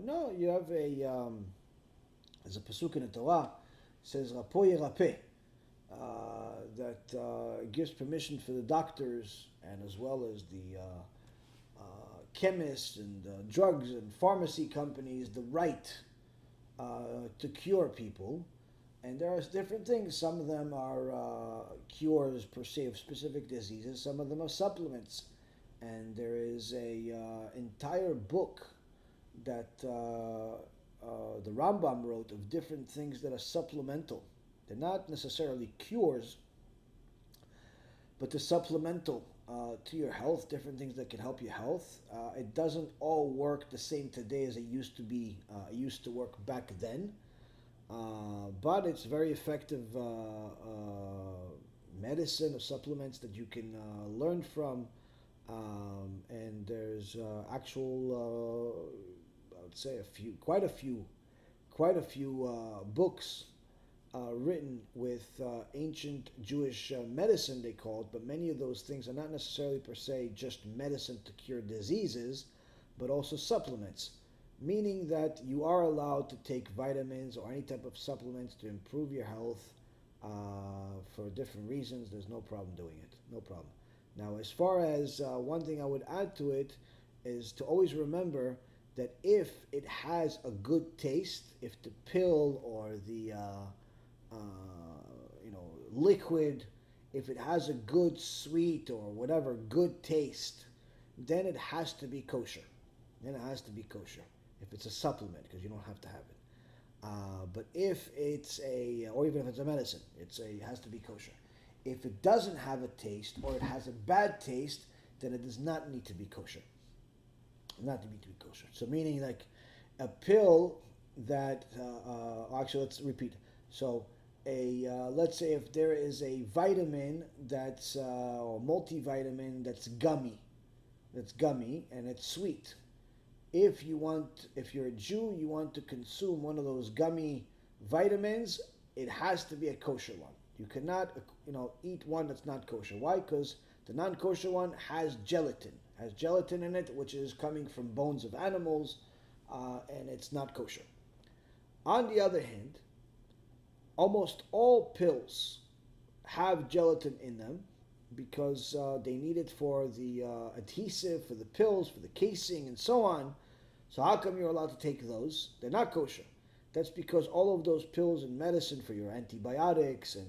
No, you have there's a pasuk in the Torah, it says Rapo Yerapeh, that gives permission for the doctors and as well as the chemists and drugs and pharmacy companies the right to cure people. And there are different things. Some of them are cures per se of specific diseases. Some of them are supplements. And there is a entire book that the Rambam wrote of different things that are supplemental. They're not necessarily cures, but they're supplemental to your health, different things that can help your health. It doesn't all work the same today as it used to be. It used to work back then. But it's very effective medicine or supplements that you can learn from, and there's actual, I would say quite a few books written with ancient Jewish medicine, they call it, but many of those things are not necessarily per se just medicine to cure diseases, but also supplements. Meaning that you are allowed to take vitamins or any type of supplements to improve your health for different reasons. There's no problem doing it. No problem. Now, as far as one thing I would add to it is to always remember that if it has a good taste, if the pill or the liquid, if it has a good sweet or whatever good taste, then it has to be kosher. Then it has to be kosher. If it's a supplement, because you don't have to have it. But if it's or even if it's a medicine, it has to be kosher. If it doesn't have a taste or it has a bad taste, then it does not need to be kosher. Not to be kosher. So meaning like a pill that, actually let's repeat. So let's say if there is a vitamin that's, or multivitamin that's gummy and it's sweet. If you're a Jew, you want to consume one of those gummy vitamins, it has to be a kosher one. You cannot, eat one that's not kosher. Why? Because the non-kosher one has gelatin in it, which is coming from bones of animals, and it's not kosher. On the other hand, almost all pills have gelatin in them because they need it for the adhesive, for the pills, for the casing, and so on. So how come you're allowed to take those? They're not kosher. That's because all of those pills and medicine for your antibiotics and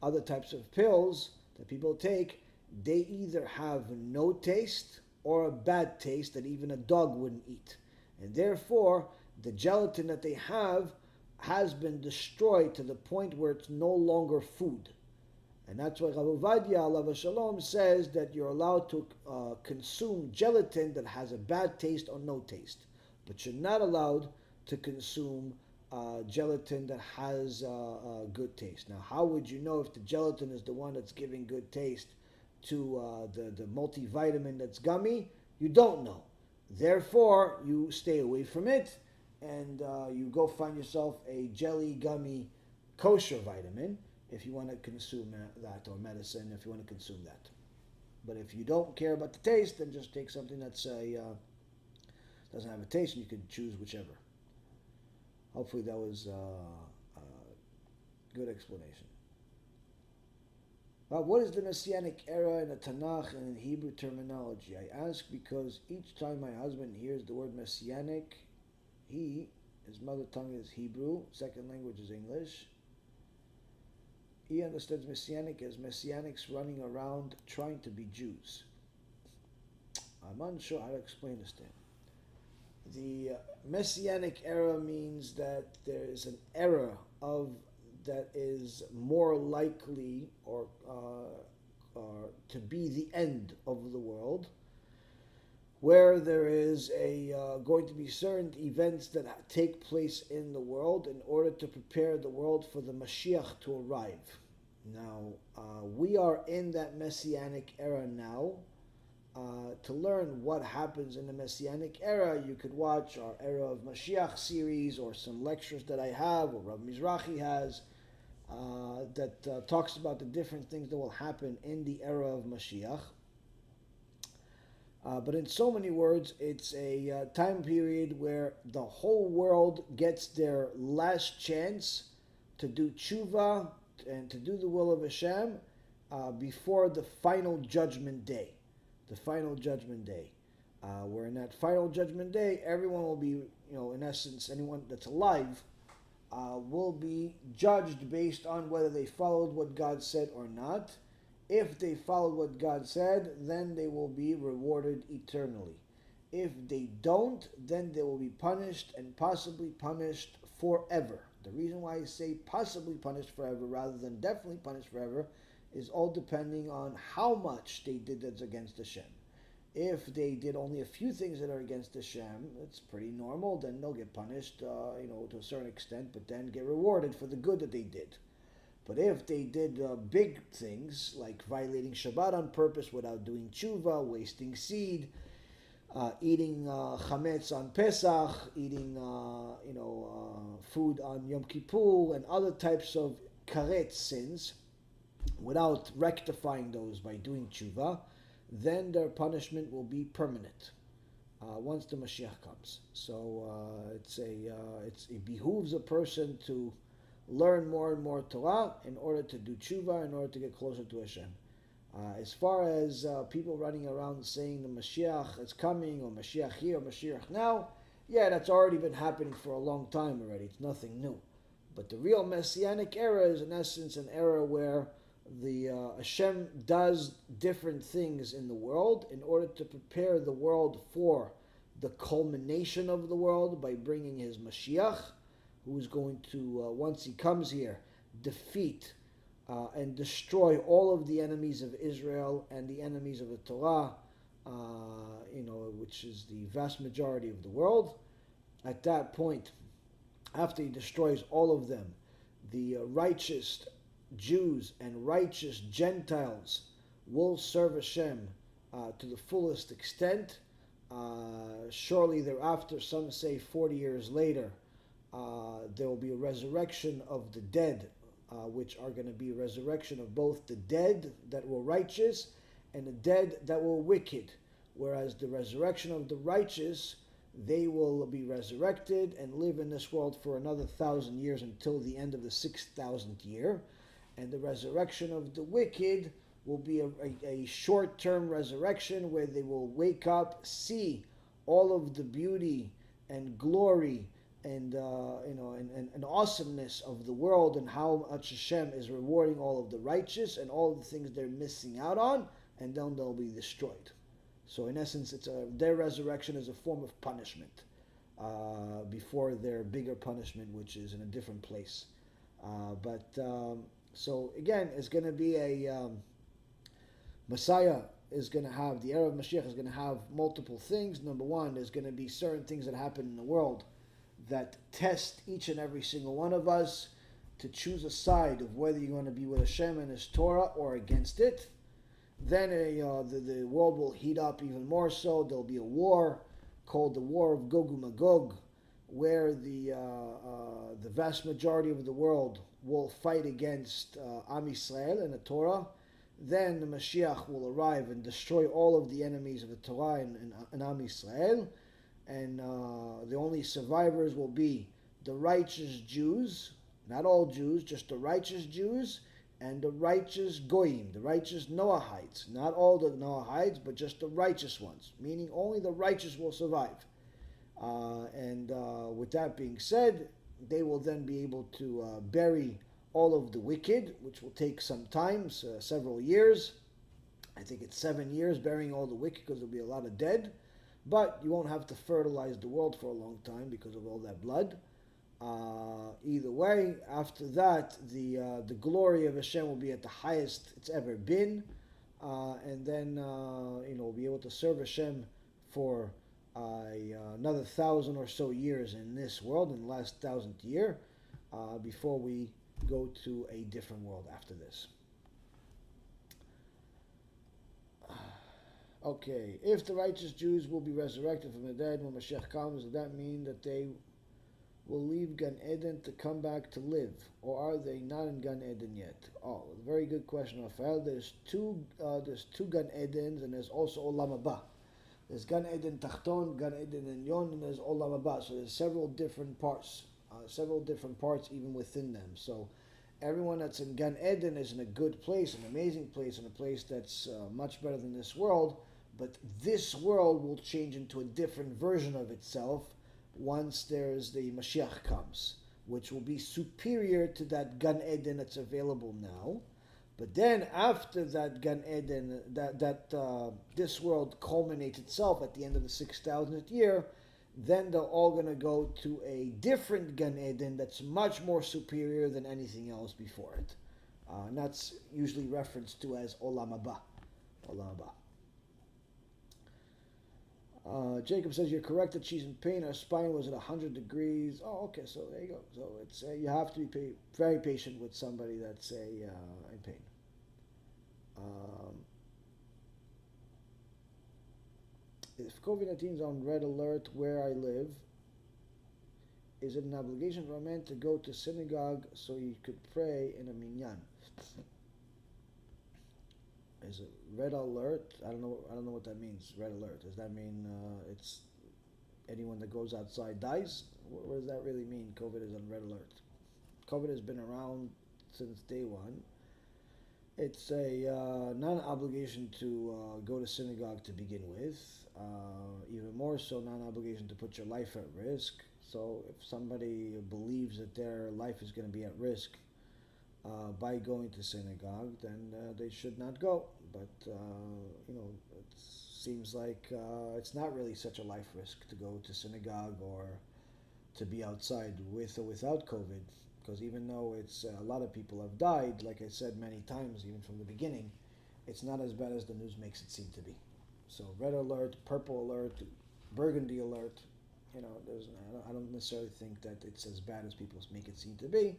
other types of pills that people take, they either have no taste or a bad taste that even a dog wouldn't eat. And therefore, the gelatin that they have has been destroyed to the point where it's no longer food. And that's why Rabbi Ovadia, alav shalom, says that you're allowed to consume gelatin that has a bad taste or no taste. But you're not allowed to consume gelatin that has a good taste. Now, how would you know if the gelatin is the one that's giving good taste to the multivitamin that's gummy? You don't know. Therefore, you stay away from it, and you go find yourself a jelly gummy kosher vitamin if you want to consume that, or medicine if you want to consume that. But if you don't care about the taste, then just take something that's doesn't have a taste, and you can choose whichever. Hopefully that was a good explanation. What is the Messianic era in the Tanakh and in Hebrew terminology? I ask because each time my husband hears the word Messianic, his mother tongue is Hebrew, second language is English. He understands Messianic as Messianics running around trying to be Jews. I'm unsure how to explain this to him. The Messianic era means that there is an era that is more likely or to be the end of the world, where there is going to be certain events that take place in the world in order to prepare the world for the Mashiach to arrive. Now, we are in that Messianic era now, to learn what happens in the Messianic era, you could watch our Era of Mashiach series or some lectures that I have or Rabbi Mizrahi has that talks about the different things that will happen in the era of Mashiach. But in so many words, it's a time period where the whole world gets their last chance to do tshuva and to do the will of Hashem before the final judgment day. The final judgment day. Where in that final judgment day, everyone will be, in essence, anyone that's alive will be judged based on whether they followed what God said or not. If they followed what God said, then they will be rewarded eternally. If they don't, then they will be punished and possibly punished forever. The reason why I say possibly punished forever rather than definitely punished forever is all depending on how much they did that's against Hashem. If they did only a few things that are against Hashem, it's pretty normal, then they'll get punished, to a certain extent, but then get rewarded for the good that they did. But if they did big things, like violating Shabbat on purpose without doing tshuva, wasting seed, eating chametz on Pesach, eating food on Yom Kippur, and other types of karet sins, without rectifying those by doing tshuva, then their punishment will be permanent once the Mashiach comes. So it behooves a person to learn more and more Torah in order to do tshuva, in order to get closer to Hashem. As far as people running around saying the Mashiach is coming, or Mashiach here, or Mashiach now, yeah, that's already been happening for a long time already. It's nothing new. But the real Messianic era is in essence an era where the Hashem does different things in the world in order to prepare the world for the culmination of the world by bringing his Mashiach, who is going to, once he comes here, defeat and destroy all of the enemies of Israel and the enemies of the Torah, which is the vast majority of the world. At that point, after he destroys all of them, the righteous Jews and righteous Gentiles will serve Hashem to the fullest extent. Shortly thereafter, some say 40 years later, there will be a resurrection of the dead, which are going to be a resurrection of both the dead that were righteous and the dead that were wicked. Whereas the resurrection of the righteous, they will be resurrected and live in this world for another 1,000 years until the end of the 6,000th year. And the resurrection of the wicked will be a short-term resurrection where they will wake up, see all of the beauty and glory and awesomeness of the world and how much Hashem is rewarding all of the righteous and all of the things they're missing out on, and then they'll be destroyed. So in essence, their resurrection is a form of punishment before their bigger punishment, which is in a different place. So again, it's going to be a Messiah is going to have, the era of Mashiach is going to have multiple things. Number one, there's going to be certain things that happen in the world that test each and every single one of us to choose a side of whether you're going to be with Hashem and His Torah or against it. Then the world will heat up even more so. There'll be a war called the War of Gog and Magog, where the vast majority of the world will fight against Am Yisrael and the Torah. Then the Mashiach will arrive and destroy all of the enemies of the Torah and Am Yisrael. And the only survivors will be the righteous Jews, not all Jews, just the righteous Jews, and the righteous Goyim, the righteous Noahites. Not all the Noahites, but just the righteous ones, meaning only the righteous will survive. With that being said, they will then be able to bury all of the wicked, which will take some time, several years. I think it's 7 years burying all the wicked because there'll be a lot of dead. But you won't have to fertilize the world for a long time because of all that blood. Either way, after that, the glory of Hashem will be at the highest it's ever been. And then, we'll be able to serve Hashem for another 1,000 or so years in this world, in the last 1,000th year, before we go to a different world after this. Okay, if the righteous Jews will be resurrected from the dead when Mashiach comes, does that mean that they will leave Gan Eden to come back to live, or are they not in Gan Eden yet? Oh, very good question, Raphael. There's two Gan Edens, and there's also Olam HaBa. There's Gan Eden Tachton, Gan Eden Enyon, and there's Olam HaBa. So there's several different parts even within them. So everyone that's in Gan Eden is in a good place, an amazing place, and a place that's much better than this world. But this world will change into a different version of itself once there's the Mashiach comes, which will be superior to that Gan Eden that's available now. But then after that Gan Eden, this world culminates itself at the end of the 6,000th year, then they're all going to go to a different Gan Eden that's much more superior than anything else before it. And that's usually referenced to as Olam HaBa. Olam HaBa. Jacob says, you're correct that she's in pain. Her spine was at 100 degrees. Oh, okay, so there you go. So it's you have to be very patient with somebody that's in pain. If COVID-19 is on red alert where I live, is it an obligation for a man to go to synagogue so he could pray in a minyan? Is it red alert? I don't know what that means. Red alert. Does that mean it's anyone that goes outside dies? What does that really mean? COVID is on red alert. COVID has been around since day one. It's a non-obligation to go to synagogue to begin with. Even more so, non-obligation to put your life at risk. So if somebody believes that their life is going to be at risk by going to synagogue, then they should not go. But it seems like it's not really such a life risk to go to synagogue or to be outside with or without COVID, because even though it's a lot of people have died, like I said many times, even from the beginning, it's not as bad as the news makes it seem to be. So red alert, purple alert, burgundy alert, I don't necessarily think that it's as bad as people make it seem to be.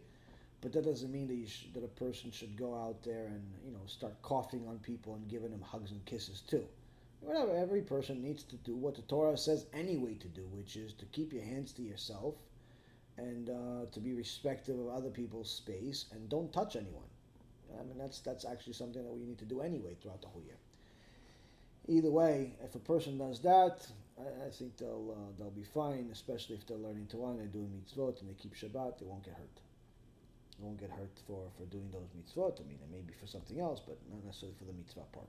But that doesn't mean that a person should go out there and start coughing on people and giving them hugs and kisses too. Whatever, every person needs to do what the Torah says anyway to do, which is to keep your hands to yourself and to be respectful of other people's space and don't touch anyone. I mean, that's actually something that we need to do anyway throughout the whole year. Either way, if a person does that, I think they'll be fine, especially if they're learning Torah and they're doing mitzvot and they keep Shabbat. They won't get hurt. Won't get hurt for doing those mitzvot. I mean, it may be for something else, but not necessarily for the mitzvah part.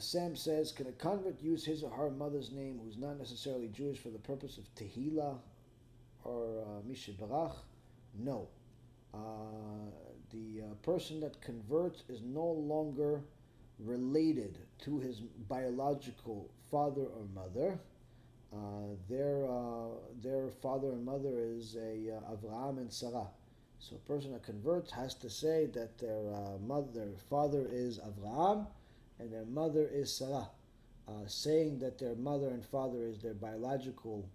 Sam says, can a convert use his or her mother's name who's not necessarily Jewish for the purpose of tehillah or mishibarach? No. The person that converts is no longer related to his biological father or mother. Their father and mother is Avraham and Sarah. So a person that converts has to say that their father is Avraham and their mother is Sarah. Saying that their mother and father is their biological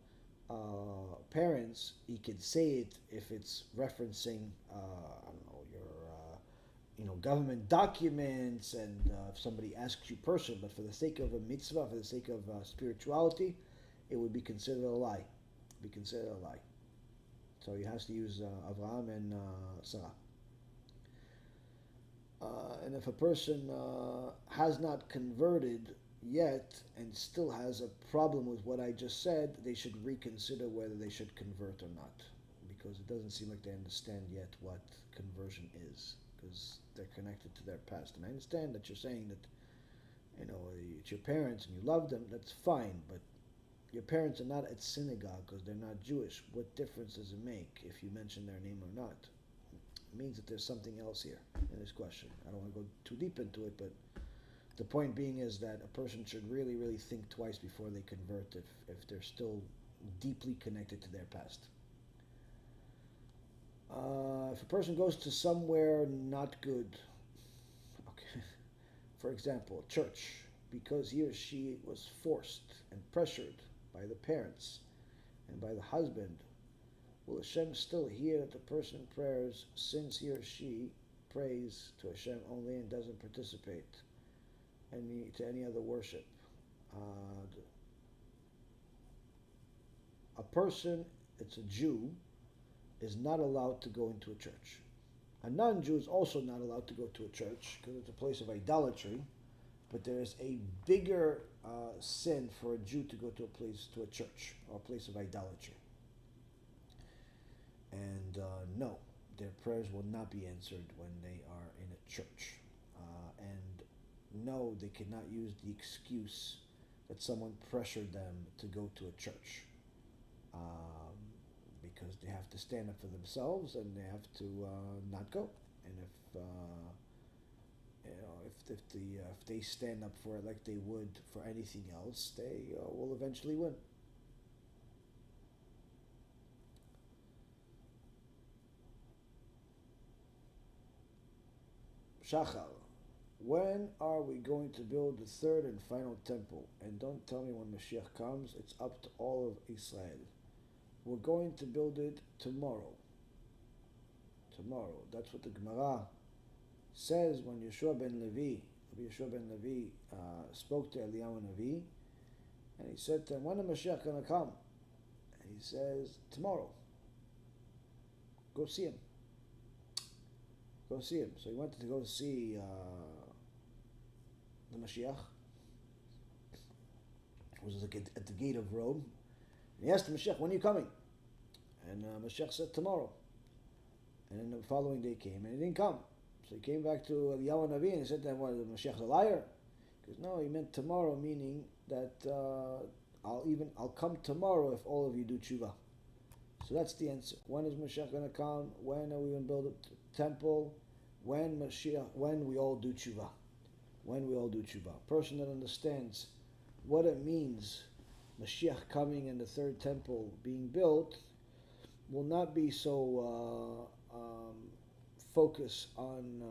parents, he could say it if it's referencing your government documents and if somebody asks you personally. But for the sake of a mitzvah, for the sake of spirituality, it would be considered a lie. So he has to use Avraham and Sarah. And if a person has not converted yet and still has a problem with what I just said, they should reconsider whether they should convert or not, because it doesn't seem like they understand yet what conversion is, because they're connected to their past. And I understand that you're saying that it's your parents and you love them. That's fine, but your parents are not at synagogue because they're not Jewish. What difference does it make if you mention their name or not? It means that there's something else here in this question. I don't want to go too deep into it, but the point being is that a person should really, really think twice before they convert if they're still deeply connected to their past. If a person goes to somewhere not good, okay, for example, church, because he or she was forced and pressured by the parents and by the husband, will Hashem still hear that the person prayers since he or she prays to Hashem only and doesn't participate any other worship. A person, it's a Jew, is not allowed to go into a church. A non-Jew is also not allowed to go to a church because it's a place of idolatry. But there is a bigger sin for a Jew to go to a church, or a place of idolatry. And no, their prayers will not be answered when they are in a church. And no, they cannot use the excuse that someone pressured them to go to a church. Because they have to stand up for themselves and they have to not go. And if they stand up for it like they would for anything else, they will eventually win. Shachar, when are we going to build the third and final temple? And don't tell me when Mashiach comes, it's up to all of Israel. We're going to build it tomorrow. Tomorrow. That's what the Gemara says when Yeshua ben Levi spoke to Eliyahu Navi, and he said to him, when is Mashiach going to come? And he says, tomorrow. Go see him. Go see him. So he went to go see the Mashiach. It was at the gate of Rome. And he asked the Mashiach, when are you coming? And Mashiach said, tomorrow. And then the following day came, and he didn't come. So he came back to Eliyahu Navi, and he said to him, what, the Mashiach's a liar? Because no, he meant tomorrow, meaning that I'll come tomorrow if all of you do tshuva. So that's the answer. When is Mashiach going to come? When are we going to build a temple? When we all do tshuva. When we all do tshuva. A person that understands what it means, Mashiach coming and the third temple being built, will not be so focused on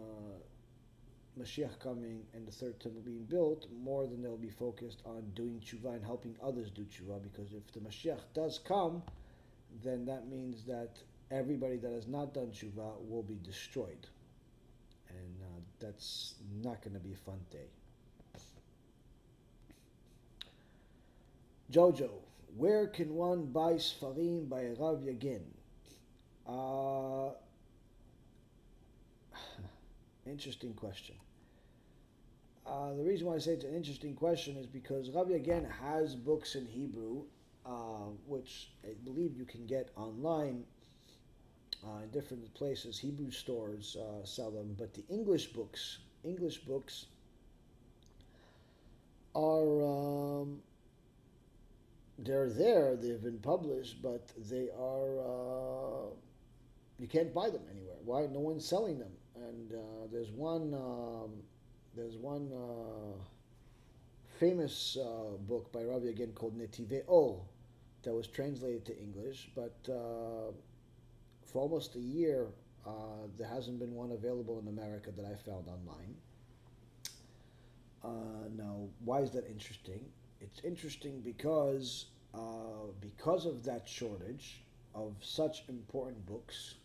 Mashiach coming and the third temple being built, more than they'll be focused on doing tshuva and helping others do tshuva. Because if the Mashiach does come, then that means that everybody that has not done tshuva will be destroyed. And that's not going to be a fun day. Jojo, where can one buy Sfarim by Rabbi Yaron? Interesting question. The reason why I say it's an interesting question is because Rabbi Yaron has books in Hebrew, which I believe you can get online in different places. Hebrew stores sell them, but the English books are they're there. They've been published, but they are you can't buy them anywhere. Why? No one's selling them. And there's one famous book by Rabbi Yaron called Netivei that was translated to English, but for almost a year there hasn't been one available in America that I found online. Now, why is that interesting? It's interesting because of that shortage of such important books,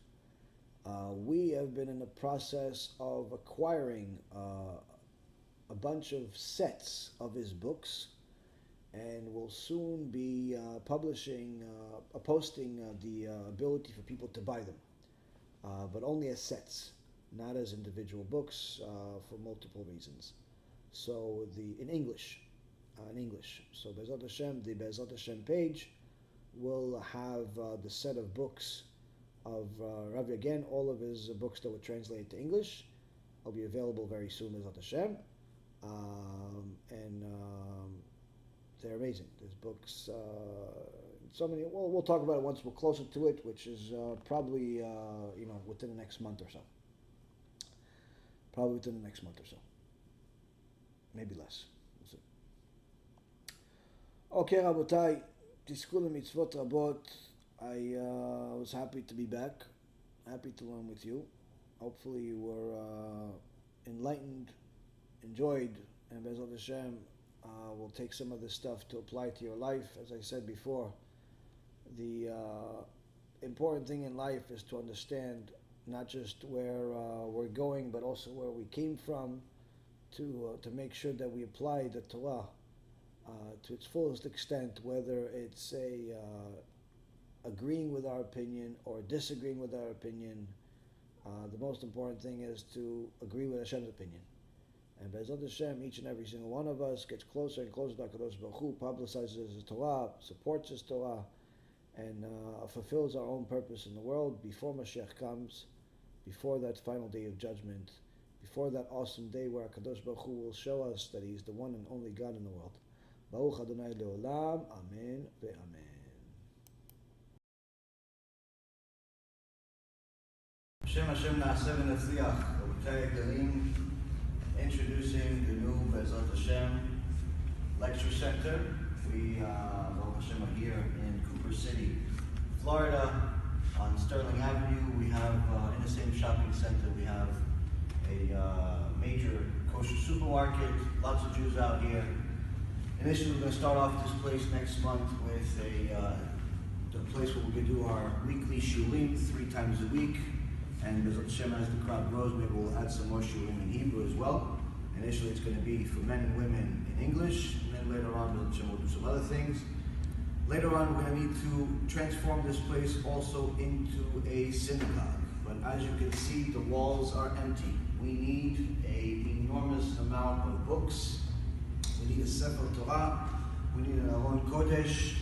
we have been in the process of acquiring a bunch of sets of his books, and will soon be posting the ability for people to buy them, but only as sets, not as individual books, for multiple reasons. So in English. So BeEzrat Hashem, the BeEzrat Hashem page will have the set of books of Rabbi Yaron, all of his books that were translated to English, will be available very soon, BeEzrat Hashem. And they're amazing. There's books, so many. Well, we'll talk about it once we're closer to it, which is probably within the next month or so. Probably within the next month or so. Maybe less. We'll see. Okay, Rabotai, Tiskul mitzvot rabot. I was happy to be back. Happy to learn with you. Hopefully you were enlightened, enjoyed, and BeEzrat Hashem will take some of this stuff to apply to your life. As I said before, the important thing in life is to understand not just where we're going, but also where we came from, to make sure that we apply the Torah to its fullest extent, whether it's agreeing with our opinion or disagreeing with our opinion. The most important thing is to agree with Hashem's opinion. And BeEzrat Hashem, each and every single one of us gets closer and closer to HaKadosh Baruch Hu, publicizes his Torah, supports his Torah, and fulfills our own purpose in the world before Mashiach comes, before that final day of judgment, before that awesome day where HaKadosh Baruch Hu will show us that he is the one and only God in the world. Baruch Adonai Le'olam, Amen ve'Amen. Hashem Na'aseh v'Natzliach, Rabotei Galim, introducing the new BeEzrat Hashem lecture center. We, Baruch Hashem, are here in Cooper City, Florida, on Sterling Avenue. We have, in the same shopping center, we have a major kosher supermarket, lots of Jews out here. Initially, we're going to start off this place next month with the place where we can do our weekly shulim 3 times a week. And BeEzrat Hashem, as the crowd grows, maybe we'll add some more shulim in Hebrew as well. Initially, it's going to be for men and women in English, and then later on, BeEzrat Hashem will do some other things. Later on, we're going to need to transform this place also into a synagogue. But as you can see, the walls are empty. We need an enormous amount of books. We need a Sefer Torah. We need an Aron Kodesh.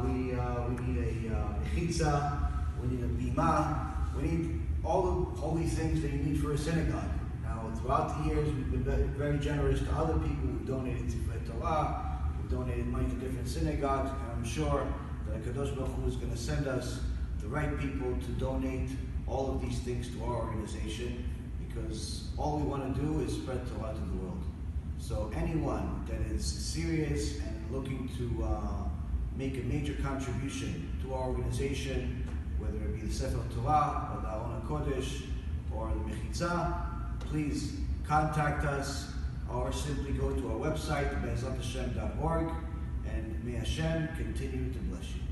We need a Mechitza. We need a Bima. We need all the holy things that you need for a synagogue. Now, throughout the years, we've been very generous to other people. We've donated to Torah. We've donated money to different synagogues. And I'm sure that HaKadosh Baruch Hu is going to send us the right people to donate all of these things to our organization, because all we want to do is spread Torah to the world. So anyone that is serious and looking to make a major contribution to our organization, whether it be the Sefer Torah or the Aron HaKodesh or the Mechitza, please contact us or simply go to our website, BeEzratHashem.org, and may Hashem continue to bless you.